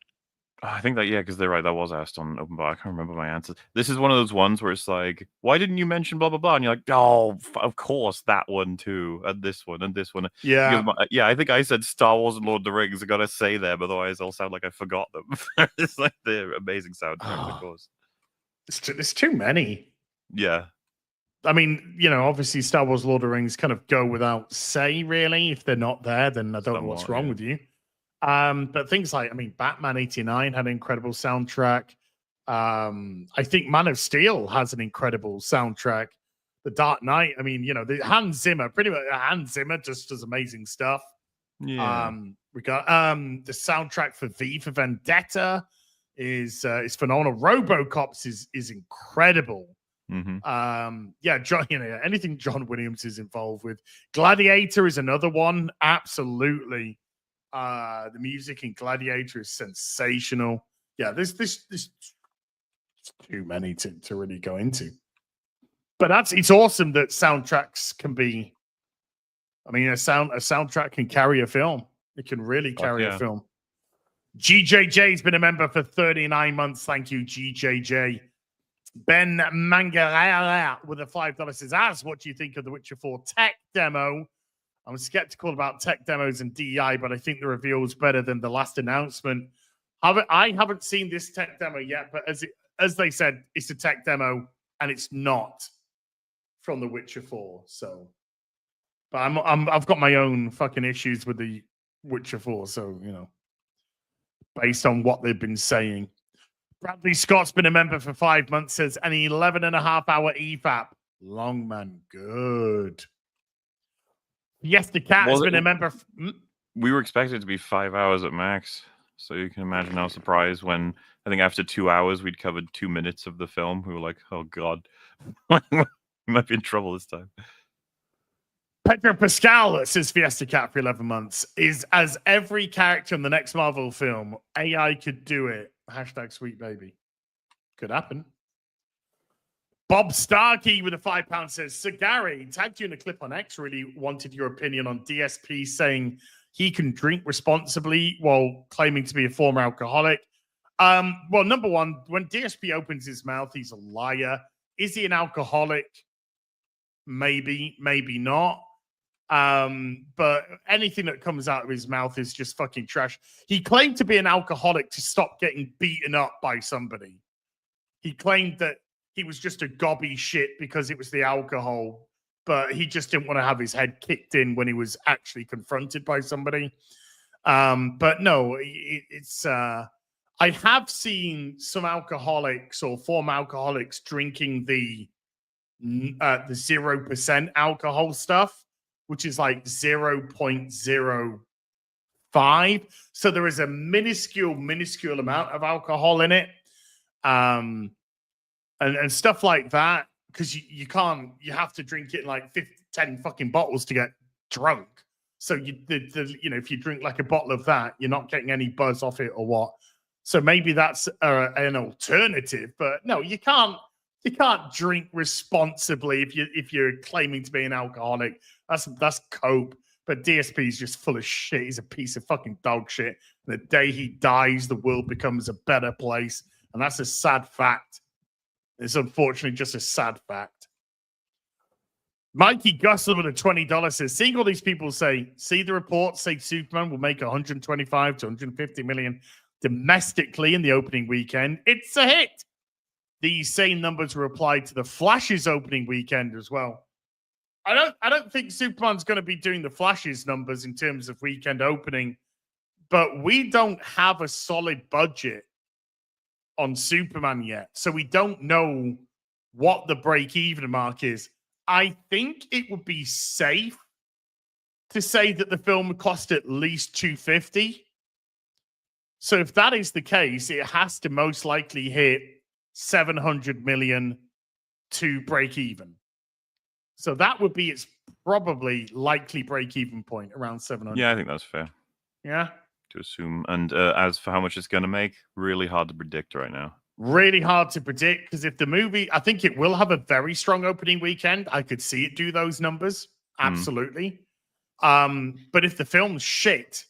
I think that because they're right. That was asked on Open Bar. I can't remember my answer. This is one of those ones where it's like, why didn't you mention blah blah blah? And you're like, oh, of course that one too, and this one and this one. Yeah, I think I said Star Wars and Lord of the Rings. I gotta say them, otherwise I'll sound like I forgot them. It's like they're amazing soundtracks, of course. There's too many. Yeah. I mean, obviously Star Wars, Lord of the Rings kind of go without say, really. If they're not there, then I don't know what's wrong with you. But things like, Batman 89 had an incredible soundtrack. I think Man of Steel has an incredible soundtrack. The Dark Knight, the Hans Zimmer, pretty much Hans Zimmer just does amazing stuff. Yeah. We got the soundtrack for V for Vendetta is phenomenal. RoboCops is incredible. Mm-hmm. John, anything John Williams is involved with. Gladiator is another one. Absolutely. The music in Gladiator is sensational. Yeah, there's too many to really go into. But it's awesome that soundtracks can be. A soundtrack can carry a film. It can really carry a film. GJJ's been a member for 39 months. Thank you, GJJ. Ben Mangarara with a $5 says, as what do you think of the Witcher 4 tech demo? I'm skeptical about tech demos and DEI, but I think the reveal was better than the last announcement. I haven't seen this tech demo yet, but as they said, it's a tech demo and it's not from the Witcher 4. So, but I've got my own fucking issues with the Witcher 4. So, based on what they've been saying. Bradley Scott's been a member for 5 months, says an 11.5-hour EFAP. Long man, good. Fiesta Cat has been a member. We were expected to be 5 hours at max. So you can imagine our surprise when I think after 2 hours we'd covered 2 minutes of the film. We were like, oh God, we might be in trouble this time. Pedro Pascal says Fiesta Cat for 11 months is as every character in the next Marvel film. AI could do it. # sweet baby. Could happen. Bob Starkey with a £5 says, Sir Gary, tagged you in a clip on X, really wanted your opinion on DSP saying he can drink responsibly while claiming to be a former alcoholic. Well, number one, when DSP opens his mouth, he's a liar. Is he an alcoholic? Maybe, maybe not. But anything that comes out of his mouth is just fucking trash. He claimed to be an alcoholic to stop getting beaten up by somebody. He claimed that he was just a gobby shit because it was the alcohol, but he just didn't want to have his head kicked in when he was actually confronted by somebody. But no, it's I have seen some alcoholics or former alcoholics drinking the 0% alcohol stuff, which is like 0.05. So there is a minuscule amount of alcohol in it. And stuff like that because you can't. You have to drink it in like 10 fucking bottles to get drunk. So if you drink like a bottle of that, you're not getting any buzz off it or what. So maybe that's an alternative. But no, you can't. You can't drink responsibly if you're claiming to be an alcoholic. That's cope. But DSP is just full of shit. He's a piece of fucking dog shit. And the day he dies, the world becomes a better place. And that's a sad fact. It's unfortunately just a sad fact. Mikey Gussel with a $20 says, seeing all these people see the reports say Superman will make 125 to 150 million domestically in the opening weekend. It's a hit. These same numbers were applied to the Flash's opening weekend as well. I don't think Superman's going to be doing the Flash's numbers in terms of weekend opening, but we don't have a solid budget on Superman yet. So we don't know what the break-even mark is. I think it would be safe to say that the film would cost at least $250. So if that is the case, it has to most likely hit 700 million to break even. So that would be its probably likely break-even point, around 700. Yeah, I think that's fair. Yeah? To assume. And as for how much it's going to make, really hard to predict right now. Really hard to predict, because if the movie, I think it will have a very strong opening weekend. I could see it do those numbers. Absolutely. But if the film's shit,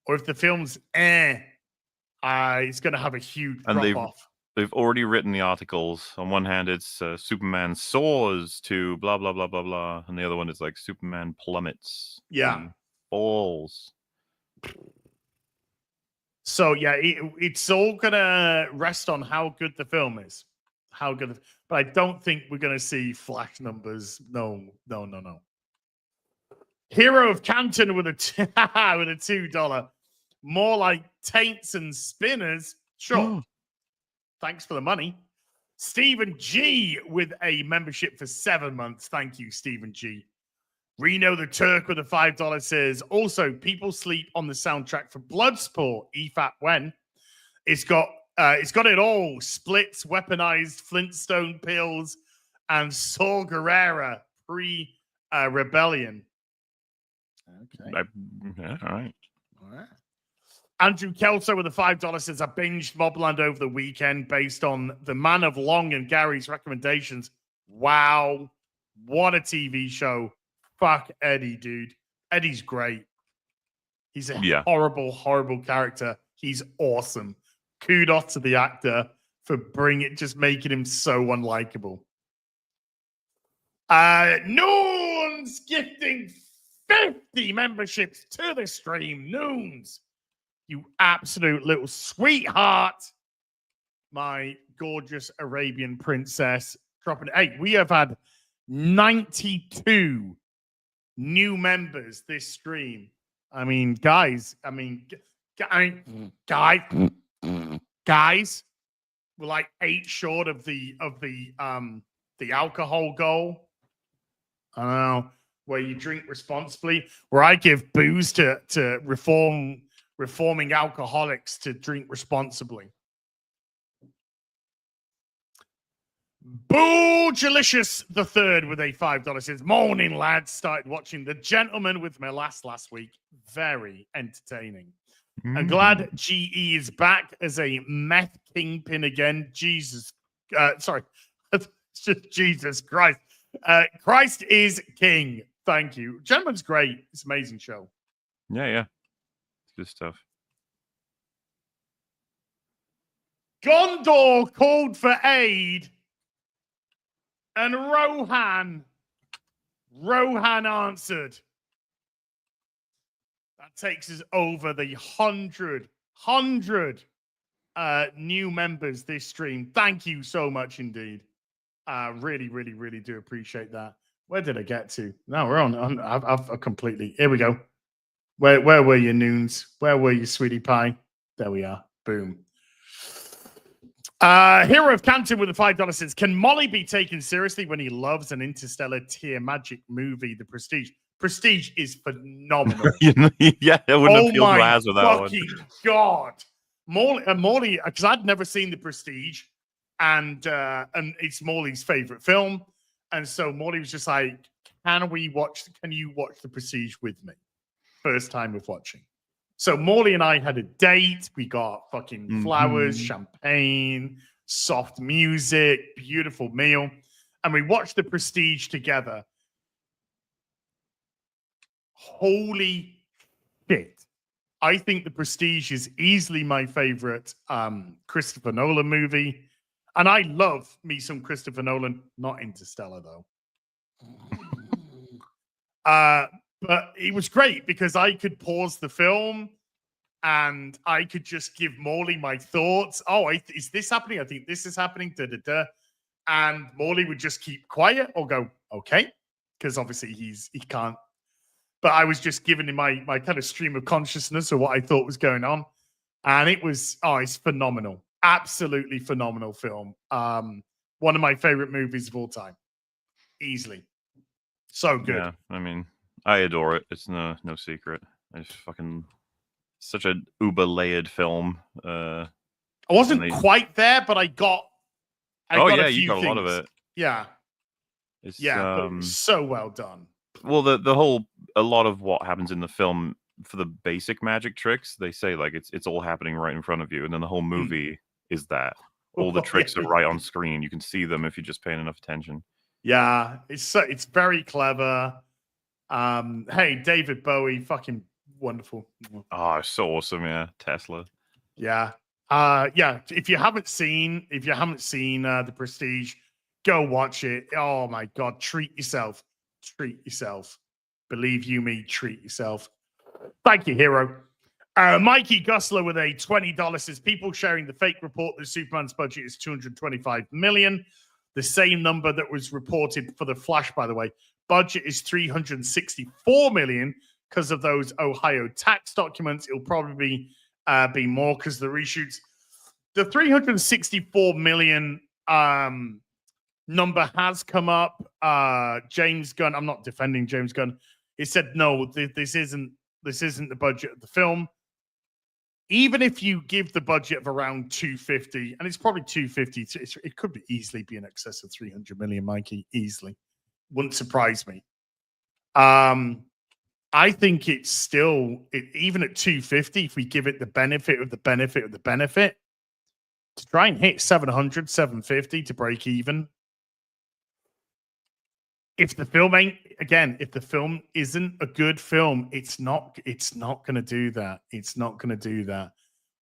or if the film's it's going to have a huge drop-off. They've already written the articles. On one hand, it's Superman soars to blah, blah, blah, blah, blah. And the other one is like Superman plummets. Yeah. Falls. So, yeah, it's all going to rest on how good the film is. How good. But I don't think we're going to see Flash numbers. No. Hero of Canton with a $2. More like taints and spinners. Sure. Thanks for the money. Stephen G with a membership for 7 months. Thank you, Stephen G. Reno the Turk with a $5 says, also, people sleep on the soundtrack for Bloodsport, EFAP when. It's got it all. Splits, weaponized Flintstone pills, and Saw Gerrera pre-rebellion. Okay. All right. Andrew Kelso with a $5 says, I binged Mobland over the weekend based on the Man of Long and Gary's recommendations. Wow. What a TV show. Fuck Eddie, dude. Eddie's great. He's a horrible, horrible character. He's awesome. Kudos to the actor for just making him so unlikable. Noons gifting 50 memberships to the stream. Noons. You absolute little sweetheart. My gorgeous Arabian princess. Dropping. Hey, we have had 92 new members this stream. I mean, guys, we're like 8 short of the alcohol goal. I don't know, where you drink responsibly, where I give booze to reforming alcoholics to drink responsibly. Boo-Jalicious the Third with a $5 says, morning, lads. Started watching The Gentleman with my last week. Very entertaining. I'm glad GE is back as a meth kingpin again. Jesus Christ. Christ is king. Thank you. Gentleman's great. It's an amazing show. Yeah. Good stuff. Gondor called for aid. And Rohan answered. That takes us over the 100 new members this stream. Thank you so much indeed. Really, really, really do appreciate that. Where did I get to? No, we're on. I've completely. Here we go. Where were you, Noons? Where were you, sweetie pie? There we are. Boom. Hero of Canton with a $5 says, can Molly be taken seriously when he loves an interstellar tier magic movie, The Prestige? Prestige is phenomenal. Yeah, I wouldn't appeal to Az with that one. Oh my fucking God. Molly, because I'd never seen The Prestige. and it's Morley's favorite film. And so Morley was just like, can you watch The Prestige with me? First time of watching. So Morley and I had a date. We got fucking flowers, champagne, soft music, beautiful meal. And we watched The Prestige together. Holy shit. I think The Prestige is easily my favorite Christopher Nolan movie. And I love me some Christopher Nolan, not Interstellar though. But it was great because I could pause the film and I could just give Morley my thoughts. Oh, is this happening? I think this is happening. Da, da, da. And Morley would just keep quiet or go, okay. Because obviously he can't. But I was just giving him my kind of stream of consciousness of what I thought was going on. And it was, it's phenomenal. Absolutely phenomenal film. One of my favorite movies of all time. Easily. So good. Yeah, I mean, I adore it. It's no secret. I just fucking such an uber layered film. I wasn't quite there, but I got you got a lot of it. Yeah. But it was so well done. Well, a lot of what happens in the film for the basic magic tricks, they say like it's all happening right in front of you, and then the whole movie is that all the tricks are right on screen. You can see them if you're just paying enough attention. Yeah, it's very clever. Hey, David Bowie, fucking wonderful. Oh, so awesome, yeah. Tesla. Yeah. If you haven't seen The Prestige, go watch it. Oh my god, treat yourself. Believe you me, treat yourself. Thank you, hero. Mikey Gusler with a $20 says people sharing the fake report that Superman's budget is $225 million. The same number that was reported for The Flash, by the way. Budget is $364 million because of those Ohio tax documents. It'll probably be more because of the reshoots. The $364 million number has come up. James Gunn, I'm not defending James Gunn. He said, no, this isn't the budget of the film. Even if you give the budget of around 250, and it's probably 250, it could be easily be in excess of 300 million, Mikey, easily. Wouldn't surprise me. I think it's still, even at 250, if we give it the benefit of the benefit of the benefit, to try and hit 700, 750 to break even. If the film isn't a good film, it's not going to do that. It's not going to do that.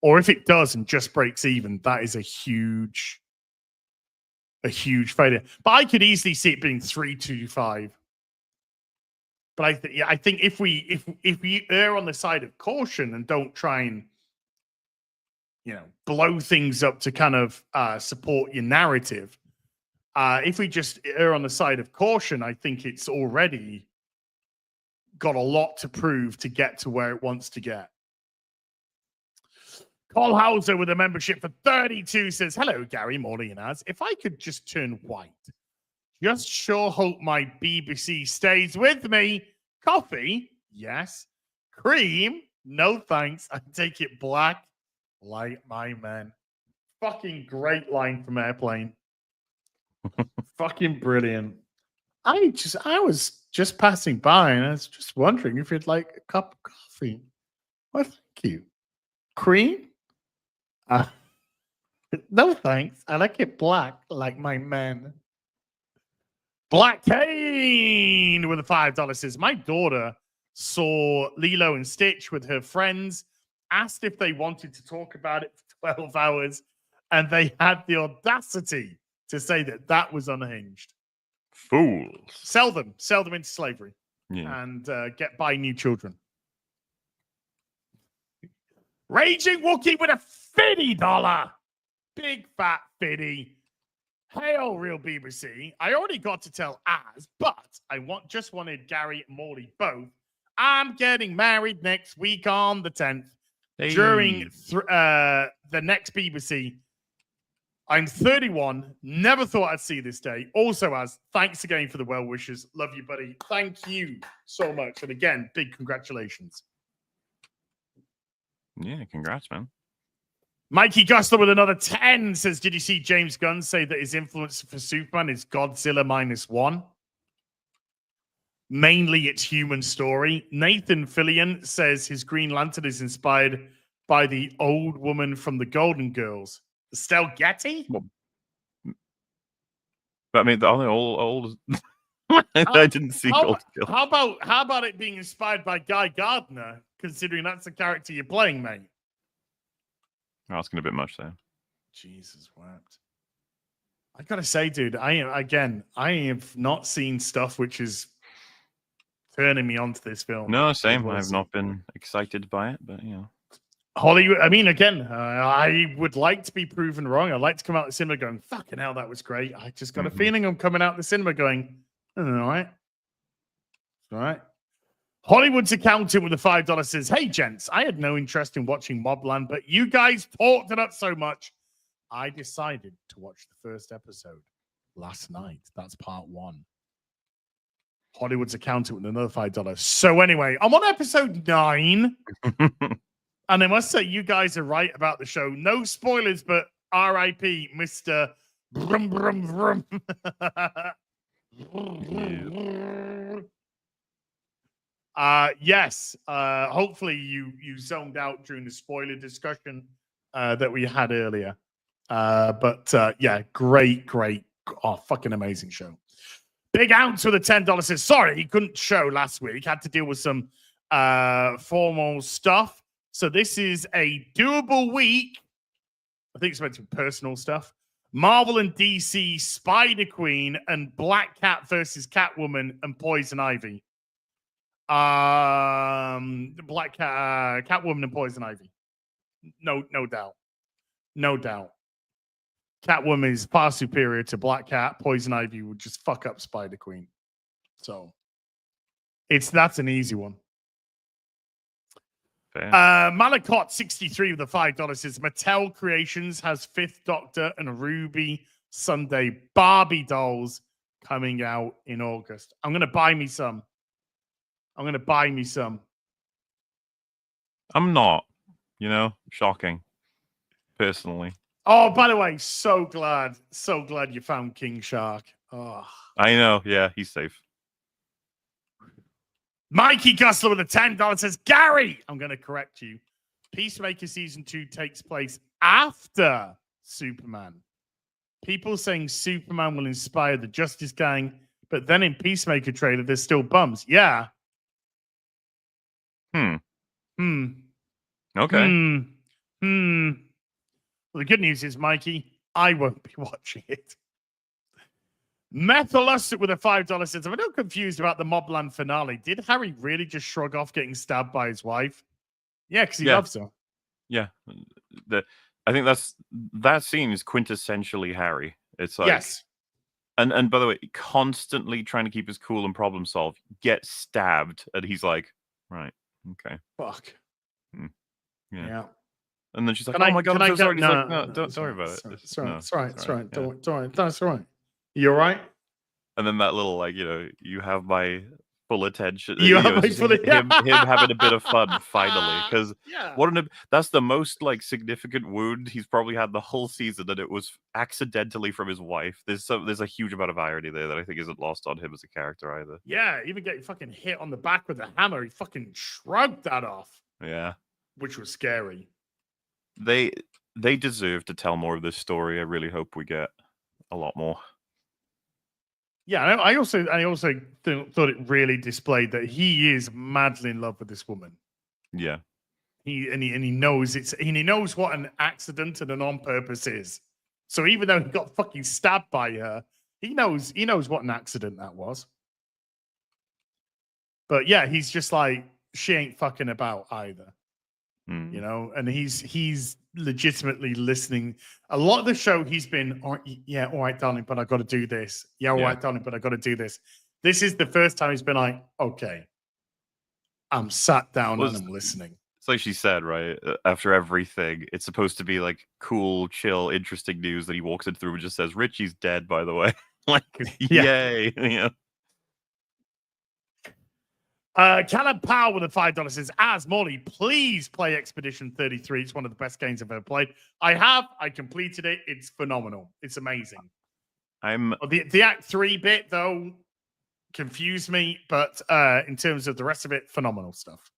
Or if it does and just breaks even, that is a huge failure. But I could easily see it being 325. But I think if we err on the side of caution and don't try and blow things up to kind of support your narrative. If we just err on the side of caution, I think it's already got a lot to prove to get to where it wants to get. Cole Hauser with a membership for 32 says, hello, Gary, Morley, and Az. If I could just turn white, just sure hope my BBC stays with me. Coffee? Yes. Cream? No thanks. I take it black like my man. Fucking great line from Airplane. Fucking brilliant. I was just passing by and I was just wondering if you'd like a cup of coffee. Well, thank you. Cream? No thanks. I like it black like my man. Black Kane with a $5 says, my daughter saw Lilo and Stitch with her friends, asked if they wanted to talk about it for 12 hours, and they had the audacity to say that was unhinged. Fools. Sell them into slavery, and buy new children. Raging Wookie with a $50. Big fat 50. Hail, real BBC. I already got to tell Az, but I just wanted Gary and Morley both. I'm getting married next week on the 10th. Hey. During the next BBC. I'm 31. Never thought I'd see this day. Also, Az, thanks again for the well wishes. Love you, buddy. Thank you so much. And again, big congratulations. Yeah, congrats, man. Mikey Gustler with another 10 says, did you see James Gunn say that his influence for Superman is Godzilla -1? Mainly it's human story. Nathan Fillion says his Green Lantern is inspired by the old woman from the Golden Girls. Estelle Getty? Well, I mean, the only old. I didn't see Golden Girls. How about it being inspired by Guy Gardner, considering that's the character you're playing, mate? Asking a bit much there. Jesus wept. I gotta say, dude, I have not seen stuff which is turning me onto this film. No, same. I've not been excited by it, but Hollywood. I mean, again, I would like to be proven wrong. I'd like to come out of the cinema going, "Fucking hell, that was great." I just got a feeling I'm coming out of the cinema going, "All right, all right." Hollywood's accountant with the $5 says, "Hey, gents, I had no interest in watching Mobland, but you guys talked it up so much, I decided to watch the first episode last night." That's part 1. Hollywood's accountant with another $5. So anyway, I'm on episode 9. And I must say, you guys are right about the show. No spoilers, but R.I.P. Mr. Brum Brum Brum. Yes. Hopefully you zoned out during the spoiler discussion that we had earlier. But yeah, great. Oh, fucking amazing show. Big Ounce with a $10 says, sorry, he couldn't show last week. Had to deal with some formal stuff. So this is a doable week. I think it's meant to be personal stuff. Marvel and DC, Spider-Queen, and Black Cat versus Catwoman and Poison Ivy. Black Cat, Catwoman and Poison Ivy. No doubt. No doubt. Catwoman is far superior to Black Cat. Poison Ivy would just fuck up Spider-Queen. So that's an easy one. Malakot 63 with the $5 says Mattel Creations has Fifth Doctor and Ruby Sunday Barbie dolls coming out in August. I'm gonna buy me some. I'm not, shocking. Personally. Oh, by the way, so glad you found King Shark. Oh, I know. Yeah, he's safe. Mikey Gustler with a $10 says, Gary, I'm going to correct you. Peacemaker Season 2 takes place after Superman. People saying Superman will inspire the Justice Gang, but then in Peacemaker trailer, there's still bums. Yeah. Okay. Well, the good news is, Mikey, I won't be watching it. Methalus with a $5 says, I'm a little confused about the Mobland finale. Did Harry really just shrug off getting stabbed by his wife? Yeah, because he loves her. Yeah. I think that scene is quintessentially Harry. It's like, yes. And by the way, constantly trying to keep his cool and problem solve, gets stabbed, and he's like, right, okay. Fuck. Yeah. And then she's like, oh my God, I'm so sorry. He's like, no, don't worry about it. It's all right. It's all right. Don't worry. That's all right. You all right? And then that little, you have my full attention. You have my full him having a bit of fun finally, because that's the most significant wound he's probably had the whole season, and it was accidentally from his wife. There's a huge amount of irony there that I think isn't lost on him as a character either. Yeah, even getting fucking hit on the back with a hammer, he fucking shrugged that off. Yeah, which was scary. They deserve to tell more of this story. I really hope we get a lot more. Yeah, I also thought it really displayed that he is madly in love with this woman. Yeah, he knows he knows what an accident and an on purpose is. So even though he got fucking stabbed by her, he knows what an accident that was. But yeah, he's just like, she ain't fucking about either. And he's legitimately listening. A lot of the show, he's been, all right, darling, but I got to do this. Yeah, all right, darling, but I got to do this. This is the first time he's been like, okay, I'm sat down and I'm listening. It's like she said, right? After everything, it's supposed to be cool, chill, interesting news that he walks in through and just says, Richie's dead, by the way. Yay. Caleb Powell with the $5 says, as Molly, please play Expedition 33. It's one of the best games I've ever played. I completed it. It's phenomenal. It's amazing. The Act 3 bit, though, confused me, but in terms of the rest of it, phenomenal stuff.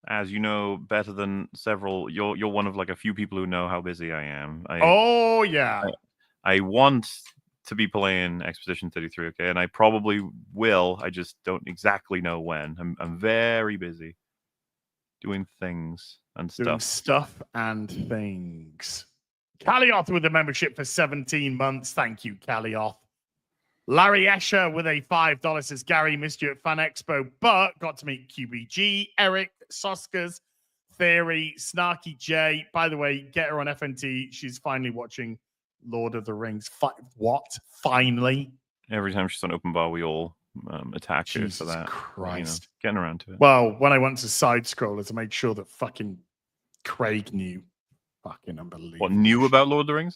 As you know better than several, you're one of like a few people who know how busy I am. I want to be playing Expedition 33, okay, and I probably will. I just don't exactly know when. I'm very busy doing things and stuff. Doing stuff and things. Calioth with a membership for 17 months. Thank you, Calioth. Larry Escher with a $5 says, Gary, missed you at Fan Expo, but got to meet QBG, Eric, Soskas, Theory, Snarky J. By the way, get her on FNT. She's finally watching Lord of the Rings. What? Finally? Every time she's on open bar, we all attack her for that. Christ. Getting around to it. Well, when I went to Side Scroller to make sure that fucking Craig knew. Fucking unbelievable. What, knew about Lord of the Rings?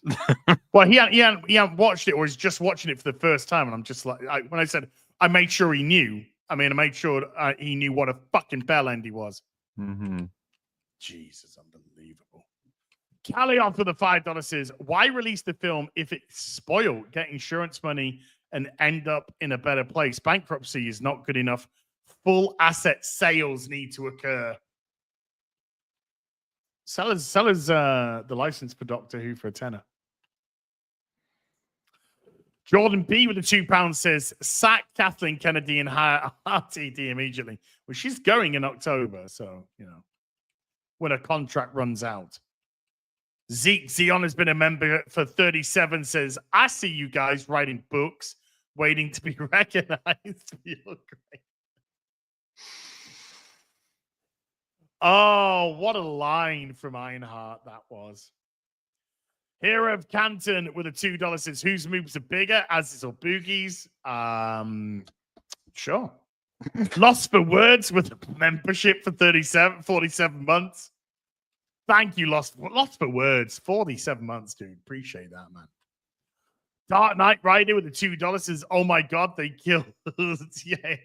Well, he hadn't watched it, or he's just watching it for the first time. And I'm just like, when I said, I made sure he knew. I made sure he knew what a fucking bell end he was. Mm-hmm. Jesus, unbelievable. Calioth for the $5 says, why release the film if it's spoiled? Get insurance money and end up in a better place. Bankruptcy is not good enough. Full asset sales need to occur. Sellers the license for Doctor Who for a tenner. Jordan B with the £2 says, sack Kathleen Kennedy and hire RTD immediately. Well, she's going in October, so, when her contract runs out. Zeke Zion has been a member for 37, says, I see you guys writing books, waiting to be recognized. Feel great. Oh, what a line from Ironheart that was. Hero of Canton with a $2 says, whose moves are bigger, Az's or Boogie's? Sure. Lost for Words with a membership for 47 months. Thank you, Lost for Words. 47 months, dude. Appreciate that, man. Dark Knight Rider with the $2 says, oh my God, they killed. Yeah.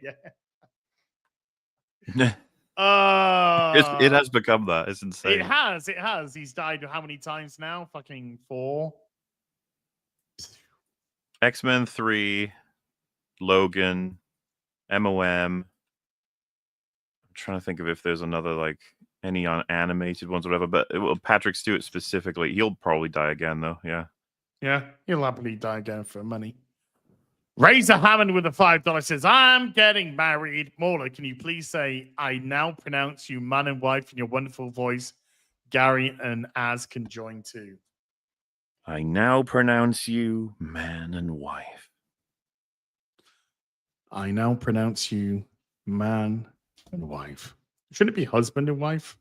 It has become that. It's insane. It has. He's died how many times now? Fucking 4. X-Men 3, Logan, MOM. I'm trying to think of if there's another, like, any animated ones or whatever, but Patrick Stewart specifically, he'll probably die again, though. Yeah. Yeah, he'll happily die again for money. Razor Hammond with a $5 says, I'm getting married. Mauler, can you please say, I now pronounce you man and wife in your wonderful voice? Gary and Az can join too. I now pronounce you man and wife. I now pronounce you man and wife. Shouldn't it be husband and wife?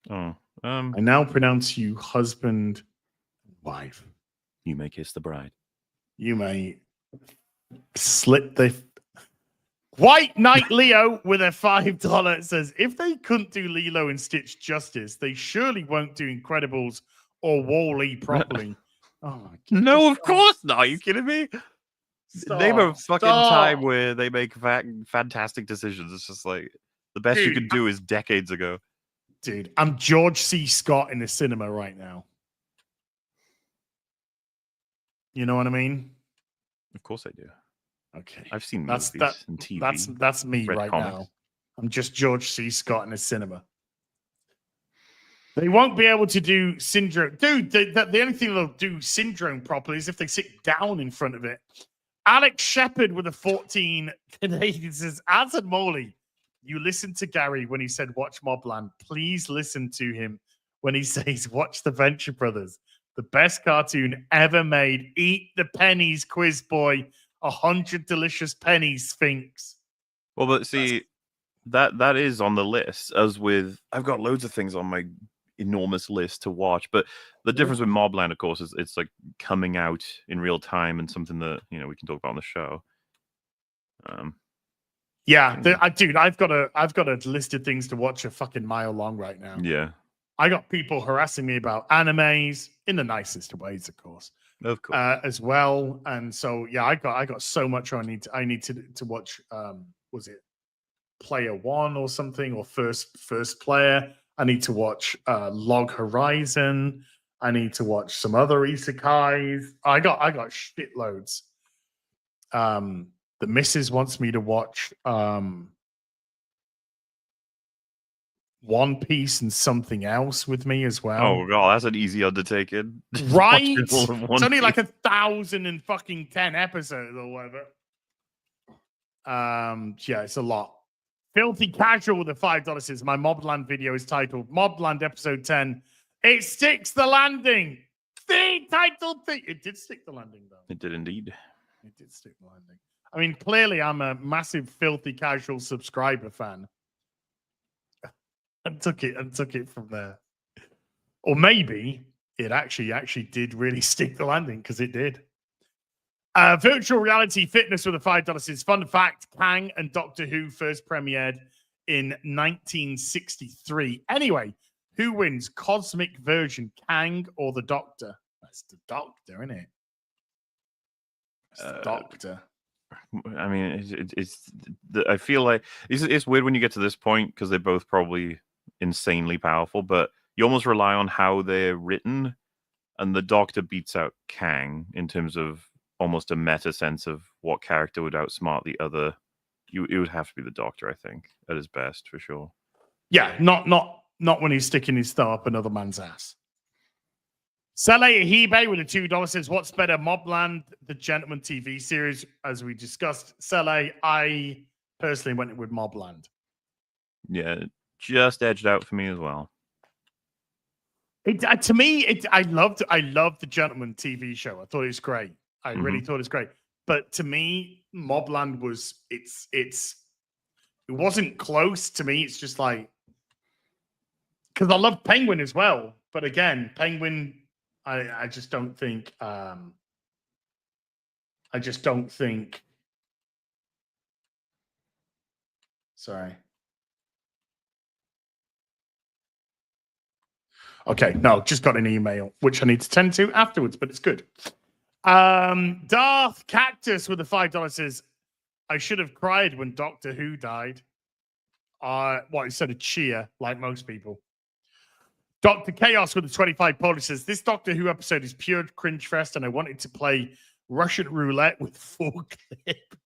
Oh. I now pronounce you husband and wife. You may kiss the bride. You may slit the White Knight Leo with a $5 says, if they couldn't do Lilo and Stitch justice, they surely won't do Incredibles or Wall-E properly. Oh my God. No, of course not. Are you kidding me? Name a fucking time where they make fantastic decisions. It's just like the best you could do is decades ago. Dude, I'm George C. Scott in the cinema right now. You know what I mean? Of course I do. Okay. I've seen movies and TV. That's me right comics. now. I'm just George C. Scott in a cinema. They won't be able to do Syndrome. Dude, the only thing they'll do Syndrome properly is if they sit down in front of it. Alex Shepard with a 14 Canadian says, Az and Molly, you listened to Gary when he said watch Mobland. Please listen to him when he says watch the Venture Brothers. The best cartoon ever made. Eat the pennies, quiz boy. 100 delicious pennies, Sphinx. Well, but see, that is on the list, as with I've got loads of things on my enormous list to watch, but the difference with Mobland, of course, is it's like coming out in real time and something that we can talk about on the show. Dude, I've got a list of things to watch a fucking mile long right now. Yeah, I got people harassing me about animes in the nicest of ways, of course. Of course. As well, and so I got so much I need to watch. Was it Player One or something, or First Player. I need to watch Log Horizon. I need to watch some other isekais. I got shitloads. The missus wants me to watch One Piece and something else with me as well. Oh god, that's an easy undertaking. Right? It's only like 1,010 episodes or whatever. Yeah, it's a lot. Filthy Casual with the $5 says my Mobland video is titled Mobland Episode 10. It sticks the landing. The titled thing. It did stick the landing though. It did indeed. It did stick the landing. I mean, clearly I'm a massive Filthy Casual subscriber fan. And took it from there. Or maybe it actually did really stick the landing, because it did. Virtual Reality Fitness with a $5 says, fun fact, Kang and Doctor Who first premiered in 1963. Anyway, who wins, cosmic version, Kang or the Doctor? That's the Doctor, isn't it? It's the Doctor. I mean, I feel like it's weird when you get to this point, because they're both probably insanely powerful, but you almost rely on how they're written, and the Doctor beats out Kang in terms of almost a meta sense of what character would outsmart the other. It would have to be the Doctor, I think, at his best, for sure. Yeah, not when he's sticking his thumb up another man's ass. Saleh Hibe with a $2 says, what's better, Mobland, the Gentleman TV series, as we discussed? Saleh, I personally went with Mobland. Yeah, just edged out for me as well. To me, I loved the Gentleman TV show. I thought it was great. I really thought it was great. But to me, Mobland was it wasn't close to me. It's just like, because I love Penguin as well. But again, Penguin, I just don't think sorry. Okay, no, just got an email, which I need to tend to afterwards, but it's good. Darth Cactus with the $5 says, I should have cried when Doctor Who died. Instead of cheer, like most people. Dr. Chaos with the 25 Polish says, this Doctor Who episode is pure cringe fest, and I wanted to play Russian roulette with full clip.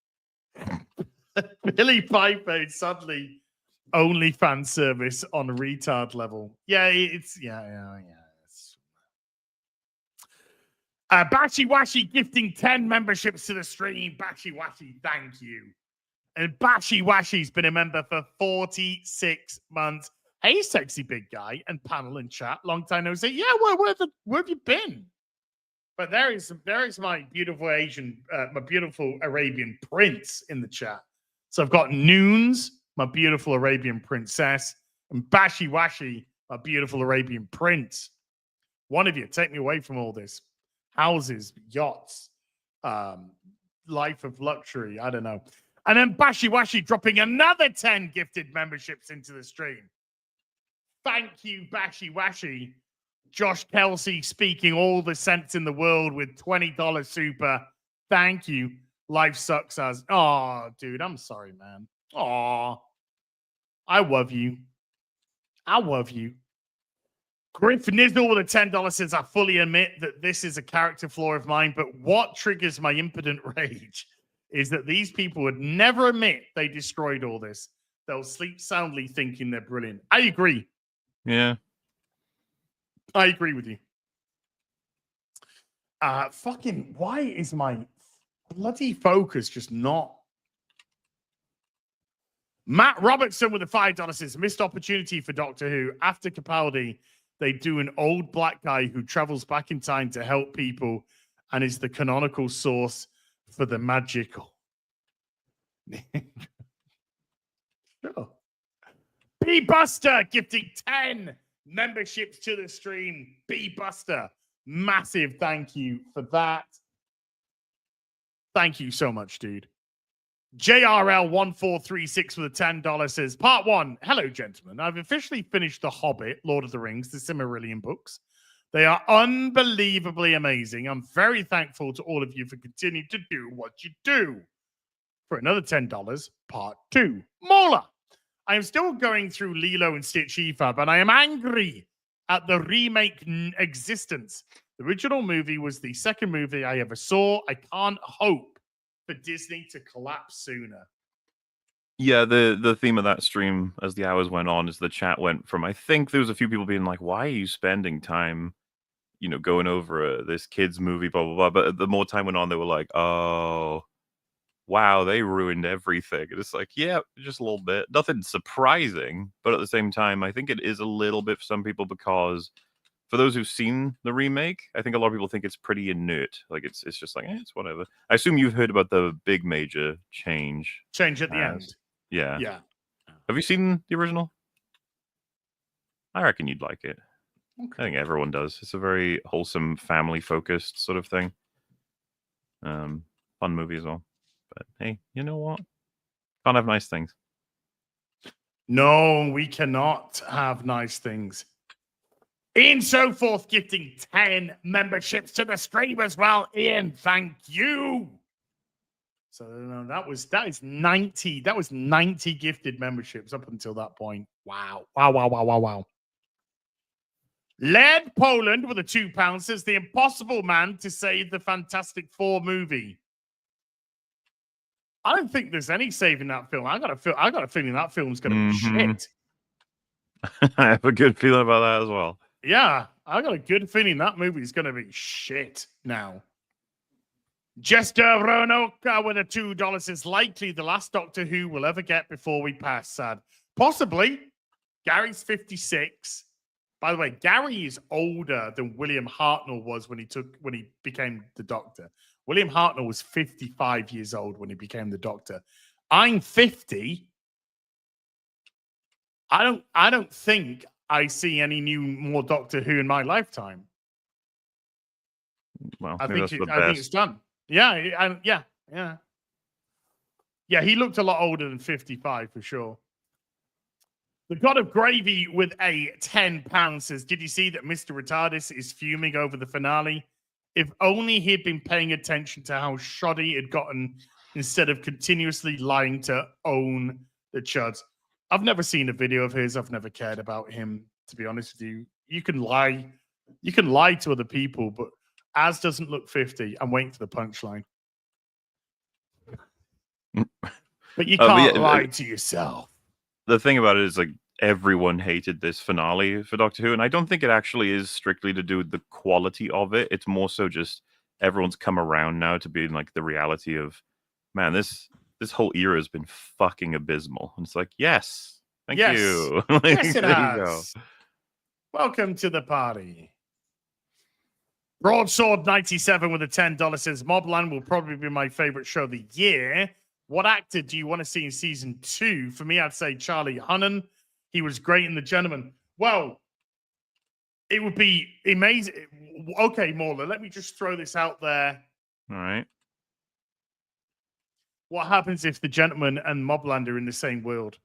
Billy Piper is suddenly only fan service on a retard level. Yeah, yeah. Bashi Washi gifting 10 memberships to the stream. Bashi Washi, thank you. And Bashi Washi's been a member for 46 months. Hey, sexy big guy and panel and chat. Long time no see. Yeah, where have you been? But there is my beautiful my beautiful Arabian prince in the chat. So I've got Noons, my beautiful Arabian princess, and Bashi Washi, my beautiful Arabian prince. One of you, take me away from all this. Houses, yachts, life of luxury, I don't know. And then Bashi Washi dropping another 10 gifted memberships into the stream. Thank you, Bashi Washi. Josh Kelsey speaking all the sense in the world with $20 super. Thank you. Life sucks as. Oh, dude, I'm sorry, man. Oh, I love you. I love you. Griff Nizzle with a $10 says, I fully admit that this is a character flaw of mine, but what triggers my impotent rage is that these people would never admit they destroyed all this. They'll sleep soundly thinking they're brilliant. I agree. Yeah. I agree with you. Why is my bloody focus just not? Matt Robertson with a $5 says, missed opportunity for Doctor Who. After Capaldi, they do an old black guy who travels back in time to help people and is the canonical source for the magical. Sure. B Buster gifting 10 memberships to the stream. B Buster, massive thank you for that. Thank you so much, dude. JRL1436 with a $10 says, Part 1. Hello, gentlemen. I've officially finished The Hobbit, Lord of the Rings, the Silmarillion books. They are unbelievably amazing. I'm very thankful to all of you for continuing to do what you do. For another $10, Part 2. Mola. I am still going through Lilo and Stitch EFAB, and I am angry at the remake existence. The original movie was the second movie I ever saw. I can't hope for Disney to collapse sooner. Yeah, the theme of that stream as the hours went on is the chat went from, I think there was a few people being like, why are you spending time, going over this kid's movie, blah, blah, blah. But the more time went on, they were like, oh, wow, they ruined everything. And it's like, yeah, just a little bit. Nothing surprising. But at the same time, I think it is a little bit for some people because for those who've seen the remake, I think a lot of people think it's pretty inert. Like, it's just like, it's whatever. I assume you've heard about the big major change. Change at the end. Yeah. Yeah. Have you seen the original? I reckon you'd like it. Okay. I think everyone does. It's a very wholesome, family-focused sort of thing. Fun movie as well. But hey, you know what? Can't have nice things. No, we cannot have nice things. Ian So Forth gifting 10 memberships to the stream as well. Ian, thank you. So that is 90. That was 90 gifted memberships up until that point. Wow. Led Poland with a £2 says the impossible man to save the Fantastic Four movie. I don't think there's any saving that film. I got a feeling that film's going to be shit. I have a good feeling about that as well. Yeah, I got a good feeling that movie's going to be shit now. Jester Roanoke with a $2 is likely the last Doctor Who we'll ever get before we pass. Sad. Possibly. Gary's 56. By the way, Gary is older than William Hartnell was when he became the Doctor. William Hartnell was 55 years old when he became the Doctor. I'm 50. I don't think I see any more Doctor Who in my lifetime. Well, I think it's done. Yeah. Yeah, he looked a lot older than 55 for sure. The God of Gravy with a £10 says, did you see that Mr. Retardis is fuming over the finale? If only he'd been paying attention to how shoddy it had gotten instead of continuously lying to own the chuds. I've never seen a video of his. I've never cared about him, to be honest with you. You can lie to other people, but Az doesn't look 50. I'm waiting for the punchline. But you can't lie to yourself. The thing about it is, like, everyone hated this finale for Doctor Who, and I don't think it actually is strictly to do with the quality of it. It's more so just everyone's come around now to being like the reality of, man, this whole era has been fucking abysmal. And it's like, yes, thank you. Like, yes, it has. Welcome to the party. Broadsword 97 with a $10 says, Mobland will probably be my favorite show of the year. What actor do you want to see in season 2? For me, I'd say Charlie Hunnam. He was great in The Gentleman. Well, it would be amazing. Okay, Mauler, let me just throw this out there. All right. What happens if The Gentleman and Mobland are in the same world?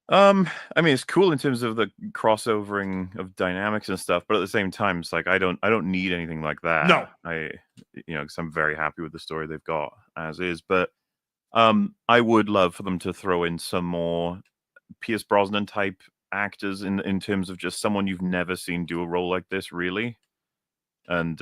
I mean, it's cool in terms of the crossovering of dynamics and stuff, but at the same time, it's like I don't need anything like that. No, because I'm very happy with the story they've got as is. But I would love for them to throw in some more Pierce Brosnan type actors in terms of just someone you've never seen do a role like this, really. And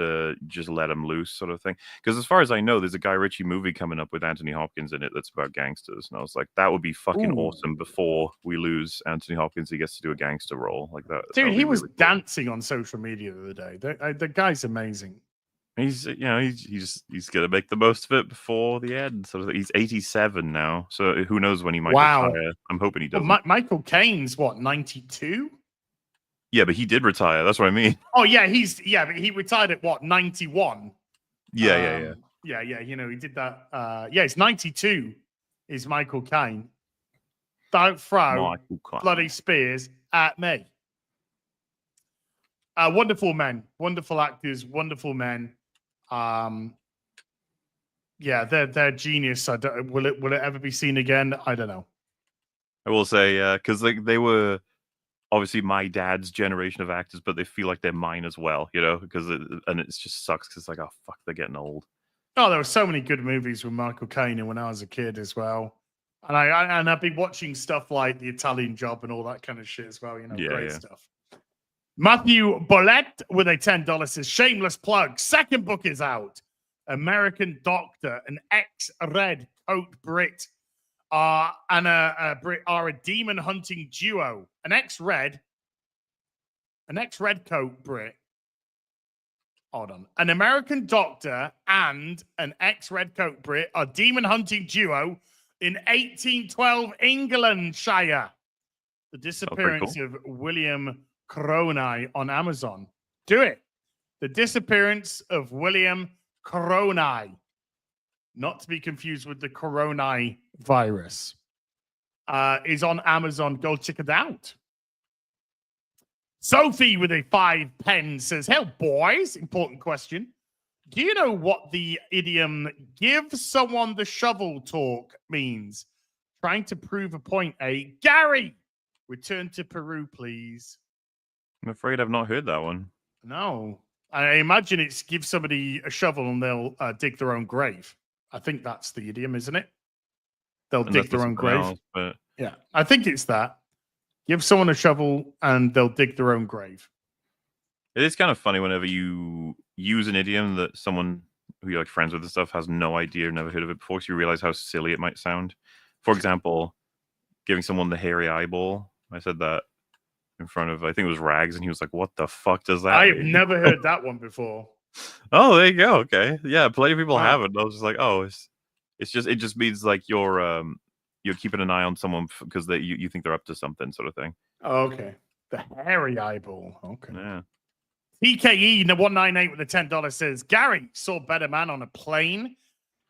just let them loose, sort of thing. Because as far as I know, there's a Guy Ritchie movie coming up with Anthony Hopkins in it that's about gangsters. And I was like, that would be fucking awesome before we lose Anthony Hopkins. He gets to do a gangster role like that. Dude, he was really dancing on social media the other day. The guy's amazing. He's gonna make the most of it before the end. So he's 87 now. So who knows when he might retire? I'm hoping he doesn't. Well, Michael Caine's what, 92? Yeah, but he did retire. That's what I mean. Oh yeah, but he retired at what, 91? Yeah. Yeah. He did that. It's 92. Is Michael Caine? Don't throw bloody spears at me. Wonderful men, wonderful actors, wonderful men. They're genius. Will it ever be seen again? I don't know. I will say, because they were obviously my dad's generation of actors, but they feel like they're mine as well, because it just sucks because like, oh fuck, they're getting old. Oh, there were so many good movies with Michael Caine when I was a kid as well. And I've been watching stuff like The Italian Job and all that kind of shit as well. Great stuff. Matthew Bolette with a $10 says, shameless plug. Second book is out. American Doctor, an ex-Red Coat Brit, and a Brit are a demon hunting duo. An ex-Red Coat Brit. Hold on. An American Doctor and an ex-Red Coat Brit are demon hunting duo in 1812 Englandshire. The disappearance of William Coroni on Amazon. Do it. The disappearance of William Coroni. Not to be confused with the Corona virus. Is on Amazon. Go check it out. Sophie with a 5 pen says, "Hell, boys, important question. Do you know what the idiom give someone the shovel talk means? Trying to prove a point, eh? Gary, return to Peru, please." I'm afraid I've not heard that one. No. I imagine it's give somebody a shovel and they'll dig their own grave. I think that's the idiom, isn't it? They'll dig their own grave. Else, but... Yeah, I think it's that. Give someone a shovel and they'll dig their own grave. It is kind of funny whenever you use an idiom that someone who you're like friends with and stuff has no idea, never heard of it before, so you realize how silly it might sound. For example, giving someone the hairy eyeball. I said that in front of, I think it was Rags, and he was like, "What the fuck does that I've mean?" never heard that one before. Oh, there you go. Okay. Yeah, plenty of people haven't. I was just like, oh, it just means like you're keeping an eye on someone because you think they're up to something, sort of thing. Oh, okay. The hairy eyeball. Okay. Yeah. PKE, the 198 with the $10 says, "Gary saw Better Man on a plane.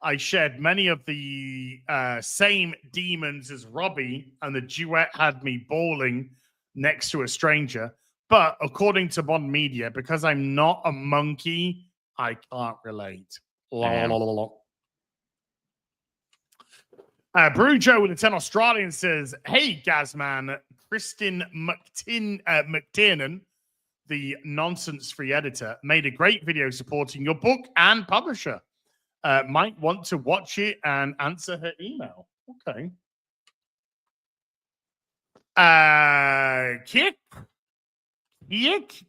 I shared many of the same demons as Robbie, and the duet had me bawling next to a stranger. But according to Bond Media, because I'm not a monkey, I can't relate." Brew Joe with the 10 Australian says, "Hey, Gazman, Kristen McTiernan, the nonsense-free editor, made a great video supporting your book and publisher. Might want to watch it and answer her email." Okay.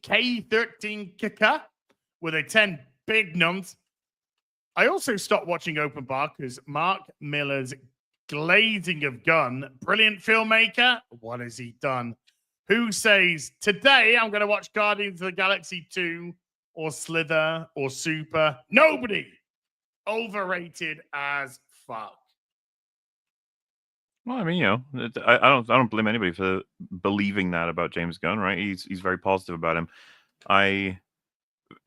K13 Kicker with a 10 big numbs. I also stopped watching Open Bar because Mark Miller's glazing of gun. Brilliant filmmaker. What has he done? Who says, today I'm going to watch Guardians of the Galaxy 2 or Slither or Super? Nobody. Overrated as fuck. Well, I mean, I don't blame anybody for believing that about James Gunn, right? He's very positive about him. I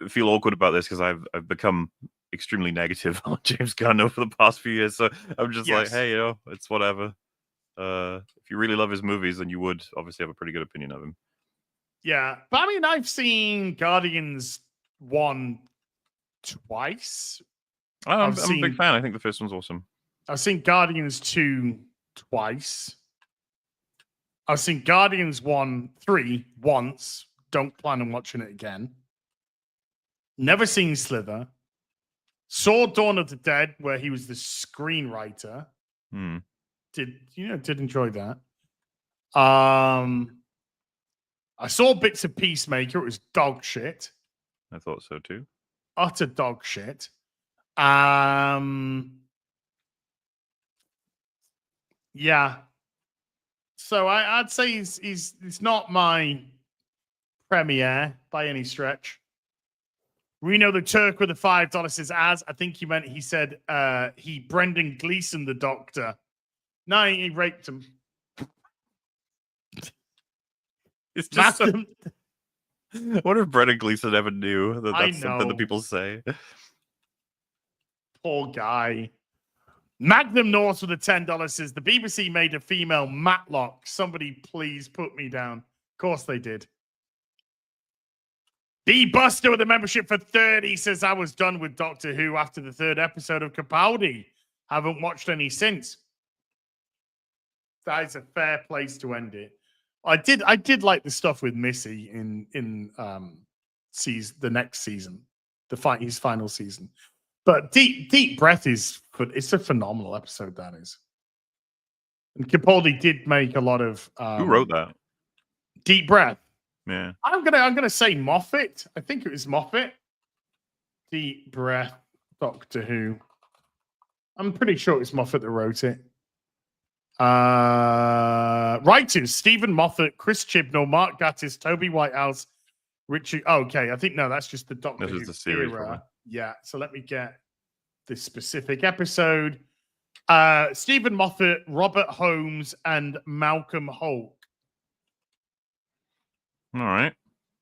feel awkward about this because I've become extremely negative on James Gunn over the past few years. So I'm just like, hey, it's whatever. If you really love his movies, then you would obviously have a pretty good opinion of him. Yeah, but I mean, I've seen Guardians 1 twice. I'm a big fan. I think the first one's awesome. I've seen Guardians 2 twice. I've seen Guardians 3 once. Don't plan on watching it again. Never seen Slither. Saw Dawn of the Dead, where he was the screenwriter. Did enjoy that. I saw bits of Peacemaker. It was dog shit. I thought so too. Utter dog shit. Yeah. So I'd say he's not my premiere by any stretch. Reno the Turk with the $5 says, I think he said he Brendan Gleeson the Doctor. No, he raped him. It's just what if Brendan Gleeson ever knew that that's something that people say? Poor guy. Magnum North with the $10 says, the BBC made a female Matlock. Somebody please put me down. Of course they did. B Buster with a membership for 30 says, I was done with Doctor Who after the 3rd episode of Capaldi. Haven't watched any since. That is a fair place to end it. I did like the stuff with Missy in the next season, his final season. But Deep Breath it's a phenomenal episode, that is. And Capaldi did make a lot of. Who wrote that? Deep Breath. Yeah. I'm gonna say Moffat. I think it was Moffat. Deep Breath, Doctor Who. I'm pretty sure it was Moffat that wrote it. Writers: Stephen Moffat, Chris Chibnall, Mark Gatiss, Toby Whitehouse, Richard. Okay, I think no, that's just the Doctor Who the series, era. probably. Yeah. So let me get this specific episode. Stephen Moffat, Robert Holmes, and Malcolm Holt. All right.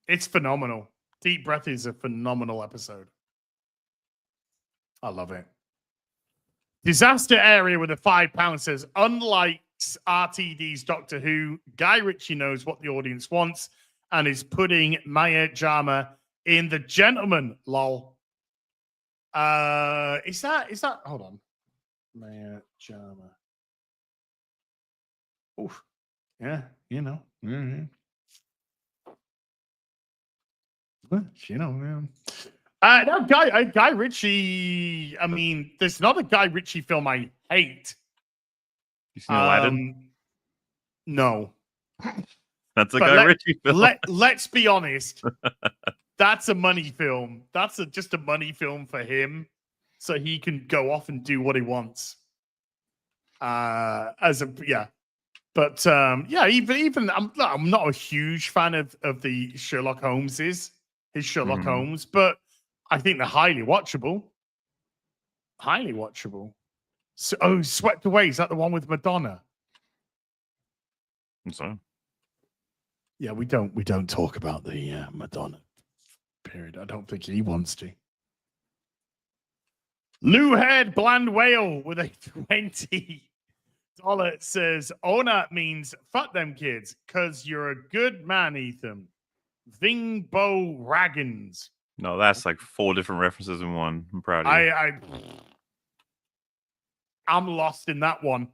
It's phenomenal. Deep Breath is a phenomenal episode. I love it. Disaster Area with a £5 says, unlike RTD's Doctor Who, Guy Ritchie knows what the audience wants and is putting Maya Jama in The Gentleman. Lol. Is that hold on. Maya Jama. Oof. Yeah, you know. Mm-hmm. You know, man. No, Guy Ritchie. I mean, there's not a Guy Ritchie film I hate. You seen Aladdin? No. That's a Guy Ritchie film. Let's be honest. That's a money film. That's just a money film for him, so he can go off and do what he wants. But even I'm not a huge fan of the Sherlock Holmeses. His Sherlock Holmes, but I think they're highly watchable. Highly watchable. So, Swept Away, is that the one with Madonna? So, yeah, we don't talk about the Madonna period. I don't think he wants to. Lou Head Bland Whale with a $20 says, Ona means fuck them kids, cause you're a good man, Ethan. Vingbo Raggins. No, that's like 4 different references in one. I'm proud of you. I'm lost in that one.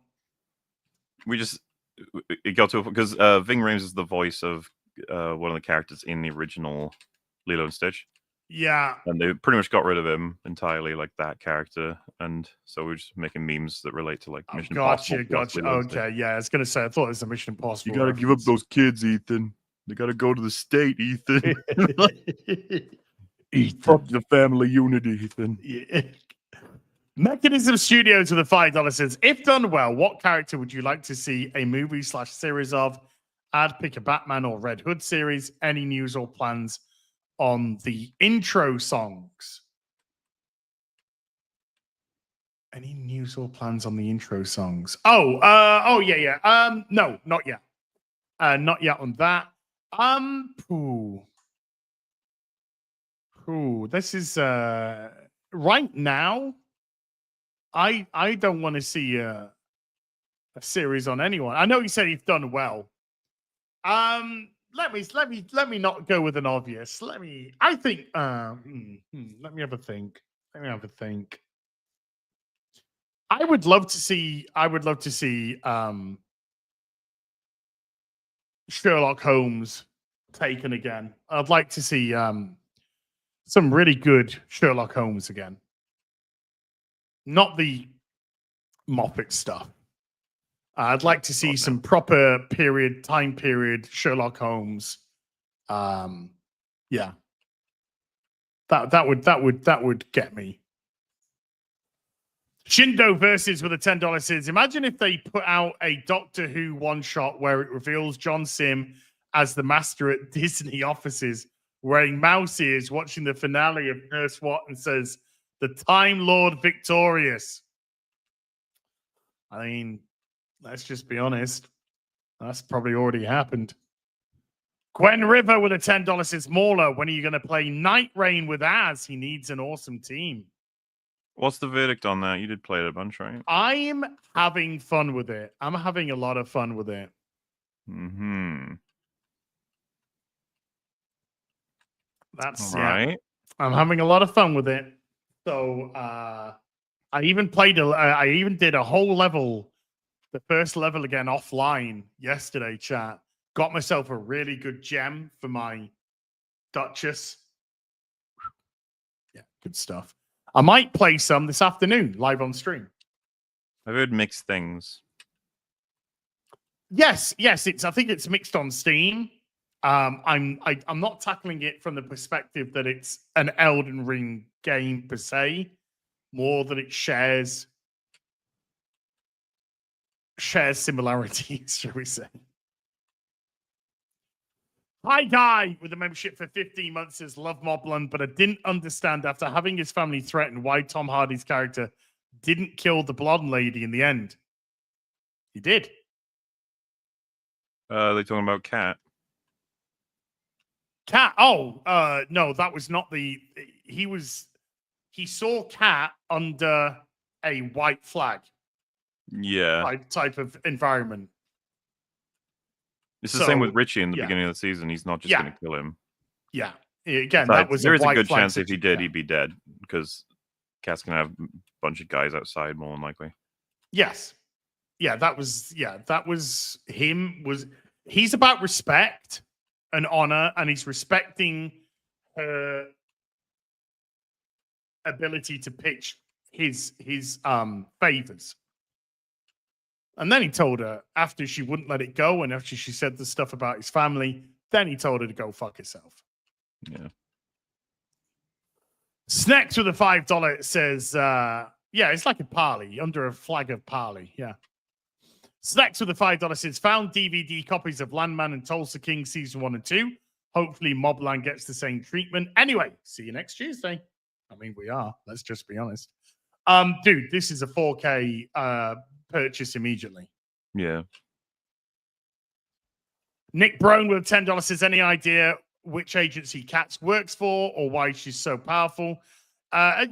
It got to a because Ving Rhames is the voice of one of the characters in the original Lilo and Stitch. Yeah. And they pretty much got rid of him entirely, like that character. And so we're just making memes that relate to like Mission Impossible. Gotcha. Okay, yeah. I was going to say, I thought it was a Mission Impossible. You got to give up those kids, Ethan. They got to go to the state, Ethan. Fuck the family unity, Ethan. Yeah. Mechanism Studios with a $5 says, if done well, what character would you like to see a movie/series of? I'd pick a Batman or Red Hood series. Any news or plans on the intro songs? Any news or plans on the intro songs? Yeah. No, not yet. Not yet on that. This is right now. I don't want to see a series on anyone. I know you said he's done well. Let me not go with an obvious. Let me have a think. I would love to see Sherlock Holmes taken again. I'd like to see some really good Sherlock Holmes again. Not Moffat stuff. I'd like to see some proper time period Sherlock Holmes. Yeah. That would get me. Shindo Versus with a $10 says, imagine if they put out a Doctor Who one-shot where it reveals John Sim as the master at Disney offices wearing mouse ears watching the finale of Nurse Watt and says, the Time Lord victorious. I mean, let's just be honest. That's probably already happened. Gwen River with a $10 says, Mauler, when are you going to play Night Rain with Az? He needs an awesome team. What's the verdict on that? You did play it a bunch, right? I'm having fun with it. I'm having a lot of fun with it. That's right. Yeah, I'm having a lot of fun with it. So I even did a whole level, the first level again offline yesterday, chat. Got myself a really good gem for my Duchess. Yeah, good stuff. I might play some this afternoon live on stream. I've heard mixed things. Yes. I think it's mixed on Steam. I'm not tackling it from the perspective that it's an Elden Ring game per se, more that it shares similarities, shall we say. Hi Guy with a membership for 15 months says love Mobland, but I didn't understand after having his family threatened why Tom Hardy's character didn't kill the blonde lady in the end. He did. They're talking about Cat. Cat. Oh, no, that was not the. He saw Cat under a white flag. Yeah. Type of environment. It's the same with Richie in the beginning of the season. He's not just going to kill him. Yeah. Again, Besides, that was there is a white good flag chance if he did, he'd be dead because Cat's going to have a bunch of guys outside more than likely. Yes. That was him. He's about respect and honor, and he's respecting her ability to pitch his favors. And then he told her after she wouldn't let it go, and after she said the stuff about his family, then he told her to go fuck herself. Yeah. Snacks with a $5 says, it's like a parley under a flag of parley. Yeah. Snacks with a $5 says, found DVD copies of Landman and Tulsa King season 1 and 2. Hopefully Mobland gets the same treatment. Anyway, see you next Tuesday. I mean, we are. Let's just be honest. Dude, this is a 4K purchase immediately. Yeah. Nick Brown with $10 says, any idea which agency Katz works for or why she's so powerful? I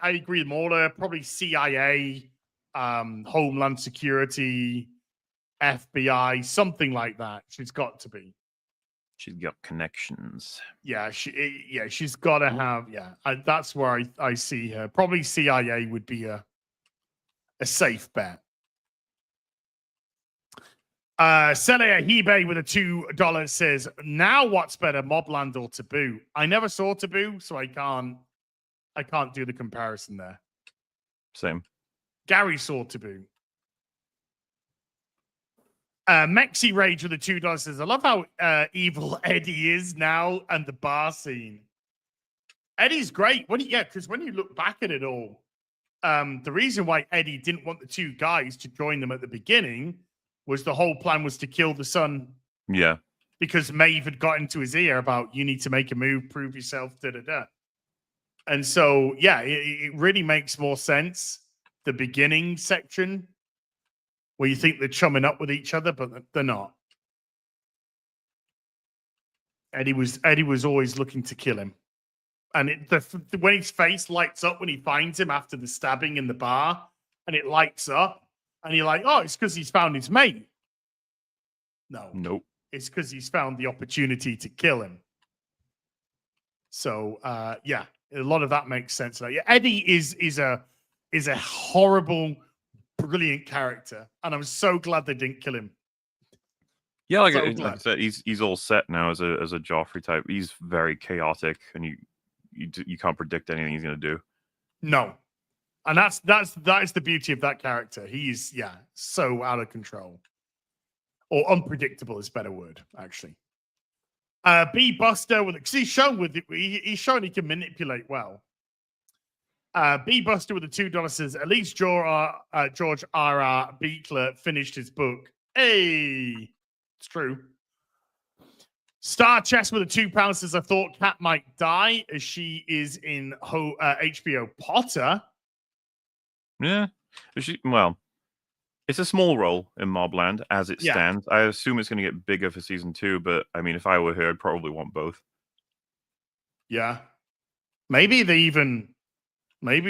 agree with Mauler. Probably CIA, Homeland Security, FBI, something like that. She's got to be. She's got connections. Yeah, she's got to have. Yeah, that's where I see her. Probably CIA would be a safe bet. Celia Hebe with a $2 says, now what's better, Mobland or Taboo? I never saw Taboo, so I can't do the comparison there. Same. Gary saw Taboo. Mexi Rage with a $2 says, I love how evil Eddie is now and the bar scene. Eddie's great. Because when you look back at it all, the reason why Eddie didn't want the two guys to join them at the beginning was the whole plan was to kill the son. Yeah. Because Maeve had got into his ear about, you need to make a move, prove yourself, da-da-da. And so, it really makes more sense, the beginning section, where you think they're chumming up with each other, but they're not. Eddie was always looking to kill him. And when his face lights up when he finds him after the stabbing in the bar, and it lights up, and you're like, oh, it's because he's found his mate. No. Nope. It's because he's found the opportunity to kill him. So, a lot of that makes sense. Like, Eddie is a horrible, brilliant character, and I'm so glad they didn't kill him. Yeah, like I said, he's all set now as a Joffrey type. He's very chaotic, and you can't predict anything he's going to do. No. And that is the beauty of that character. He's so out of control, or unpredictable is a better word, actually. B Buster he's shown he can manipulate well. B Buster with a $2 says, at least George R.R. Beekler finished his book. Hey, it's true. Star Chess with a £2 says, I thought Kat might die as she is in HBO Potter. Yeah. It's a small role in Mobland as it stands. I assume it's going to get bigger for season 2, but I mean, if I were her, I'd probably want both. Yeah. Maybe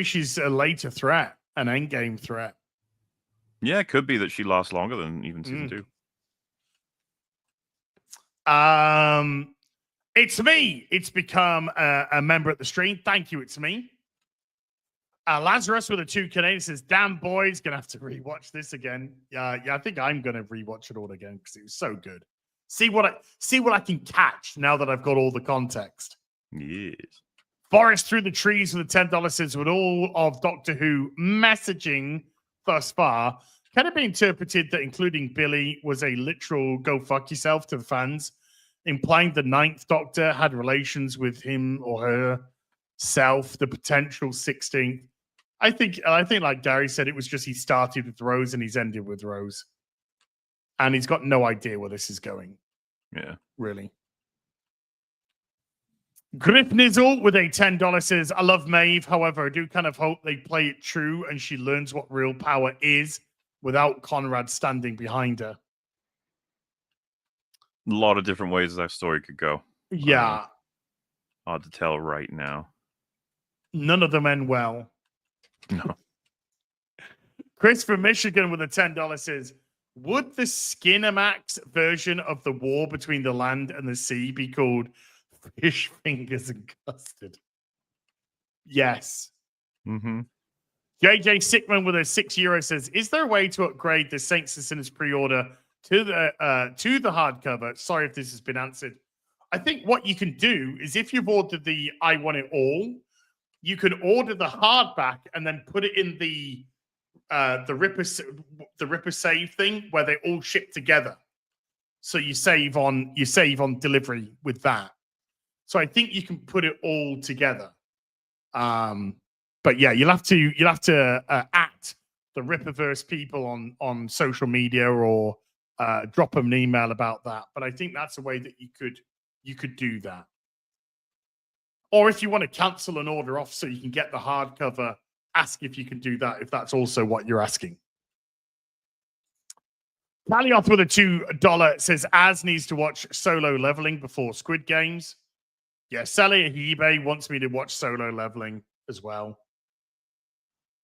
she's a later threat, an endgame threat. Yeah, it could be that she lasts longer than even season 2. It's me. It's become a member at the stream. Thank you. It's me. Lazarus with a 2 Canadian says, damn boys, gonna have to rewatch this again. I think I'm gonna rewatch it all again because it was so good. See what I can catch now that I've got all the context. Yes. Forest Through the Trees with a $10 says, with all of Doctor Who messaging thus far, Can it be interpreted that including Billy was a literal go fuck yourself to the fans, implying the Ninth Doctor had relations with him or herself, the potential 16th? I think like Gary said, it was just he started with Rose and he's ended with Rose. And he's got no idea where this is going. Yeah. Really. Griff Nizzle with a $10 says, I love Maeve. However, I do kind of hope they play it true and she learns what real power is without Conrad standing behind her. A lot of different ways that story could go. Yeah. Hard to tell right now. None of them end well. No. Chris from Michigan with a $10 says, would the Skinamax version of the war between the land and the sea be called Fish Fingers and Custard? Yes. Mm-hmm. JJ Sickman with a €6 says, is there a way to upgrade the Saints and Sinners pre-order to the hardcover? Sorry if this has been answered. I think what you can do is if you've ordered the I Want It All, you can order the hardback and then put it in the Ripper Save thing where they all ship together. So you save on delivery with that. So I think you can put it all together. But yeah, you'll have to at the Ripperverse people on social media or drop them an email about that. But I think that's a way that you could do that. Or if you want to cancel an order off so you can get the hardcover, ask if you can do that, if that's also what you're asking. Kalioth with a $2 says, Az needs to watch Solo Leveling before Squid Games. Yeah, Sally at eBay wants me to watch Solo Leveling as well.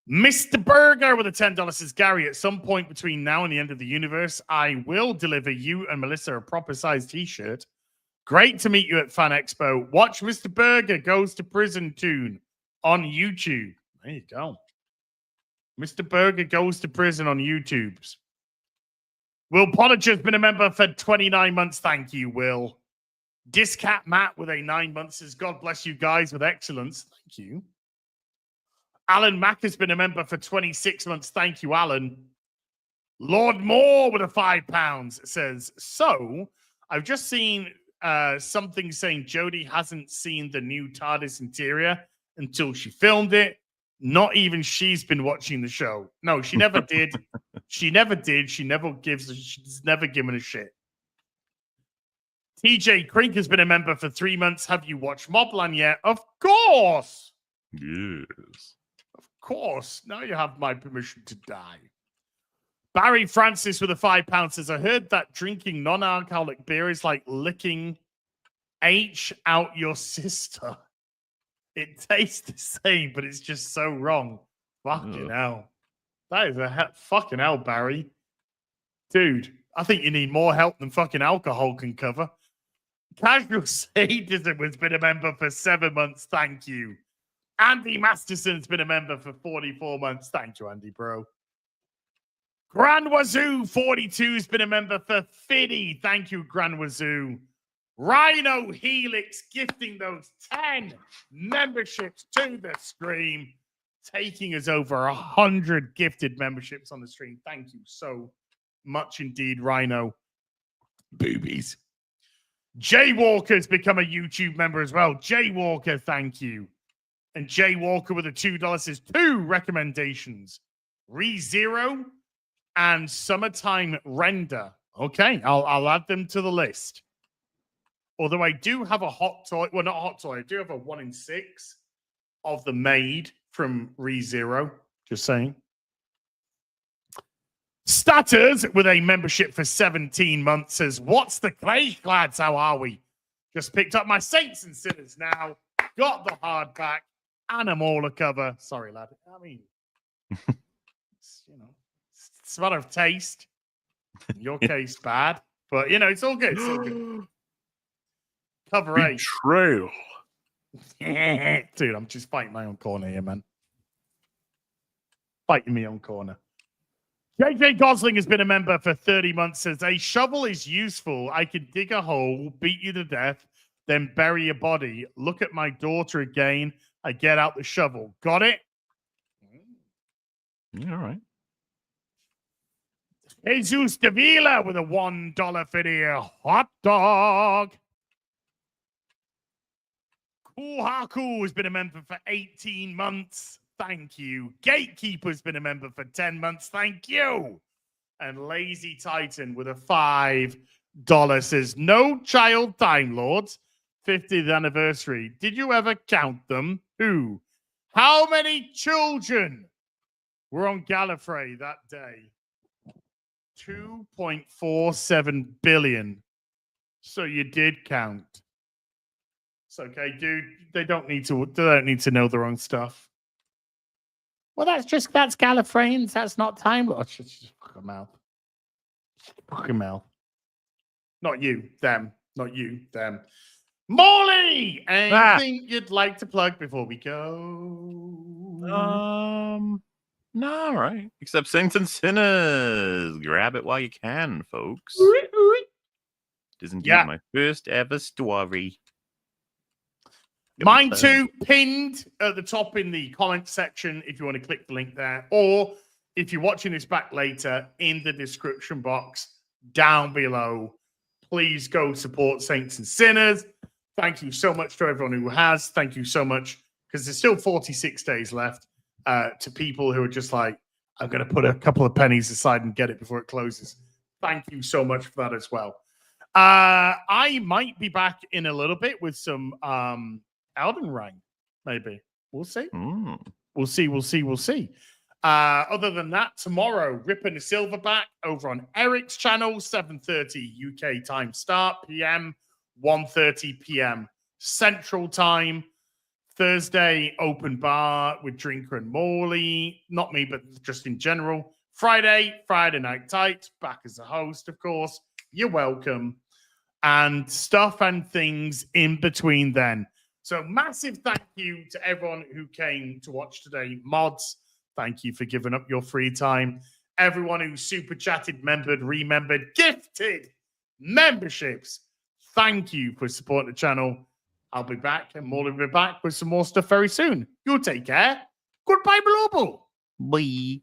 Mr. Burger with a $10 says, Gary, at some point between now and the end of the universe, I will deliver you and Melissa a proper size t-shirt. Great to meet you at Fan Expo. Watch Mr. Burger Goes to Prison tune on YouTube. There you go. Mr. Burger Goes to Prison on YouTube's. Will Pollacher has been a member for 29 months. Thank you, Will. Discat Matt with a 9 months says, God bless you guys with excellence. Thank you. Alan Mack has been a member for 26 months. Thank you, Alan. Lord Moore with a £5 says, so I've just seen something saying Jodie hasn't seen the new TARDIS interior until she filmed it. Not even she's been watching the show. No, she never did. She never did. She's never given a shit. TJ Crink has been a member for 3 months. Have you watched Mobland yet? Of course. Yes. Of course. Now you have my permission to die. Barry Francis with a £5 says, I heard that drinking non-alcoholic beer is like licking H out your sister. It tastes the same, but it's just so wrong. Fucking hell. That is fucking hell, Barry. Dude, I think you need more help than fucking alcohol can cover. Casual Sadism has been a member for 7 months. Thank you. Andy Masterson's been a member for 44 months. Thank you, Andy, bro. Grand Wazoo 42 has been a member for 50. Thank you, Grand Wazoo. Rhino Helix gifting those 10 memberships to the stream, taking us over 100 gifted memberships on the stream. Thank you so much indeed, Rhino. Boobies. Jay Walker's become a YouTube member as well. Jay Walker, thank you. And Jay Walker with a $2 says 2 recommendations. ReZero and Summertime Render. Okay, I'll add them to the list. Although I do have a hot toy. Well, not a hot toy. I do have a 1 in 6 of the Maid from ReZero. Just saying. Statters with a membership for 17 months says, what's the clay clads? How are we? Just picked up my Saints and Sinners now. Got the hardback and a Mauler cover. Sorry, lad. I mean, it's a matter of taste. In your case, bad. But, it's all good. It's all good. Cover A. Betrayal. Dude, I'm just fighting my own corner here, man. Fighting my own corner. JJ Gosling has been a member for 30 months. Says, a shovel is useful. I can dig a hole, beat you to death, then bury your body. Look at my daughter again. I get out the shovel. Got it? Yeah, all right. Jesus Davila with a $1 for the hot dog. Kuhaku has been a member for 18 months. Thank you. Gatekeeper's been a member for 10 months. Thank you. And Lazy Titan with a $5 says, no child Time Lords. 50th anniversary. Did you ever count them? Who? How many children were on Gallifrey that day? 2.47 billion. So you did count. It's okay, dude. They don't need to know their own stuff. Well, that's Gallifreyans. That's not Time Lords. Just fuck them out. Fuck them out. Not you, them. Not you, them. Morley! Anything you'd like to plug before we go? No, all right. Except Saints and Sinners. Grab it while you can, folks. It is indeed my first ever story. Mine too, pinned at the top in the comment section if you want to click the link there. Or if you're watching this back later, in the description box down below. Please go support Saints and Sinners. Thank you so much to everyone who has. Thank you so much, because there's still 46 days left, to people who are just like, I'm going to put a couple of pennies aside and get it before it closes. Thank you so much for that as well. I might be back in a little bit with some Elden Ring, maybe. We'll see. We'll see. Other than that, tomorrow, Ripping the Silverback over on Eric's channel, 7:30 UK time start, PM, 1:30 PM Central Time. Thursday, open bar with Drinker and Morley. Not me, but just in general. Friday Night Tight, back as a host, of course. You're welcome. And stuff and things in between then. So massive thank you to everyone who came to watch today. Mods, thank you for giving up your free time. Everyone who super chatted, remembered, gifted memberships. Thank you for supporting the channel. I'll be back, and Morley will be back with some more stuff very soon. You take care. Goodbye, Global. Bye.